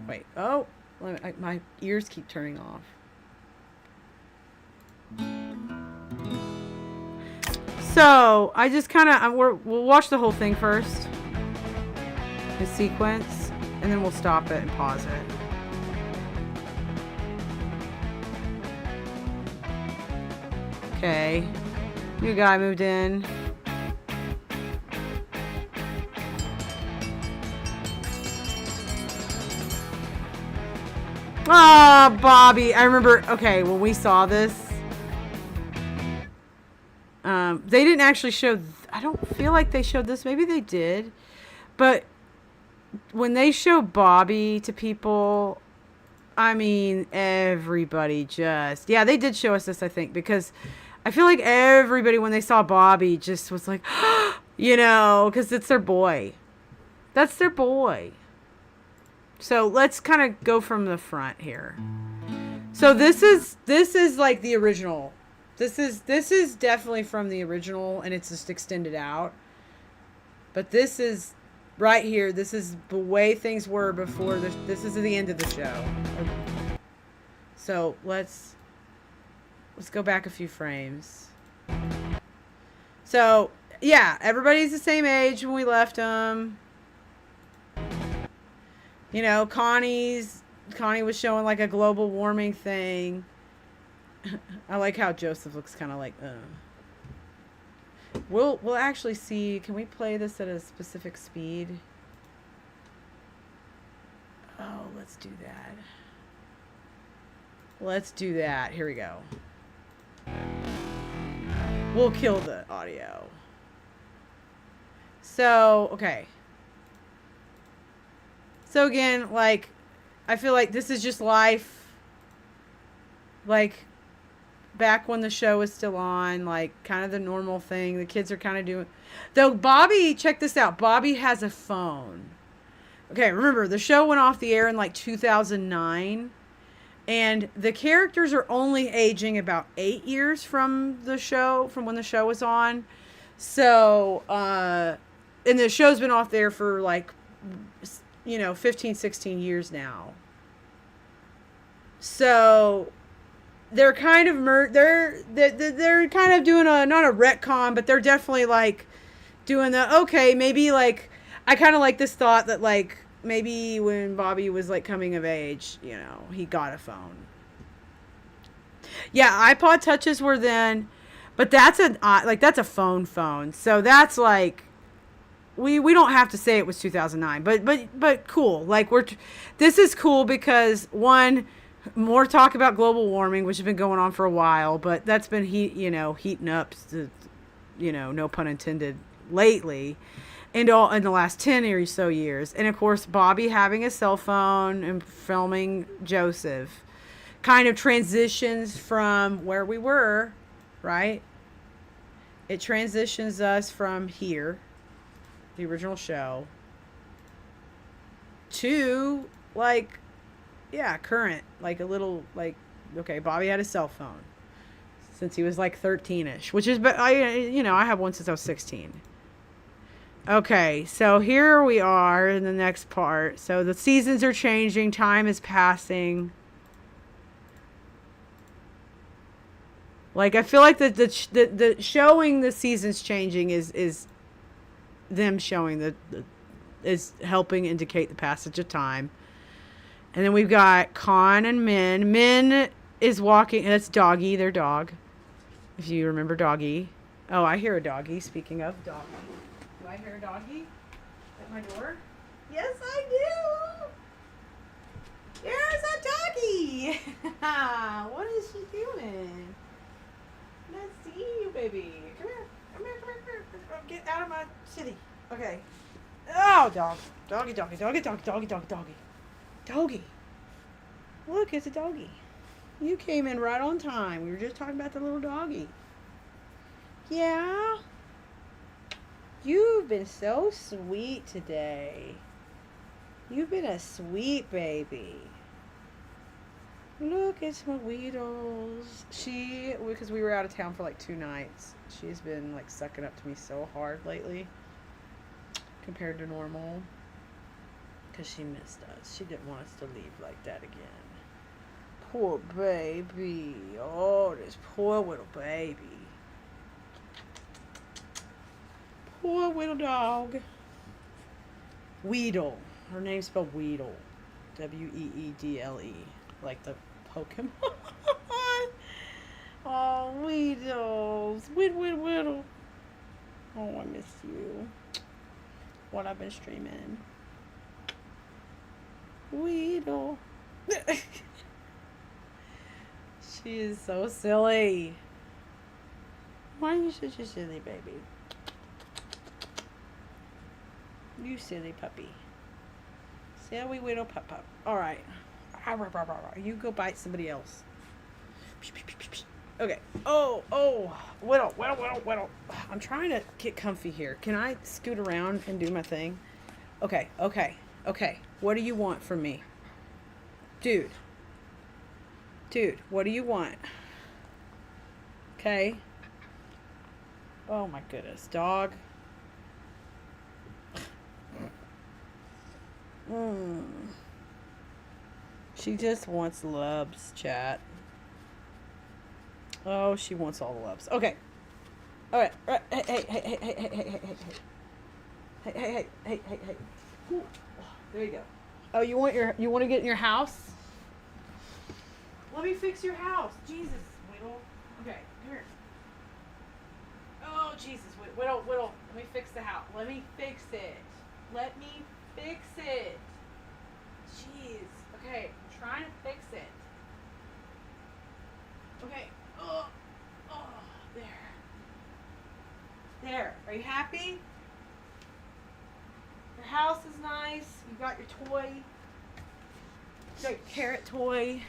Wait, oh, my ears keep turning off. So, I just kind of, we'll watch the whole thing first. The sequence, and then we'll stop it and pause it. Okay. New guy moved in. Ah, Bobby. I remember, okay, when we saw this, they didn't actually show, I don't feel like they showed this. Maybe they did. But when they show Bobby to people, I mean, everybody just, yeah, they did show us this, I think, because I feel like everybody, when they saw Bobby, just was like, you know, because it's their boy. That's their boy. So let's kind of go from the front here. So this is like the original. This is definitely from the original, and it's just extended out. But this is right here. This is the way things were before. This is the end of the show. So let's go back a few frames. So yeah, everybody's the same age when we left them. You know, Connie was showing like a global warming thing. I like how Joseph looks kind of like, We'll actually see. Can we play this at a specific speed? Oh, let's do that. Let's do that. Here we go. We'll kill the audio. So, okay. So again, like, I feel like this is just life. Like, back when the show was still on, like, kind of the normal thing. The kids are kind of doing... Though Bobby, check this out. Bobby has a phone. Okay, remember, the show went off the air in, like, 2009. And the characters are only aging about 8 years from the show, from when the show was on. So, and the show's been off there for, like, 15, 16 years now. So... They're kind of they're kind of doing not a retcon, but they're definitely like doing maybe like I kind of like this thought that like maybe when Bobby was like coming of age, he got a phone. Yeah, iPod touches were then, but that's a phone. So that's like we don't have to say it was 2009, but cool. Like this is cool because one. More talk about global warming, which has been going on for a while, but that's been heating up, no pun intended, lately, and all in the last 10 or so years. And of course, Bobby having a cell phone and filming Joseph kind of transitions from where we were, right? It transitions us from here, the original show, to like. Yeah, current, like a little, like, okay, Bobby had a cell phone since he was like 13-ish, which is, but I have one since I was 16. Okay, so here we are in the next part. So the seasons are changing, time is passing. Like, I feel like the showing the seasons changing is them showing is helping indicate the passage of time. And then we've got Con and Min. Min is walking. That's Doggy, their dog. If you remember Doggy. Oh, I hear a doggy. Speaking of doggy. Do I hear a doggy at my door? Yes, I do. There's a doggy. What is she doing? Let's see you, baby. Come here. Come here, come here, come here. Get out of my city. Okay. Oh, dog. Doggy, doggy, doggy, doggy, doggy, doggy, doggy. Doggy. Look, it's a doggy. You came in right on time. We were just talking about the little doggy. Yeah? You've been so sweet today. You've been a sweet baby. Look, it's my Weedles. Because we were out of town for like 2 nights, she's been like sucking up to me so hard lately compared to normal. Because she missed us. She didn't want us to leave like that again. Poor baby. Oh, this poor little baby. Poor little dog. Weedle. Her name's spelled Weedle. Weedle. Like the Pokemon. Oh, Weedles. Whittle. Oh, I miss you. What I've been streaming. Weedle. She is so silly. Why are you such a silly baby? You silly puppy. Silly Weedle pup. Alright. You go bite somebody else. Okay. Oh. Whittle. I'm trying to get comfy here. Can I scoot around and do my thing? Okay. Okay. Okay. What do you want from me? Dude. Dude, what do you want? Okay. Oh my goodness, dog. She just wants loves, chat. Oh, she wants all the loves. Okay. All right. All right. Hey, hey, hey, hey, hey, hey, hey, hey, hey. Hey, hey, hey, hey, hey, hey. Ooh. There you go. Oh, you want to get in your house? Let me fix your house. Jesus, Whittle. Okay, come here. Oh, Jesus, Whittle. Let me fix the house. Let me fix it. Let me fix it. Jeez. Okay, I'm trying to fix it. Okay. Oh, there. There. Are you happy? Your house is nice. You got your toy. You got your carrot toy.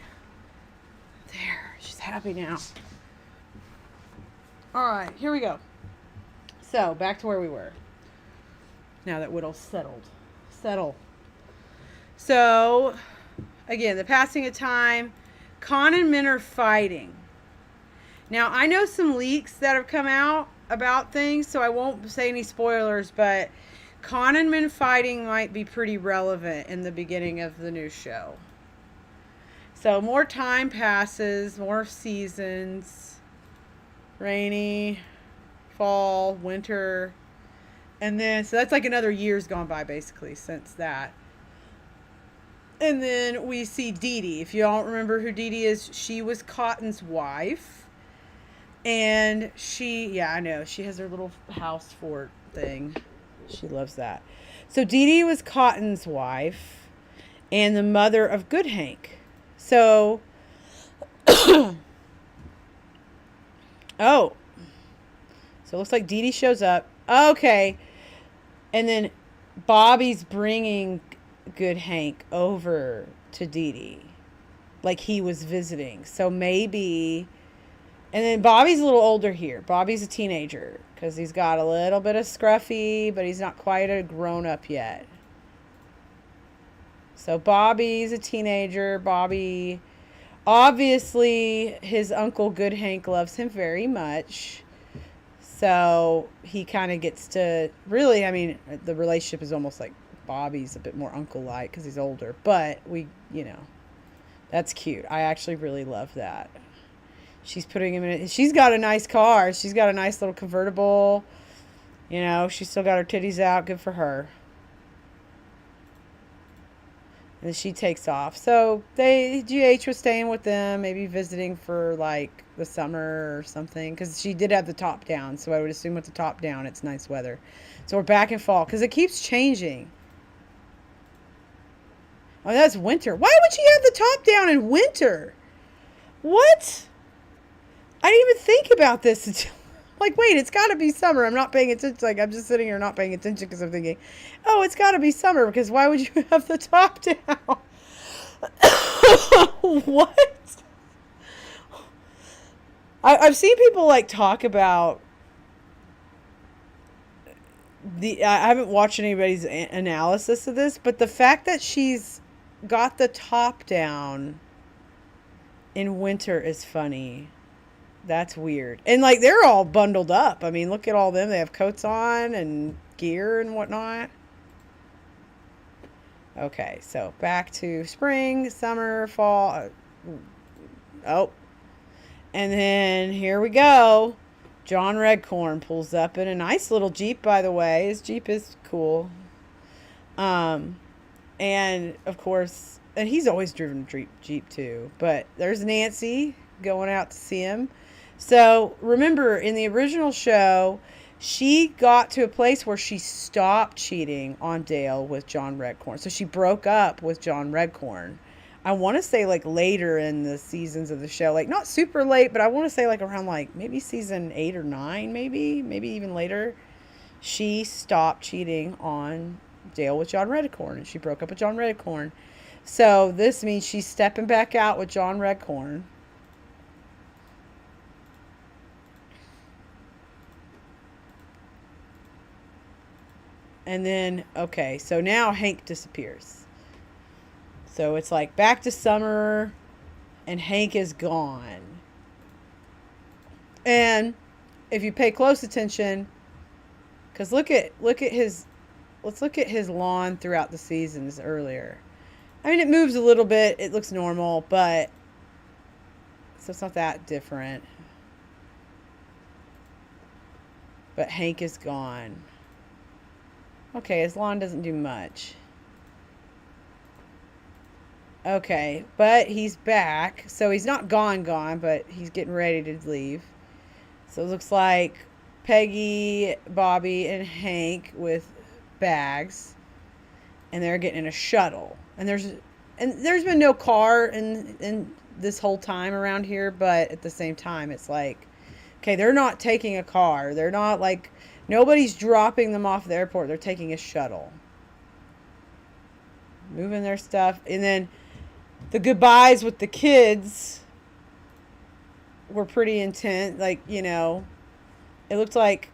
There. She's happy now. All right, here we go. So, back to where we were. Now that Whittle's settled. Settle. So, again, the passing of time. Con and Min are fighting. Now, I know some leaks that have come out about things, so I won't say any spoilers, but Con and Min fighting might be pretty relevant in the beginning of the new show. So, more time passes, more seasons. Rainy, fall, winter. And then, so that's like another year's gone by, basically, since that. And then we see Dee Dee. If you don't remember who Dee Dee is, she was Cotton's wife. And yeah, I know. She has her little house fort thing. She loves that. So Dee Dee was Cotton's wife and the mother of Good Hank. So, so it looks like Dee Dee shows up. Okay. And then Bobby's bringing Good Hank over to Dee Dee. Like he was visiting. So maybe... And then Bobby's a little older here. Bobby's a teenager because he's got a little bit of scruffy, but he's not quite a grown-up yet. So Bobby's a teenager. Bobby, obviously, his uncle Good Hank loves him very much. So he kind of gets to, really, I mean, the relationship is almost like Bobby's a bit more uncle-like because he's older. But that's cute. I actually really love that. She's putting him in it. She's got a nice car. She's got a nice little convertible. You know, she's still got her titties out. Good for her. And she takes off. So GH was staying with them, maybe visiting for like the summer or something. Because she did have the top down. So I would assume with the top down, it's nice weather. So we're back in fall. Because it keeps changing. Oh, that's winter. Why would she have the top down in winter? What? I didn't even think about this until, like, wait, it's got to be summer. I'm not paying attention. Like, I'm just sitting here not paying attention because I'm thinking, oh, it's got to be summer because why would you have the top down? What? I've seen people, like, talk about I haven't watched anybody's analysis of this, but the fact that she's got the top down in winter is funny. That's weird. And, like, they're all bundled up. I mean, look at all them. They have coats on and gear and whatnot. Okay, so back to spring, summer, fall. Oh. And then here we go. John Redcorn pulls up in a nice little Jeep, by the way. His Jeep is cool. And, of course, and he's always driven a Jeep, too. But there's Nancy going out to see him. So, remember, in the original show, she got to a place where she stopped cheating on Dale with John Redcorn. So, she broke up with John Redcorn. I want to say, like, later in the seasons of the show. Like, not super late, but I want to say, like, around, like, maybe season 8 or 9, maybe even later. She stopped cheating on Dale with John Redcorn, and she broke up with John Redcorn. So, this means she's stepping back out with John Redcorn. And then, okay, so now Hank disappears. So it's like back to summer, and Hank is gone. And if you pay close attention, because let's look at his lawn throughout the seasons earlier. I mean, it moves a little bit. It looks normal, but so it's not that different. But Hank is gone. Okay, his lawn doesn't do much. Okay, but he's back. So he's not gone, but he's getting ready to leave. So it looks like Peggy, Bobby, and Hank with bags. And they're getting in a shuttle. And there's been no car in this whole time around here, but at the same time, it's like, okay, they're not taking a car. They're not like, nobody's dropping them off the airport. They're taking a shuttle. Moving their stuff. And then the goodbyes with the kids were pretty intense. Like, you know, it looked like,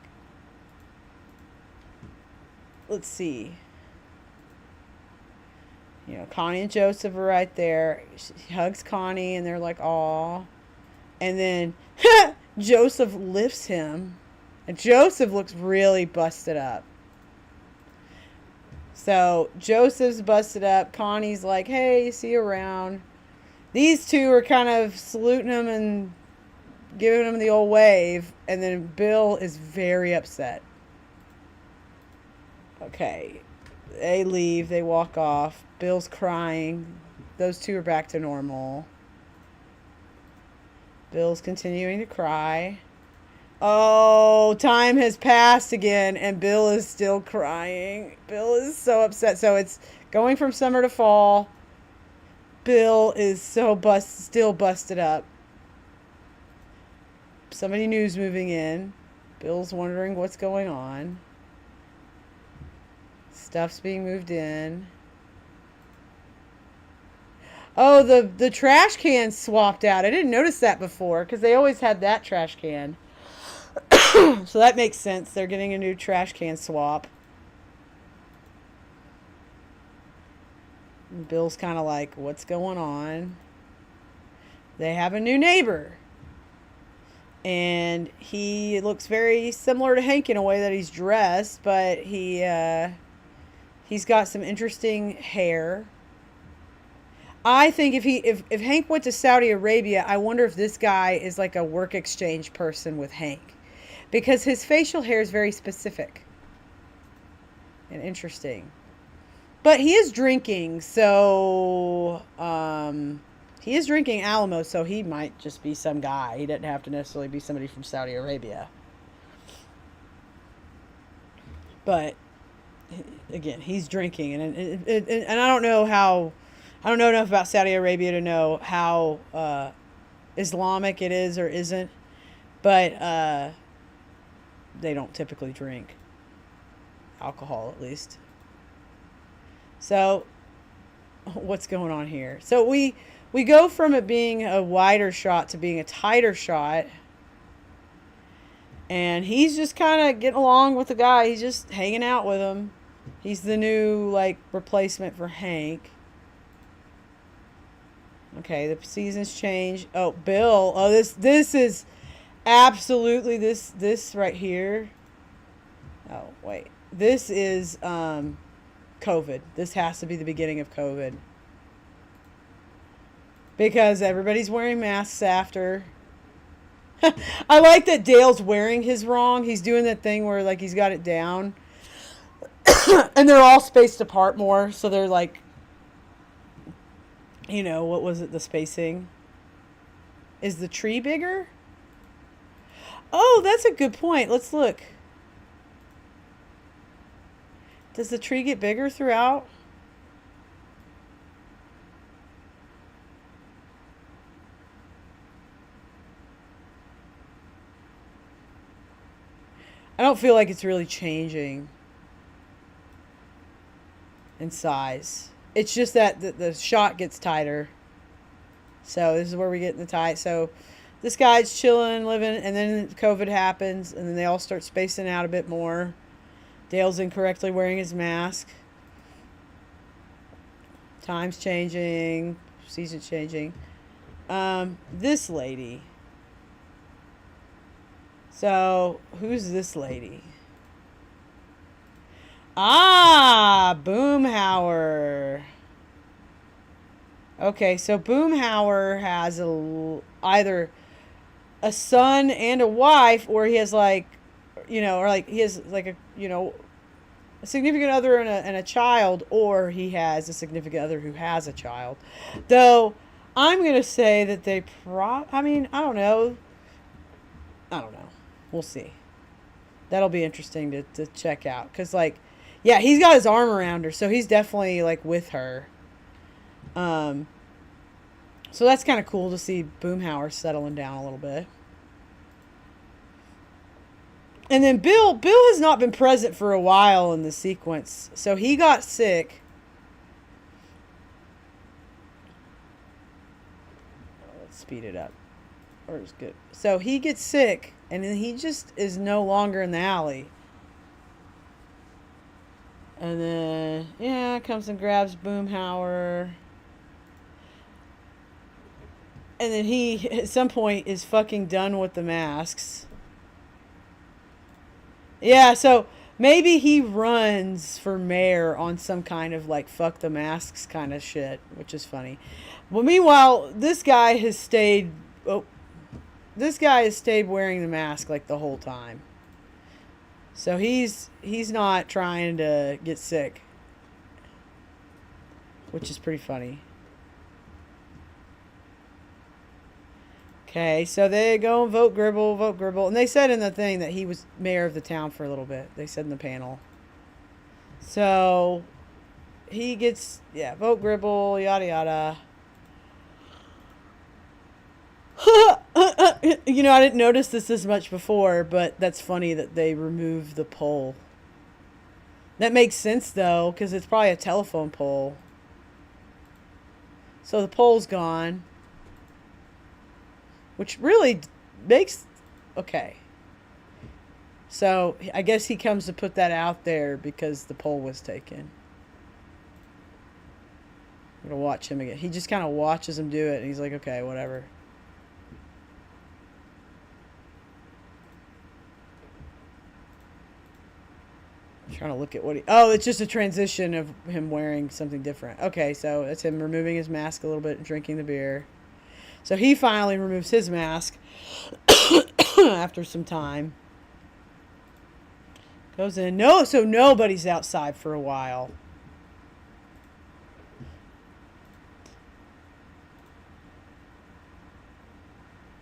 let's see. You know, Connie and Joseph are right there. She hugs Connie, and they're like, aw. And then Joseph lifts him. And Joseph looks really busted up. So Joseph's busted up. Connie's like, hey, see you around. These two are kind of saluting him and giving him the old wave. And then Bill is very upset. Okay. They leave. They walk off. Bill's crying. Those two are back to normal. Bill's continuing to cry. Oh, time has passed again, and Bill is still crying. Bill is so upset. So it's going from summer to fall. Bill is so still busted up. Somebody new's moving in. Bill's wondering what's going on. Stuff's being moved in. Oh, the trash can swapped out. I didn't notice that before because they always had that trash can. So that makes sense. They're getting a new trash can swap. And Bill's kind of like, what's going on? They have a new neighbor. And he looks very similar to Hank in a way that he's dressed, but he's got some interesting hair. I think if Hank went to Saudi Arabia, I wonder if this guy is like a work exchange person with Hank. Because his facial hair is very specific and interesting. But he is drinking, so he is drinking Alamo, so he might just be some guy. He doesn't have to necessarily be somebody from Saudi Arabia. But again, he's drinking, and I don't know how. I don't know enough about Saudi Arabia to know how Islamic it is or isn't, but they don't typically drink alcohol, at least. So, what's going on here? So we go from it being a wider shot to being a tighter shot, and he's just kind of getting along with the guy. He's just hanging out with him. He's the new like replacement for Hank. Okay, the seasons change. Oh, Bill. Oh, this is absolutely this right here. Oh, wait. This is COVID. This has to be the beginning of COVID. Because everybody's wearing masks after. I like that Dale's wearing his wrong. He's doing that thing where like he's got it down. And they're all spaced apart more, so they're like, you know, what was it, the spacing? Is the tree bigger? Oh, that's a good point. Let's look. Does the tree get bigger throughout? I don't feel like it's really changing in size. It's just that the shot gets tighter. So this is where we get in the tight. So this guy's chilling, living, and then COVID happens, and then they all start spacing out a bit more. Dale's incorrectly wearing his mask. Time's changing. Season's changing. This lady. So, who's this lady? Ah, Boomhauer. Okay, so Boomhauer has either a son and a wife, or he has like, or like he has like a significant other and a child, or he has a significant other who has a child. Though, I'm going to say that they I don't know. We'll see. That'll be interesting to check out. Because, like, yeah, he's got his arm around her, so he's definitely, like, with her. So that's kind of cool to see Boomhauer settling down a little bit. And then Bill has not been present for a while in the sequence. So he got sick. Let's speed it up. Or it's good. So he gets sick, and then he just is no longer in the alley. And then, yeah, comes and grabs Boomhauer. And then he, at some point, is fucking done with the masks. Yeah, so maybe he runs for mayor on some kind of, like, fuck the masks kind of shit, which is funny. Well, meanwhile, this guy has stayed wearing the mask, like, the whole time. So he's not trying to get sick, which is pretty funny. Okay, so they go and vote Gribble. And they said in the thing that he was mayor of the town for a little bit. They said in the panel. So he gets, vote Gribble, yada yada. I didn't notice this as much before, but that's funny that they removed the pole. That makes sense, though, because it's probably a telephone pole. So the pole's gone. Which really makes... Okay. So, I guess he comes to put that out there because the poll was taken. I'm going to watch him again. He just kind of watches him do it, and he's like, okay, whatever. I'm trying to look at what he... Oh, it's just a transition of him wearing something different. Okay, so it's him removing his mask a little bit and drinking the beer. So he finally removes his mask after some time. Goes in. So nobody's outside for a while.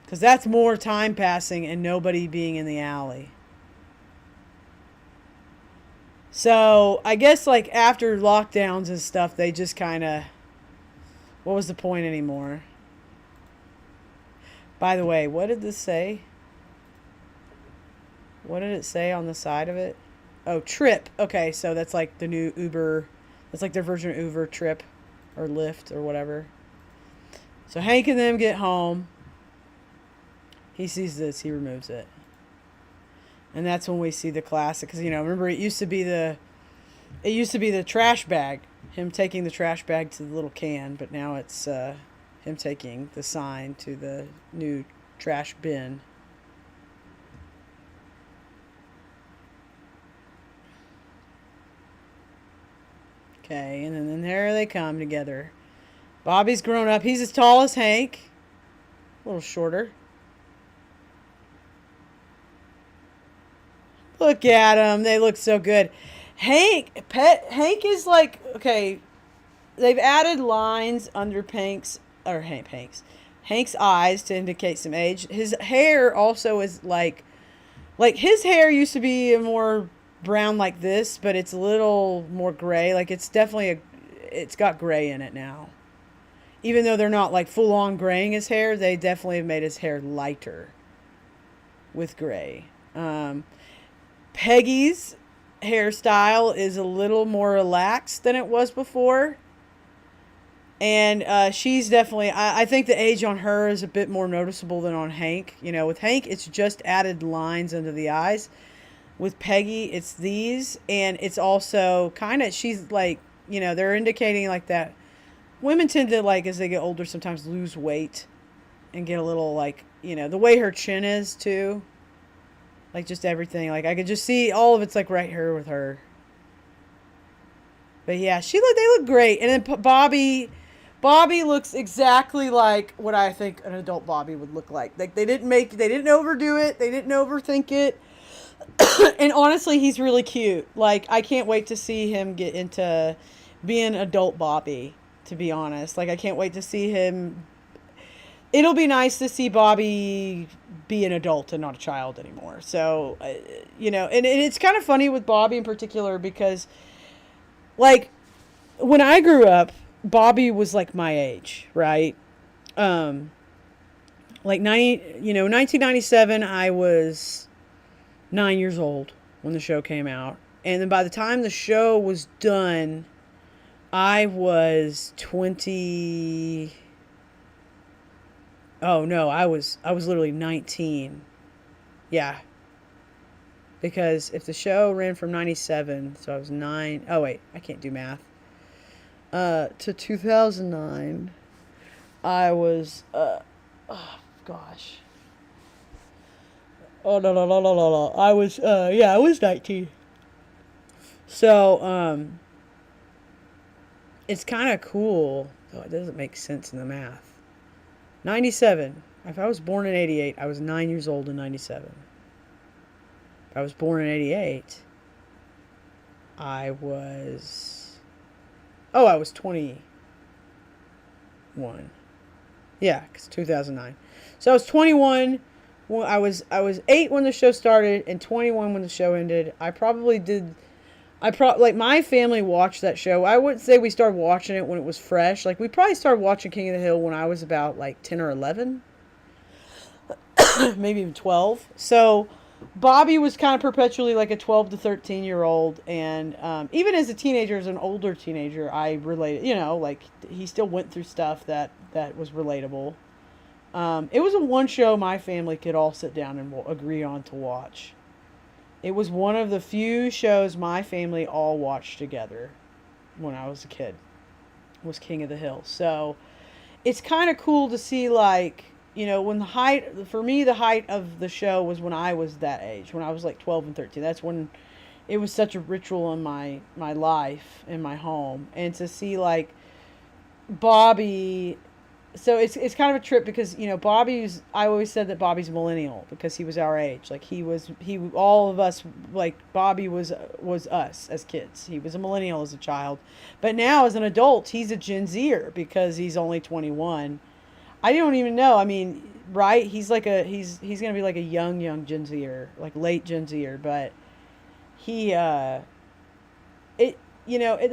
Because that's more time passing and nobody being in the alley. So I guess like after lockdowns and stuff, they just kind of... What was the point anymore? By the way, what did this say? What did it say on the side of it? Oh, Trip. Okay, so that's like the new Uber. That's like their version of Uber, Trip, or Lyft, or whatever. So Hank and them get home. He sees this. He removes it. And that's when we see the classic. Because, remember, it used to be the trash bag. Him taking the trash bag to the little can. But now it's... him taking the sign to the new trash bin. Okay, and then there they come together. Bobby's grown up. He's as tall as Hank. A little shorter. Look at them. They look so good. Hank is like, okay, they've added lines under Hank's eyes to indicate some age. His hair also is like his hair used to be more brown like this, but it's a little more gray. Like it's got gray in it now. Even though they're not like full on graying his hair, they definitely have made his hair lighter with gray. Peggy's hairstyle is a little more relaxed than it was before. And she's definitely, I think the age on her is a bit more noticeable than on Hank. With Hank, it's just added lines under the eyes. With Peggy, it's these, and it's also kind of, she's like, they're indicating like that women tend to, like, as they get older, sometimes lose weight and get a little, like, the way her chin is too, like, just everything, like, I could just see all of it's like right here with her. But yeah, they look great. And then Bobby looks exactly like what I think an adult Bobby would look like. Like, they didn't overdo it, they didn't overthink it. And honestly, he's really cute. Like, I can't wait to see him get into being adult Bobby, to be honest. Like, I can't wait to see him. It'll be nice to see Bobby be an adult and not a child anymore. So, and it's kind of funny with Bobby in particular because, like, when I grew up, Bobby was like my age, right? Like 1997, I was 9 years old when the show came out. And then by the time the show was done, I was 20. Oh no, I was literally 19. Yeah. Because if the show ran from 97, so I was 9. Oh wait, I can't do math. To 2009, I was oh gosh. Oh no. I was I was 19. So it's kind of cool, though it doesn't make sense in the math. 97. If I was born in 88, I was 9 years old in 97. If I was born in 88, I was 21. Yeah, because 2009. So I was 21. Well, I was 8 when the show started and 21 when the show ended. Like, my family watched that show. I wouldn't say we started watching it when it was fresh. Like, we probably started watching King of the Hill when I was about like 10 or 11. Maybe even 12. So Bobby was kind of perpetually like a 12 to 13-year-old. And even as a teenager, as an older teenager, I related, like, he still went through stuff that was relatable. It was a one show my family could all sit down and agree on to watch. It was one of the few shows my family all watched together when I was a kid, was King of the Hill. So it's kind of cool to see, like, when the height of the show was when I was that age, when I was like 12 and 13. That's when it was such a ritual in my life, in my home. And to see, like, Bobby. So it's kind of a trip because, Bobby's, I always said that Bobby's millennial because he was our age. Like, all of us, like, Bobby was us as kids. He was a millennial as a child. But now as an adult, he's a Gen Zer because he's only 21. I don't even know. I mean, right? He's going to be like a young Gen Zer, like late Gen Zer, but there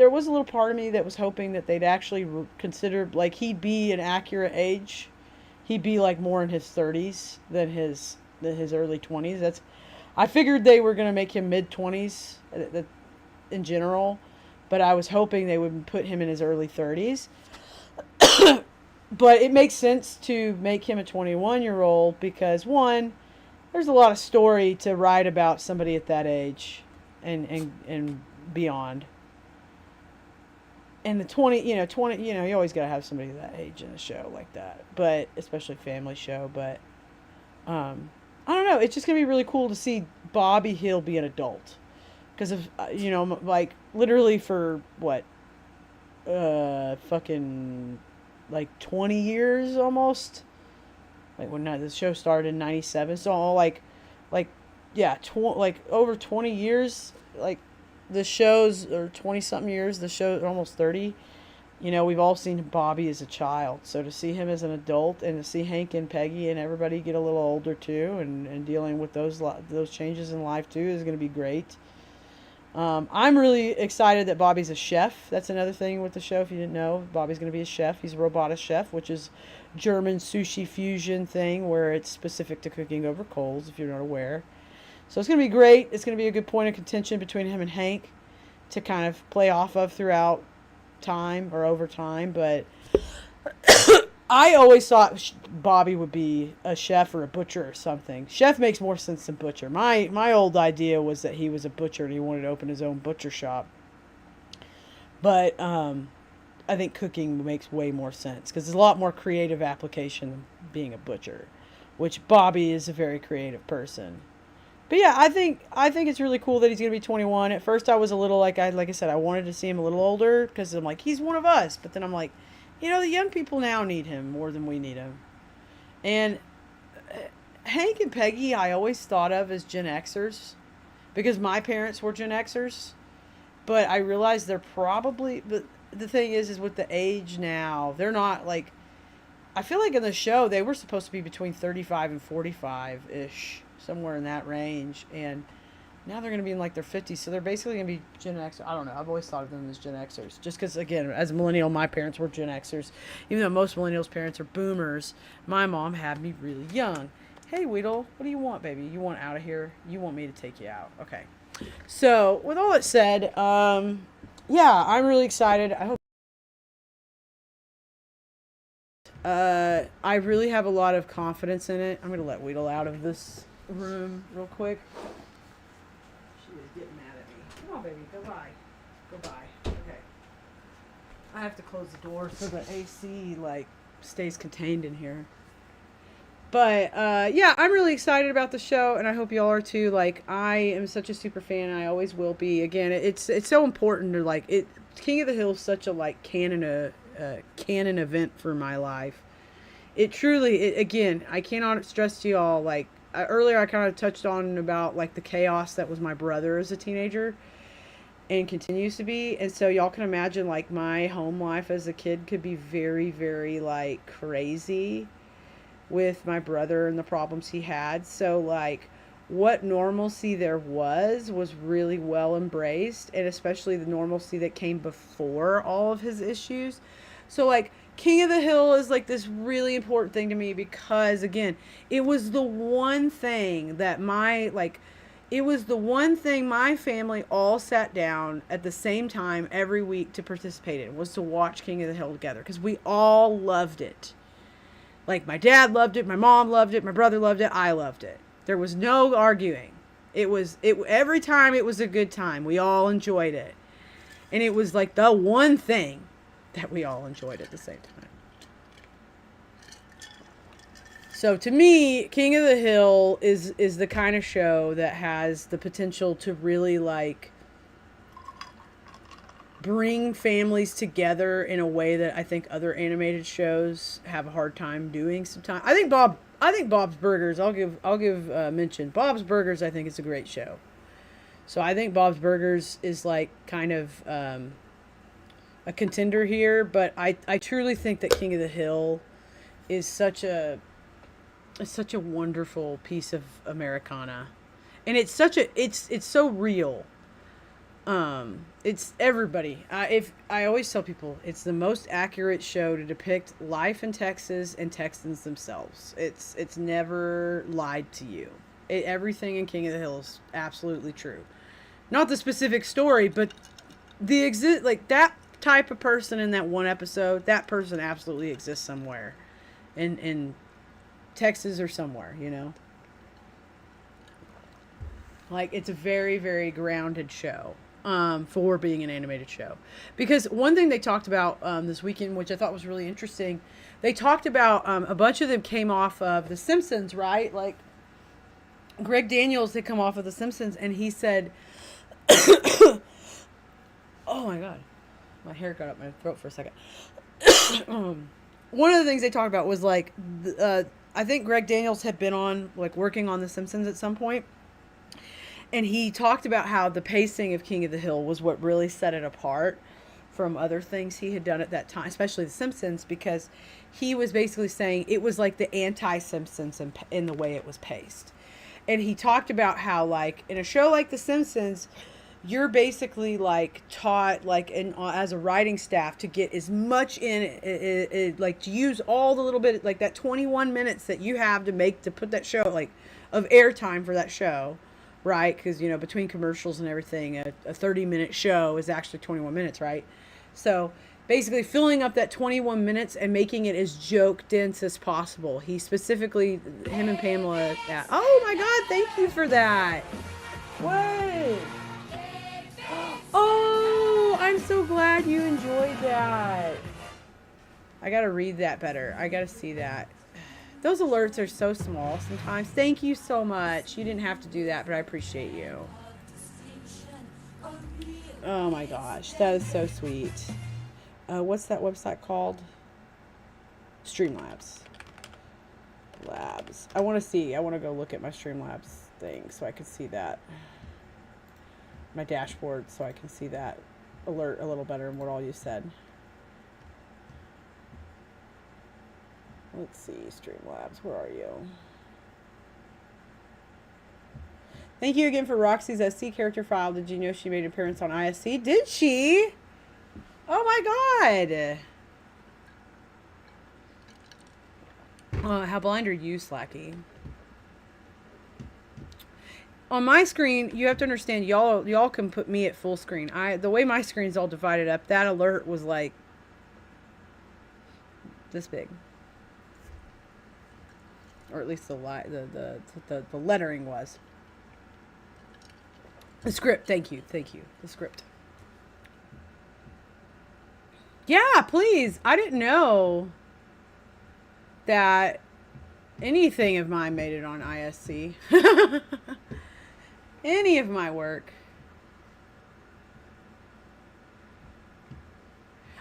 was a little part of me that was hoping that they'd actually consider, like, he'd be an accurate age. He'd be, like, more in his 30s than his early 20s. I figured they were going to make him mid-20s in general, but I was hoping they would put him in his early 30s. But it makes sense to make him a 21-year-old because, one, there's a lot of story to write about somebody at that age and beyond. And the 20, you always got to have somebody that age in a show like that, but especially family show. But I don't know. It's just going to be really cool to see Bobby Hill be an adult because of, like, literally for what, fucking like 20 years almost. Like, when the show started in 97. So like over 20 years, like, the shows are 20-something years. The show are almost 30. We've all seen Bobby as a child. So to see him as an adult and to see Hank and Peggy and everybody get a little older too and dealing with those changes in life too is going to be great. I'm really excited that Bobby's a chef. That's another thing with the show. If you didn't know, Bobby's going to be a chef. He's a robotic chef, which is German sushi fusion thing where it's specific to cooking over coals, if you're not aware. So it's going to be great. It's going to be a good point of contention between him and Hank to kind of play off of throughout time or over time. But I always thought Bobby would be a chef or a butcher or something. Chef makes more sense than butcher. My old idea was that he was a butcher and he wanted to open his own butcher shop. But I think cooking makes way more sense because there's a lot more creative application than being a butcher, which Bobby is a very creative person. But yeah, I think it's really cool that he's gonna be 21. At first, I was a little like I said, I wanted to see him a little older because I'm like, he's one of us. But then I'm like, the young people now need him more than we need him. And Hank and Peggy, I always thought of as Gen Xers because my parents were Gen Xers. But I realized they're probably, but the thing is with the age now, they're not like, I feel like in the show, they were supposed to be between 35 and 45-ish, somewhere in that range. And now they're going to be in like their 50s. So they're basically going to be Gen X. I don't know. I've always thought of them as Gen Xers. Just because, again, as a millennial, my parents were Gen Xers. Even though most millennials' parents are boomers, my mom had me really young. Hey, Weedle, what do you want, baby? You want out of here? You want me to take you out? Okay. So, with all that said, yeah, I'm really excited. I hope. I really have a lot of confidence in it. I'm going to let Weedle out of this room real quick. She is getting mad at me. Come on, baby. Go by. Go by. Okay. I have to close the door so the AC, stays contained in here. But, yeah, I'm really excited about the show, and I hope y'all are too. I am such a super fan, and I always will be. Again, it's so important to, King of the Hill is such a, canon event for my life. It truly, again, I cannot stress to y'all, earlier I kind of touched on about, the chaos that was my brother as a teenager, and continues to be, and so y'all can imagine, my home life as a kid could be very, very, crazy with my brother and the problems he had. So what normalcy there was really well embraced, and especially the normalcy that came before all of his issues. So King of the Hill is this really important thing to me because, again, it was the one thing that my family all sat down at the same time every week to participate in, was to watch King of the Hill together because we all loved it. My dad loved it, my mom loved it, my brother loved it, I loved it. There was no arguing. Every time it was a good time. We all enjoyed it. And it was the one thing that we all enjoyed at the same time. So to me, King of the Hill is the kind of show that has the potential to really bring families together in a way that I think other animated shows have a hard time doing sometimes. I think Bob's Burgers, I'll give mention. Bob's Burgers, I think, is a great show. So I think Bob's Burgers is kind of a contender here, but I truly think that King of the Hill is such a wonderful piece of Americana. And it's so real. It's everybody. I always tell people it's the most accurate show to depict life in Texas and Texans themselves. It's never lied to you. Everything in King of the Hill is absolutely true. Not the specific story, but the that type of person in that one episode, that person absolutely exists somewhere in Texas or somewhere, it's a very, very grounded show. For being an animated show. Because one thing they talked about this weekend, which I thought was really interesting, they talked about a bunch of them came off of The Simpsons, right? Greg Daniels had come off of The Simpsons, and he said, oh my God, my hair got up my throat for a second. One of the things they talked about was I think Greg Daniels had been on working on The Simpsons at some point. And he talked about how the pacing of King of the Hill was what really set it apart from other things he had done at that time, especially The Simpsons, because he was basically saying it was the anti-Simpsons in the way it was paced. And he talked about how, in a show like The Simpsons, you're basically taught as a writing staff to get as much in it, to use all the little bit, that 21 minutes that you have to put that show, of airtime for that show. Right, because between commercials and everything, a 30-minute show is actually 21 minutes, right? So basically filling up that 21 minutes and making it as joke dense as possible. He specifically, him and Pamela, yeah. Oh my God, thank you for that. What? Oh, I'm so glad you enjoyed that. I gotta read that better. I gotta see that. Those alerts are so small sometimes. Thank you so much. You didn't have to do that, but I appreciate you. Oh my gosh, that is so sweet. What's that website called? Streamlabs. Labs. I want to see. I want to go look at my Streamlabs thing so I can see that. My dashboard so I can see that alert a little better and what all you said. Let's see. Streamlabs. Where are you? Thank you again for Roxy's SC character file. Did you know she made an appearance on ISC? Did she? Oh my God. How blind are you, Slacky? On my screen, you have to understand, y'all can put me at full screen. The way my screen's all divided up, that alert was like this big. Or at least the lettering was. The script, thank you. The script. Yeah, please. I didn't know that anything of mine made it on ISC. Any of my work.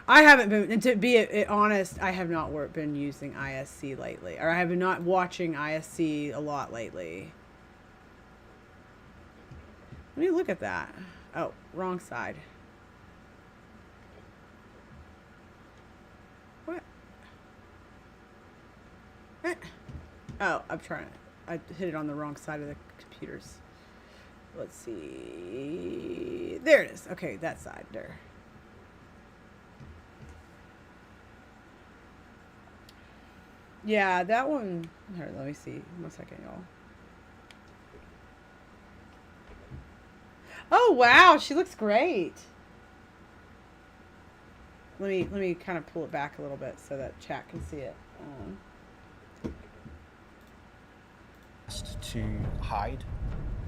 I haven't been, to be honest, I have not been using ISC lately. Or I have been not watching ISC a lot lately. Let me look at that. Oh, wrong side. What? Oh, I'm trying. I hit it on the wrong side of the computers. Let's see. There it is. Okay, that side there. Yeah, that one. Here, let me see. 1 second, y'all. Oh wow, she looks great. Let me kind of pull it back a little bit so that chat can see it. To hide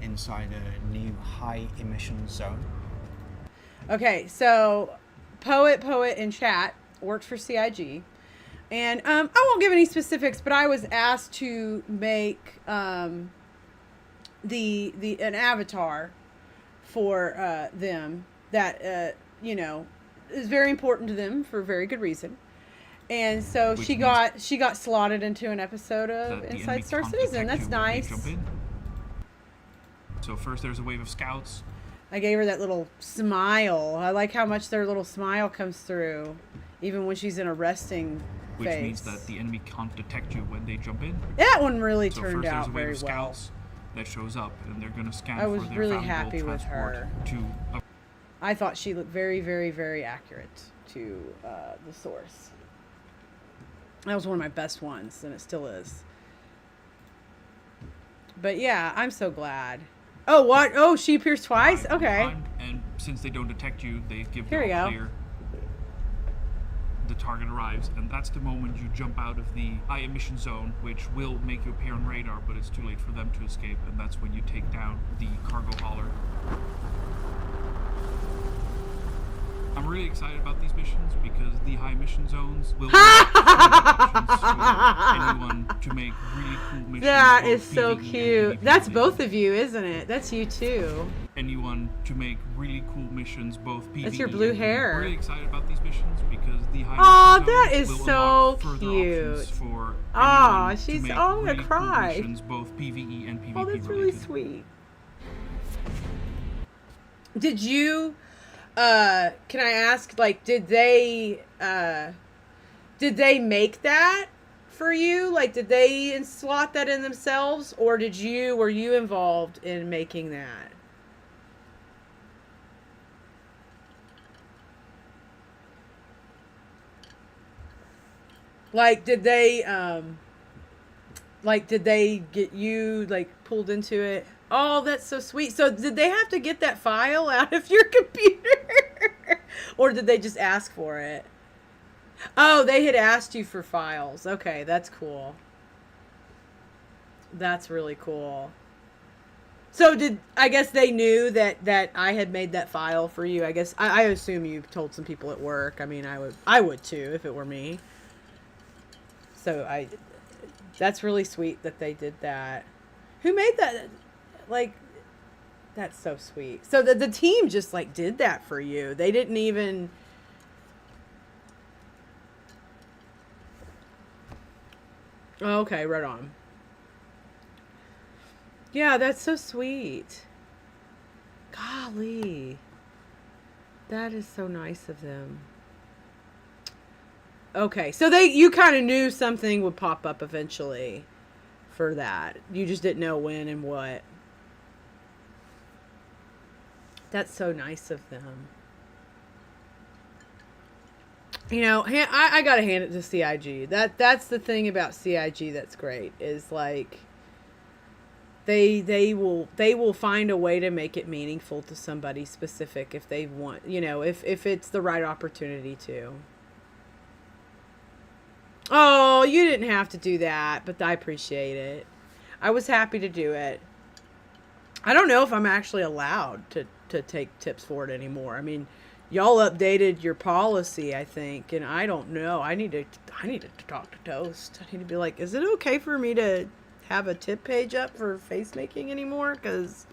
inside a new high emission zone. Okay, so Poet in chat works for CIG, and I won't give any specifics, but I was asked to make an avatar for them that you know is very important to them for a very good reason. And so she got slotted into an episode of Inside Star Citizen. That's nice. So first there's a wave of scouts. I gave her that little smile. I like how much their little smile comes through, even when she's in a resting which phase. Means that the enemy can't detect you when they jump in. That one really turned out very well. There's a wave of scouts that shows up, and they're going to scan I was for their really valuable happy with her. I thought she looked very, very, very accurate to the source. That was one of my best ones, and it still is. But yeah, I'm so glad. Oh, what? Oh, she appears twice? Okay. And since they don't detect you, they give Here the all we go. clear. The target arrives, and that's the moment you jump out of the high emission zone, which will make you appear on radar, but it's too late for them to escape, and that's when you take down the cargo hauler. I'm really excited about these missions because the high mission zones will anyone to make really cool missions. That is so PvE cute. and That's PvP both of you, isn't it? That's you too. anyone to make really cool missions, both PvE. That's your blue and hair. I'm really excited about these missions because the high Aw, mission that zones is will so unlock further cute. options for Aw, anyone to she's- make oh, I'm gonna really cry. Cool missions, both PvE and PvP Oh, that's really related. sweet. Did you, can I ask, like, did they make that for you? Like, did they slot that in themselves, or were you involved in making that? Like, did they get you, like, pulled into it? Oh, that's so sweet. So did they have to get that file out of your computer? Or did they just ask for it? Oh, they had asked you for files. Okay, that's cool. That's really cool. So I guess they knew that I had made that file for you. I guess I assume you told some people at work. I mean, I would too if it were me. So that's really sweet that they did that. Who made that? Like, that's so sweet. So the team just like did that for you. They didn't even. Oh, okay, right on. Yeah, that's so sweet. Golly. That is so nice of them. Okay, so you kind of knew something would pop up eventually for that. You just didn't know when and what. That's so nice of them. You know, I gotta hand it to CIG. That's the thing about CIG that's great is like they will find a way to make it meaningful to somebody specific if they want, you know, if it's the right opportunity to. Oh, you didn't have to do that, but I appreciate it. I was happy to do it. I don't know if I'm actually allowed to take tips for it anymore. I mean, y'all updated your policy, I think, and I don't know. I need to talk to Toast. I need to be like, is it okay for me to have a tip page up for face making anymore? Because,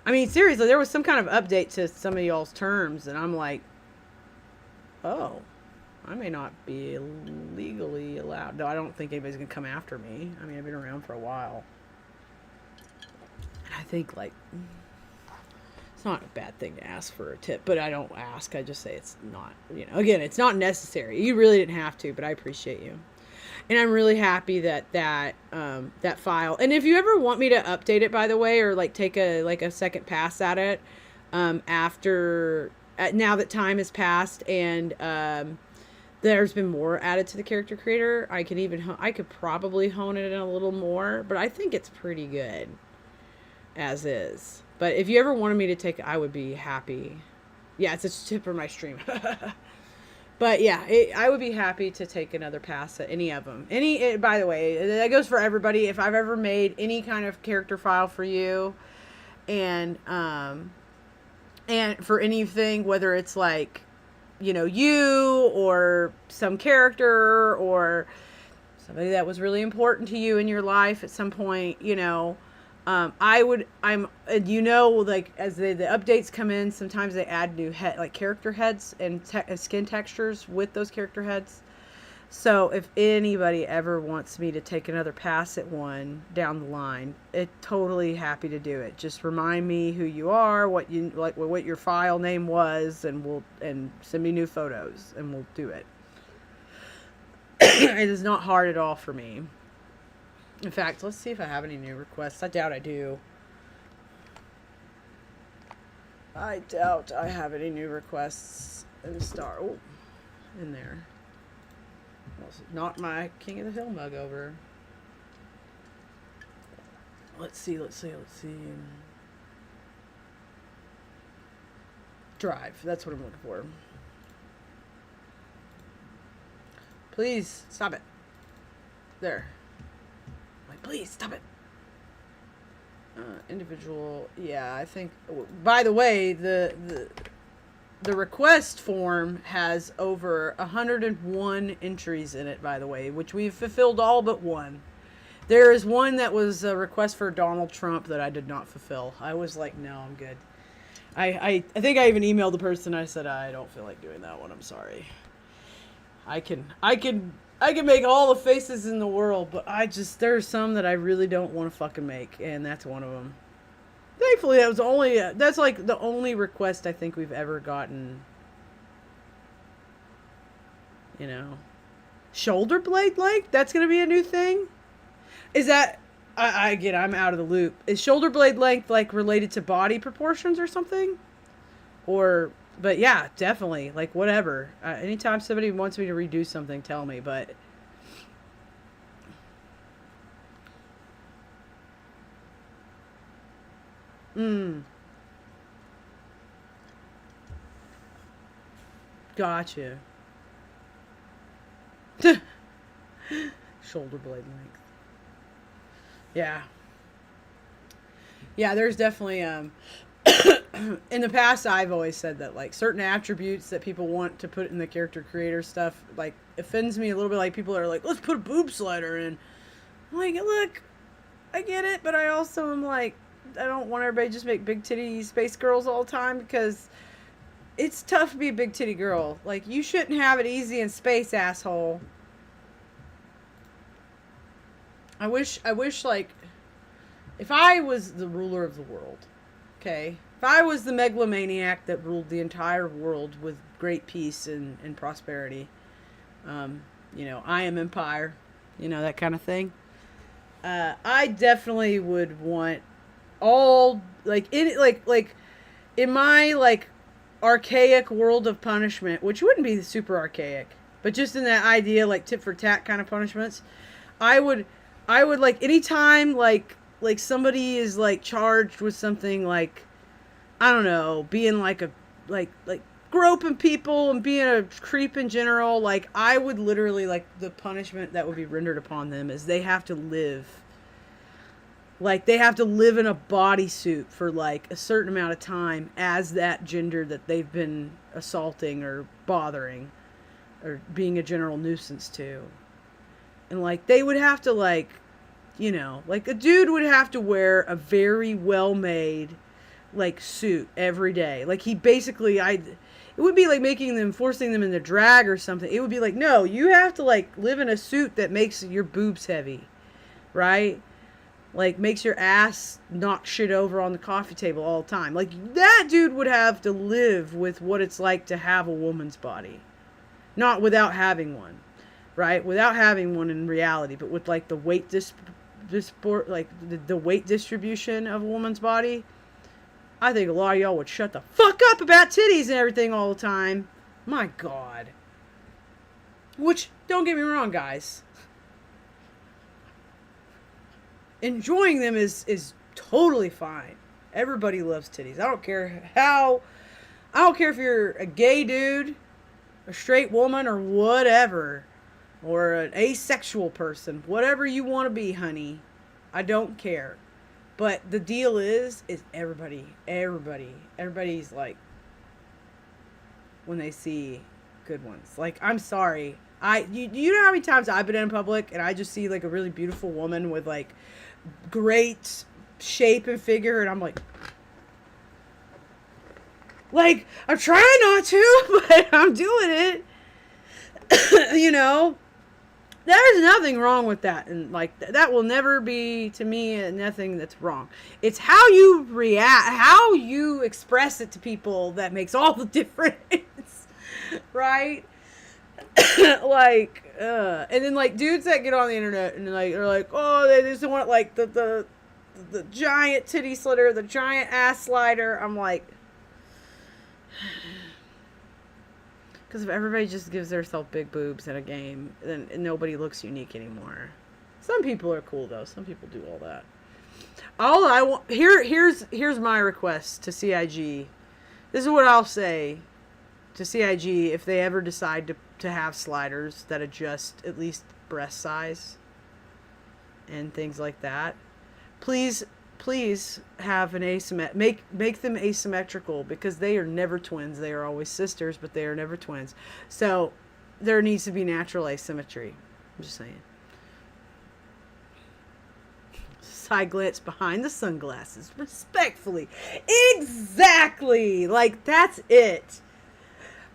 I mean, seriously, there was some kind of update to some of y'all's terms, and I'm like, oh, I may not be legally allowed. No, I don't think anybody's going to come after me. I mean, I've been around for a while. And I think, like, it's not a bad thing to ask for a tip, but I don't ask. I just say it's not, you know, again, it's not necessary. You really didn't have to, but I appreciate you. And I'm really happy that file. And if you ever want me to update it, by the way, or like take a second pass at it, now that time has passed and there's been more added to the character creator, I could probably hone it in a little more, but I think it's pretty good as is. But if you ever wanted me to take it, I would be happy. Yeah, it's a tip for my stream. But yeah, I would be happy to take another pass at any of them. By the way, that goes for everybody. If I've ever made any kind of character file for you, and for anything, whether it's like, you know, you or some character or somebody that was really important to you in your life at some point, you know, you know, like as the updates come in, sometimes they add new character heads and skin textures with those character heads. So if anybody ever wants me to take another pass at one down the line, totally happy to do it. Just remind me who you are, what your file name was, and send me new photos and we'll do it. It is not hard at all for me. In fact, let's see if I have any new requests. I doubt I do. I doubt I have any new requests in there. Knocked my King of the Hill mug over. Let's see. Drive. That's what I'm looking for. Please, stop it. There. Like, please, stop it. Individual. Yeah, I think... By the way, the request form has over 101 entries in it, by the way, which we've fulfilled all but one. There is one that was a request for Donald Trump that I did not fulfill. I was like, no, I'm good. I think I even emailed the person. I said, I don't feel like doing that one. I'm sorry. I can make all the faces in the world, but there's some that I really don't want to fucking make, and that's one of them. Thankfully, that's like the only request I think we've ever gotten. You know, shoulder blade length. That's gonna be a new thing. Is that? Again, I'm out of the loop. Is shoulder blade length like related to body proportions or something? But yeah, definitely. Like whatever. Anytime somebody wants me to redo something, tell me. But gotcha. shoulder blade length. Yeah. Yeah, there's definitely in the past I've always said that like certain attributes that people want to put in the character creator stuff like offends me a little bit. Like people are like, let's put a boob slider in. I'm like, look, I get it, but I also am like, I don't want everybody to just make big titty space girls all the time because it's tough to be a big titty girl. Like, you shouldn't have it easy in space, asshole. I wish, like, if I was the ruler of the world, okay? If I was the megalomaniac that ruled the entire world with great peace and prosperity, you know, I am empire, you know, that kind of thing. I definitely would want all, like, in my, like, archaic world of punishment, which wouldn't be super archaic, but just in that idea, like, tit for tat kind of punishments, I would, like, anytime, like somebody is, like, charged with something, like, I don't know, being, like, like, groping people and being a creep in general, like, I would literally, like, the punishment that would be rendered upon them is they have to live. Like, they have to live in a bodysuit for, like, a certain amount of time as that gender that they've been assaulting or bothering or being a general nuisance to. And, like, they would have to, like, you know, like, a dude would have to wear a very well-made, like, suit every day. Like, he basically, it would be like forcing them into drag or something. It would be like, no, you have to, like, live in a suit that makes your boobs heavy, right? Like, makes your ass knock shit over on the coffee table all the time. Like, that dude would have to live with what it's like to have a woman's body. Not without having one, right? Without having one in reality, but with, like, the weight the weight distribution of a woman's body. I think a lot of y'all would shut the fuck up about titties and everything all the time. My God. Which, don't get me wrong, guys. Enjoying them is totally fine. Everybody loves titties. I don't care if you're a gay dude, a straight woman, or whatever. Or an asexual person. Whatever you want to be, honey. I don't care. But the deal is everybody's like, when they see good ones. Like, I'm sorry. You know how many times I've been in public and I just see, like, a really beautiful woman with, like, great shape and figure, and I'm like, I'm trying not to, but I'm doing it. You know? There's nothing wrong with that, and, like, that will never be, to me, nothing that's wrong. It's how you react, how you express it to people that makes all the difference, right? Like, and then, like, dudes that get on the internet and, like, they're like, oh, they just want, like, the giant titty slitter, the giant ass slider. I'm like, because if everybody just gives themselves big boobs in a game, then nobody looks unique anymore. Some people are cool, though. Some people do all that. All I want, here's my request to CIG. This is what I'll say to CIG if they ever decide to have sliders that adjust at least breast size and things like that. Please have an make them asymmetrical, because they are never twins. They are always sisters, but they are never twins. So there needs to be natural asymmetry. I'm just saying. Side glance behind the sunglasses, respectfully. Exactly. Like, that's it.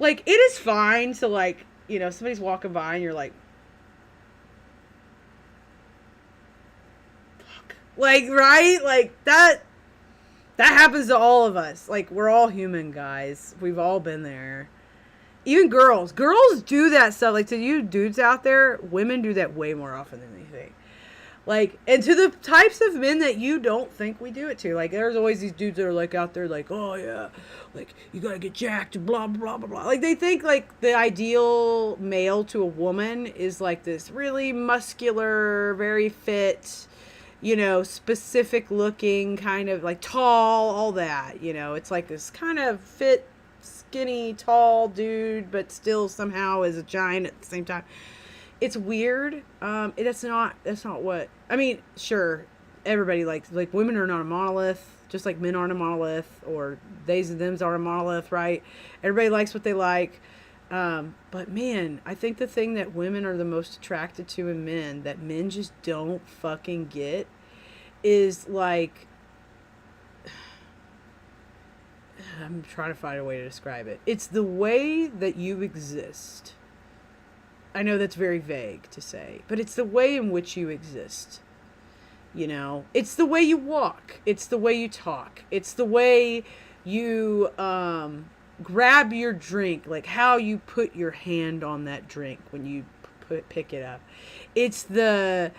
Like, it is fine to, like, you know, somebody's walking by and you're like, fuck. Like, right? Like, that happens to all of us. Like, we're all human, guys. We've all been there. Even girls. Girls do that stuff. Like, to you dudes out there, women do that way more often than they think. Like, and to the types of men that you don't think we do it to. Like, there's always these dudes that are, like, out there, like, oh, yeah, like, you gotta get jacked and blah, blah, blah, blah. Like, they think, like, the ideal male to a woman is, like, this really muscular, very fit, you know, specific looking, kind of, like, tall, all that, you know. It's, like, this kind of fit, skinny, tall dude, but still somehow is a giant at the same time. It's weird. That's not what I mean. Sure, everybody like women are not a monolith, just like men aren't a monolith, or theys and thems are a monolith, right? Everybody likes what they like. But man, I think the thing that women are the most attracted to in men that men just don't fucking get is like, I'm trying to find a way to describe it. It's the way that you exist. I know that's very vague to say, but it's the way in which you exist. You know, it's the way you walk. It's the way you talk. It's the way you grab your drink, like how you put your hand on that drink when you pick it up. It's the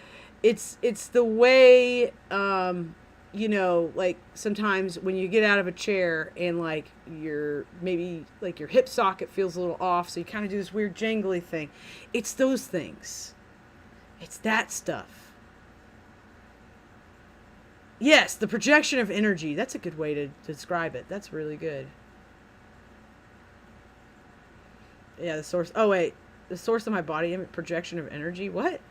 way you know, like sometimes when you get out of a chair and like maybe like your hip socket feels a little off, so you kind of do this weird jangly thing. It's those things. It's that stuff. Yes, the projection of energy. That's a good way to describe it. That's really good. Yeah, the source. Oh, wait. The source of my body projection of energy? What?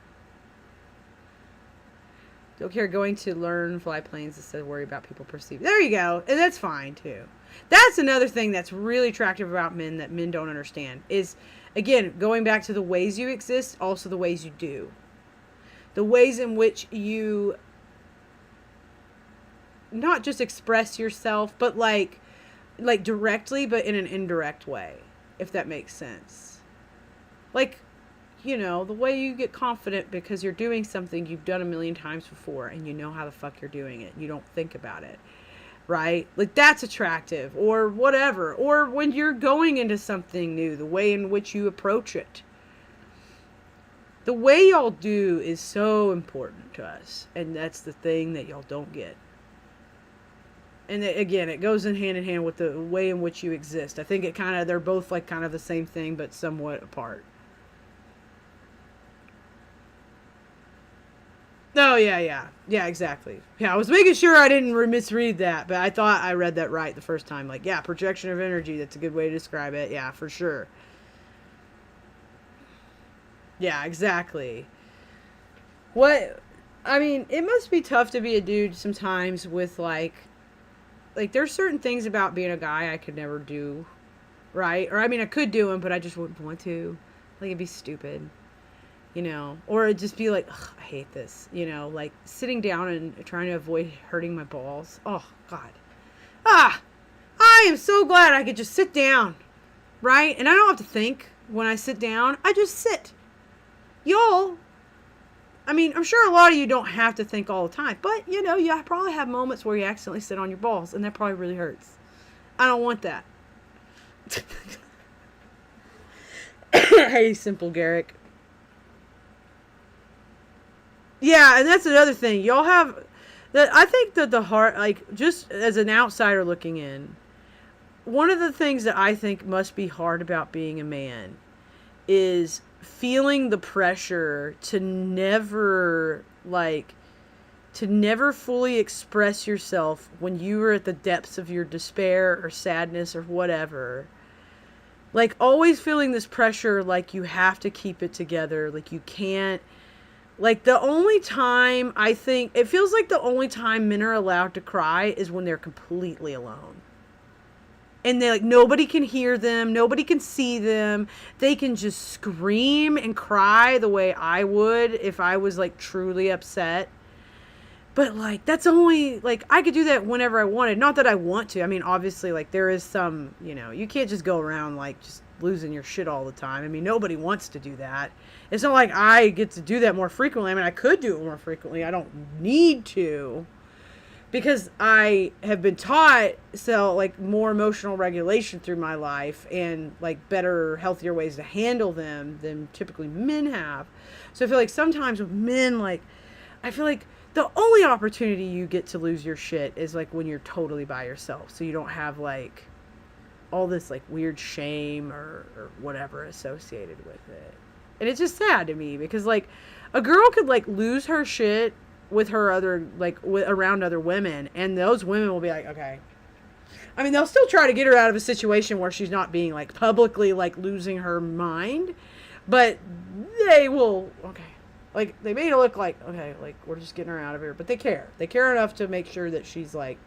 Don't care going to learn fly planes instead of worry about people perceive. There you go. And that's fine, too. That's another thing that's really attractive about men that men don't understand is, again, going back to the ways you exist, also the ways you do. The ways in which you not just express yourself, but like directly, but in an indirect way, if that makes sense. Like, you know, the way you get confident because you're doing something you've done a million times before and you know how the fuck you're doing it. You don't think about it, right? Like, that's attractive, or whatever. Or when you're going into something new, the way in which you approach it. The way y'all do is so important to us, and that's the thing that y'all don't get. And again, it goes in hand with the way in which you exist. I think they're both like kind of the same thing, but somewhat apart. Oh, yeah, exactly. Yeah, I was making sure I didn't misread that, but I thought I read that right the first time. Like, yeah, projection of energy, that's a good way to describe it. Yeah, for sure. Yeah, exactly. I mean, it must be tough to be a dude sometimes with like there's certain things about being a guy I could never do, right? Or I mean, I could do them, but I just wouldn't want to. Like, it'd be stupid, you know? Or it'd just be like, ugh, I hate this, you know? Like, sitting down and trying to avoid hurting my balls. Oh, God. I am so glad I could just sit down, right? And I don't have to think when I sit down. I just sit. Y'all, I mean, I'm sure a lot of you don't have to think all the time, but, you know, you probably have moments where you accidentally sit on your balls, and that probably really hurts. I don't want that. Hey, Simple Garrick. Yeah, and that's another thing. Y'all have... I think that the heart, like, just as an outsider looking in, one of the things that I think must be hard about being a man is feeling the pressure to never fully express yourself when you are at the depths of your despair or sadness or whatever. Like, always feeling this pressure, like you have to keep it together, like you can't. Like, the only time, I think, it feels like the only time men are allowed to cry is when they're completely alone. And they nobody can hear them. Nobody can see them. They can just scream and cry the way I would if I was truly upset. But that's only I could do that whenever I wanted. Not that I want to. I mean, obviously there is some, you can't just go around just losing your shit all the time. I mean, nobody wants to do that. It's not like I get to do that more frequently. I mean, I could do it more frequently. I don't need to. Because I have been taught more emotional regulation through my life and better, healthier ways to handle them than typically men have. So I feel like sometimes with men, I feel like the only opportunity you get to lose your shit is when you're totally by yourself. So you don't have all this weird shame or whatever associated with it. And it's just sad to me because a girl could lose her shit with her around other women, and those women will be okay. I mean, they'll still try to get her out of a situation where she's not being publicly losing her mind, But they will, okay. Like, they made it look like, okay, like, we're just getting her out of here. But they care. They care enough to make sure that she's, like,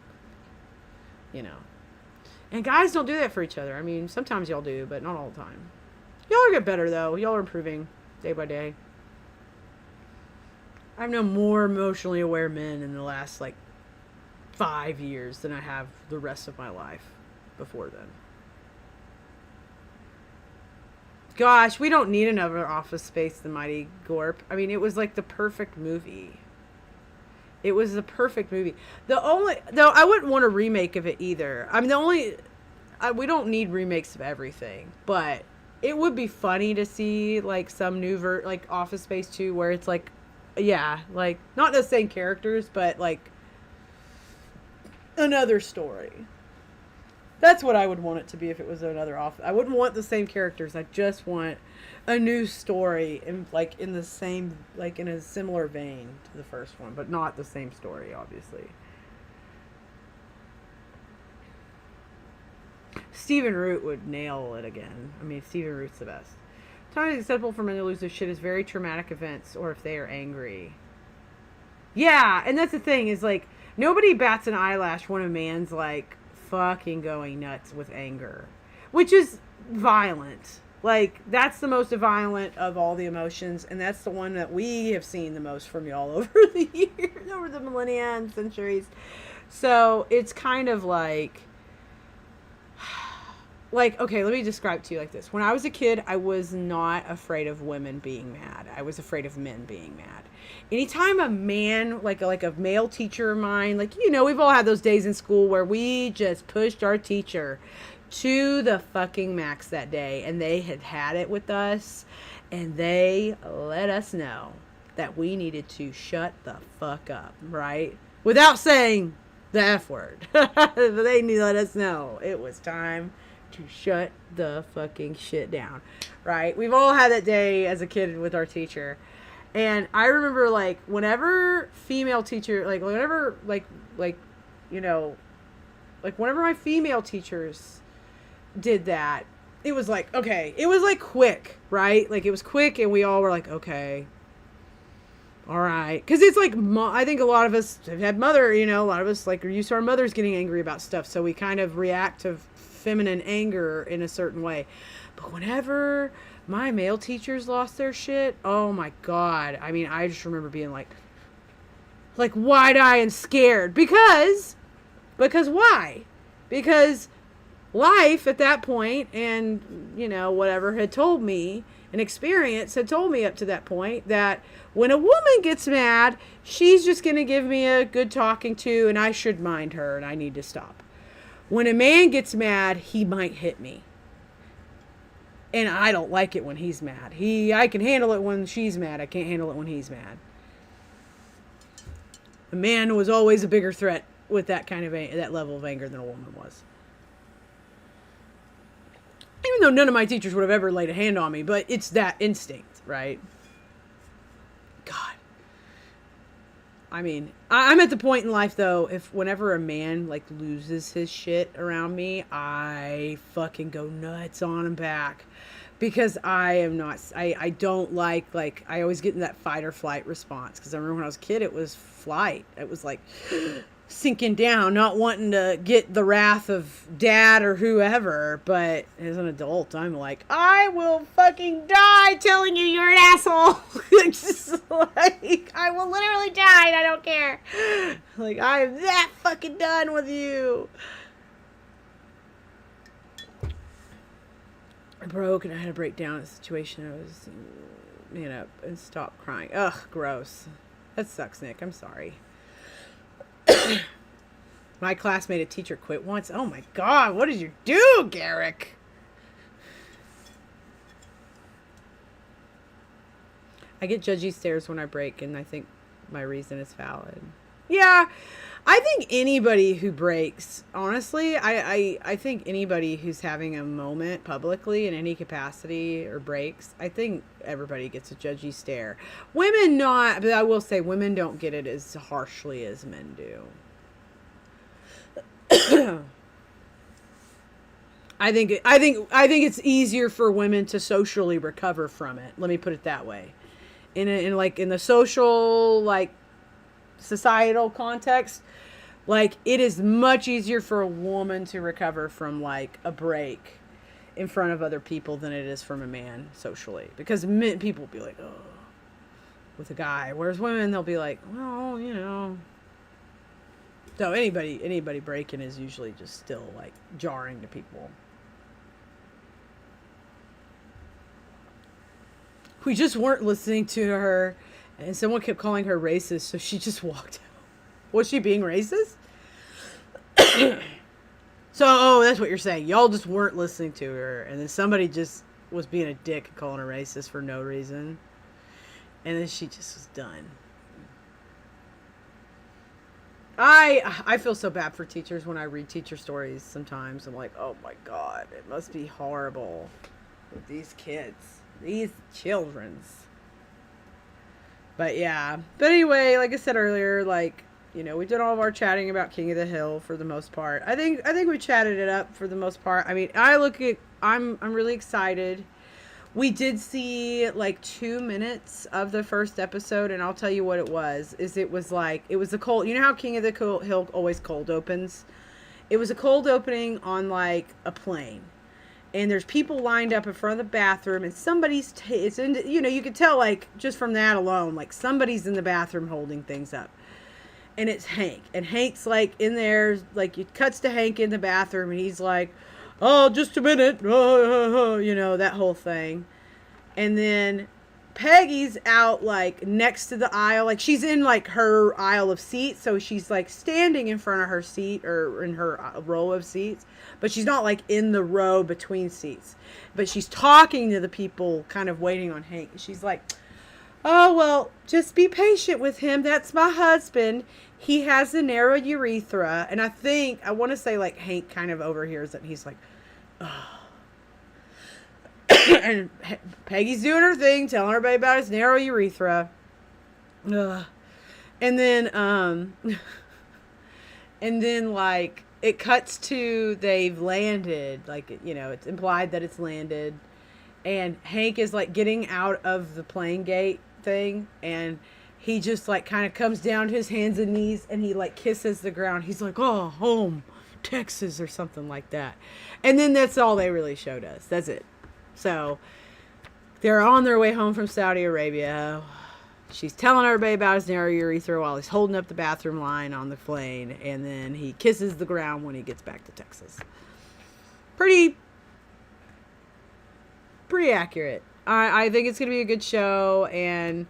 you know. And guys don't do that for each other. I mean, sometimes y'all do, but not all the time. Y'all are getting better, though. Y'all are improving day by day. I've known more emotionally aware men in the last, like, 5 years than I have the rest of my life before then. Gosh, we don't need another Office Space, The Mighty Gorp. I mean, it was like the perfect movie. It was the perfect movie. Though I wouldn't want a remake of it either. I mean, we don't need remakes of everything, but it would be funny to see like some new like Office Space 2 where it's like, yeah, like not the same characters, but like another story. That's what I would want it to be if it was another Office. I wouldn't want the same characters. I just want a new story in like in the same, like in a similar vein to the first one, but not the same story, obviously. Stephen Root would nail it again. I mean, Stephen Root's the best. Time is acceptable for men to lose their shit is very traumatic events or if they are angry. Yeah, and that's the thing is like nobody bats an eyelash when a man's like fucking going nuts with anger, which is violent. Like that's the most violent of all the emotions, and that's the one that we have seen the most from y'all over the years, over the millennia and centuries. So it's kind of like okay, let me describe to you like this. When I was a kid, I was not afraid of women being mad. I was afraid of men being mad. Anytime a man, like a male teacher of mine, like, you know, we've all had those days in school where we just pushed our teacher to the fucking max that day, and they had it with us, and they let us know that we needed to shut the fuck up, right? Without saying the F word. They need to let us know it was time to shut the fucking shit down, right? We've all had that day as a kid with our teacher. And I remember, like, whenever female teacher, like, whenever, like, you know, like, whenever my female teachers did that, it was like, okay, it was, like, quick, right? Like, it was quick, and we all were like, okay, all right. Because it's like, I think a lot of us have had a lot of us, like, are used to our mothers getting angry about stuff, so we kind of react to feminine anger in a certain way. But whenever my male teachers lost their shit, oh my God. I mean, I just remember being like wide-eyed and scared. Because why? Because life at that point and, you know, whatever had told me, an experience had told me up to that point that when a woman gets mad, she's just going to give me a good talking to and I should mind her and I need to stop. When a man gets mad, he might hit me. And I don't like it when he's mad. I can handle it when she's mad. I can't handle it when he's mad. A man was always a bigger threat with that kind of that level of anger than a woman was. Even though none of my teachers would have ever laid a hand on me, but it's that instinct, right? God. I mean, I'm at the point in life, though, whenever a man, like, loses his shit around me, I fucking go nuts on him back. Because I don't like, I always get in that fight or flight response. Because I remember when I was a kid, it was flight. It was like sinking down, not wanting to get the wrath of dad or whoever. But as an adult, I'm like, I will fucking die telling you you're an asshole. Just like, I will literally die and I don't care. Like, I am that fucking done with you. I broke and I had to break down a situation. I was, you know, and stop crying. Ugh, gross. That sucks, Nick. I'm sorry. My classmate, a teacher, quit once. Oh my God, what did you do, Garrick? I get judgy stares when I break, and I think my reason is valid. Yeah, I think anybody who breaks, honestly, I think anybody who's having a moment publicly in any capacity or breaks, I think everybody gets a judgy stare. Women not, but I will say women don't get it as harshly as men do. I think it's easier for women to socially recover from it. Let me put it that way. In like in the social, like, societal context, like, it is much easier for a woman to recover from, like, a break in front of other people than it is from a man socially, because people will be like, oh, with a guy, whereas women, they'll be like, well, you know. So anybody breaking is usually just still, like, jarring to people. We just weren't listening to her, and someone kept calling her racist, so she just walked out. Was she being racist? So, that's what you're saying. Y'all just weren't listening to her, and then somebody just was being a dick and calling her racist for no reason. And then she just was done. I feel so bad for teachers when I read teacher stories sometimes. I'm like, oh my God, it must be horrible with these kids. These children's. But yeah. But anyway, like I said earlier, like, you know, we did all of our chatting about King of the Hill for the most part. I think we chatted it up for the most part. I mean, I'm really excited. We did see like 2 minutes of the first episode, and I'll tell you what it was. It was the cold. You know how King of the Hill always cold opens? It was a cold opening on like a plane. And there's people lined up in front of the bathroom, and somebody's, you could tell, like, just from that alone, like, somebody's in the bathroom holding things up. And it's Hank. And Hank's, like, in there, like, it cuts to Hank in the bathroom, and he's like, oh, just a minute, you know, that whole thing. And then Peggy's out, like, next to the aisle, like, she's in, like, her aisle of seats, so she's, like, standing in front of her seat, or in her row of seats. But she's not, like, in the row between seats. But she's talking to the people kind of waiting on Hank. She's like, oh, well, just be patient with him. That's my husband. He has a narrow urethra. And I want to say, like, Hank kind of overhears it. And he's like, oh. And Peggy's doing her thing, telling everybody about his narrow urethra. Ugh. And then, like, it cuts to they've landed, like, you know, it's implied that it's landed, and Hank is like getting out of the plane gate thing, and he just like kind of comes down to his hands and knees, and he like kisses the ground. He's like, oh, home, Texas, or something like that. And then that's all they really showed us. That's it. So they're on their way home from Saudi Arabia. She's telling everybody about his narrow urethra while he's holding up the bathroom line on the plane, and then he kisses the ground when he gets back to Texas. Pretty accurate. I think it's going to be a good show, and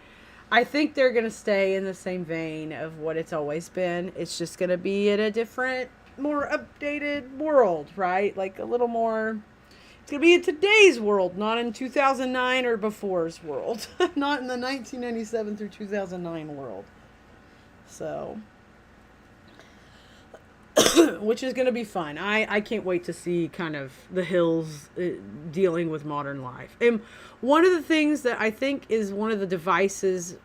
I think they're going to stay in the same vein of what it's always been. It's just going to be in a different, more updated world, right? Like a little more... It's going to be in today's world, not in 2009 or before's world. Not in the 1997 through 2009 world. So, which is going to be fun. I can't wait to see kind of the Hills dealing with modern life. And one of the things that I think is one of the devices,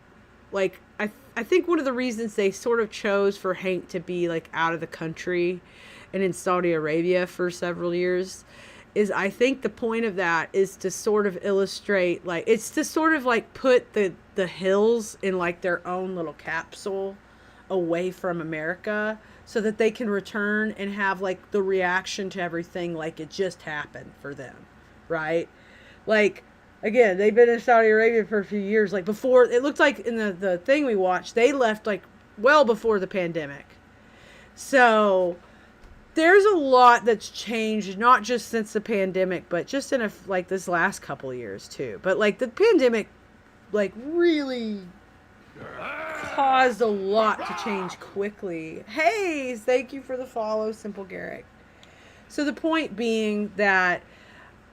like, I think one of the reasons they sort of chose for Hank to be, like, out of the country and in Saudi Arabia for several years is I think the point of that is to sort of illustrate, like, it's to sort of like put the Hills in like their own little capsule away from America so that they can return and have like the reaction to everything like it just happened for them, right? Like, again, they've been in Saudi Arabia for a few years. Like before, it looked like in the thing we watched, they left like well before the pandemic. So there's a lot that's changed, not just since the pandemic, but just in like this last couple of years too. But like the pandemic, like really caused a lot to change quickly. Hey, thank you for the follow, Simple Garrick. So the point being that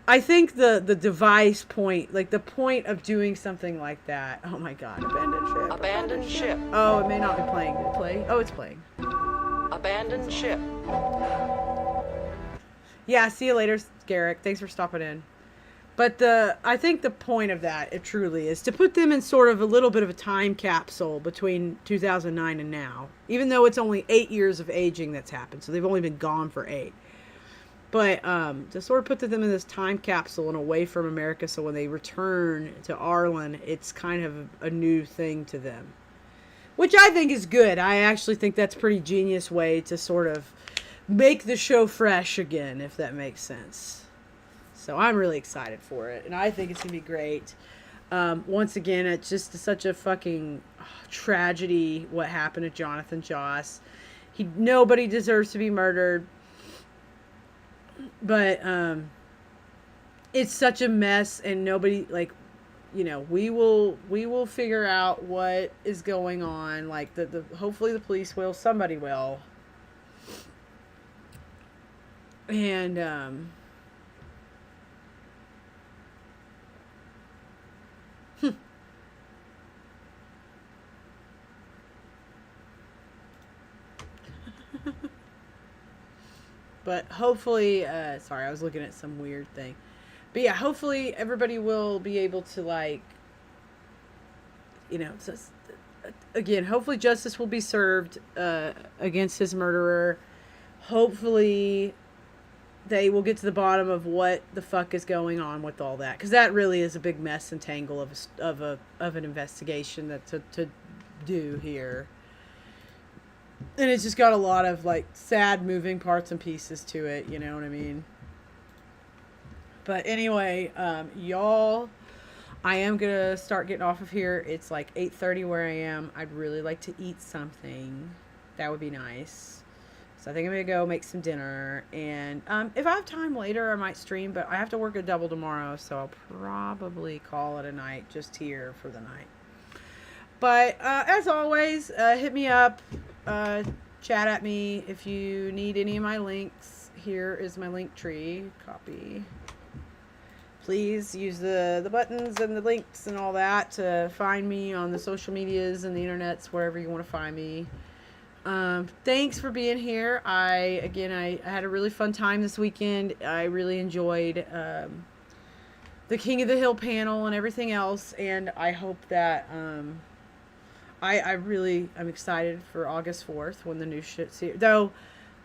I think the device point, like the point of doing something like that. Oh my God, abandoned ship. Abandoned ship. Oh, it may not be playing. Did it play? Oh, it's playing. Abandoned ship. Yeah, see you later, Garrick. Thanks for stopping in. But I think the point of that, it truly is to put them in sort of a little bit of a time capsule between 2009 and now, even though it's only 8 years of aging that's happened. So they've only been gone for 8. But to sort of put them in this time capsule and away from America, so when they return to Arlen, it's kind of a new thing to them, which I think is good. I actually think that's a pretty genius way to sort of make the show fresh again, if that makes sense. So I'm really excited for it, and I think it's gonna be great. Once again, it's just such a fucking tragedy what happened to Jonathan Joss. Nobody deserves to be murdered. But it's such a mess, and nobody, like, you know, we will figure out what is going on. Like the hopefully the police will, somebody will. And but hopefully, sorry, I was looking at some weird thing. But yeah, hopefully everybody will be able to, like, you know, just, again, hopefully justice will be served against his murderer. Hopefully they will get to the bottom of what the fuck is going on with all that, because that really is a big mess and tangle of an investigation that to do here. And it's just got a lot of, like, sad moving parts and pieces to it, you know what I mean? But anyway, y'all, I am going to start getting off of here. It's like 8:30 where I am. I'd really like to eat something. That would be nice. So I think I'm going to go make some dinner. And if I have time later, I might stream. But I have to work a double tomorrow, so I'll probably call it a night just here for the night. But as always, hit me up. Chat at me if you need any of my links. Here is my link tree. Copy. Please use the buttons and the links and all that to find me on the social medias and the internets, wherever you want to find me. Thanks for being here. I had a really fun time this weekend. I really enjoyed the King of the Hill panel and everything else, and I hope that I'm excited for August 4th when the new shit's here. Though,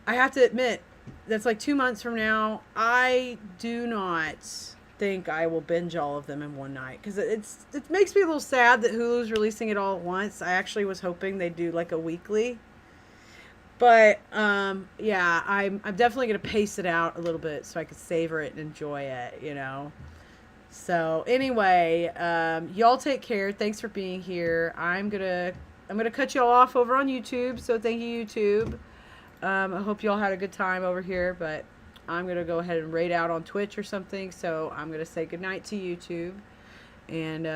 I have to admit, that's like 2 months from now. I do not think I will binge all of them in one night, because it makes me a little sad that Hulu's releasing it all at once. I actually was hoping they'd do like a weekly. But, yeah, I'm definitely going to pace it out a little bit so I could savor it and enjoy it, you know. So anyway, y'all take care. Thanks for being here. I'm gonna cut y'all off over on YouTube. So thank you, YouTube. I hope y'all had a good time over here. But I'm gonna go ahead and raid out on Twitch or something. So I'm gonna say goodnight to YouTube. And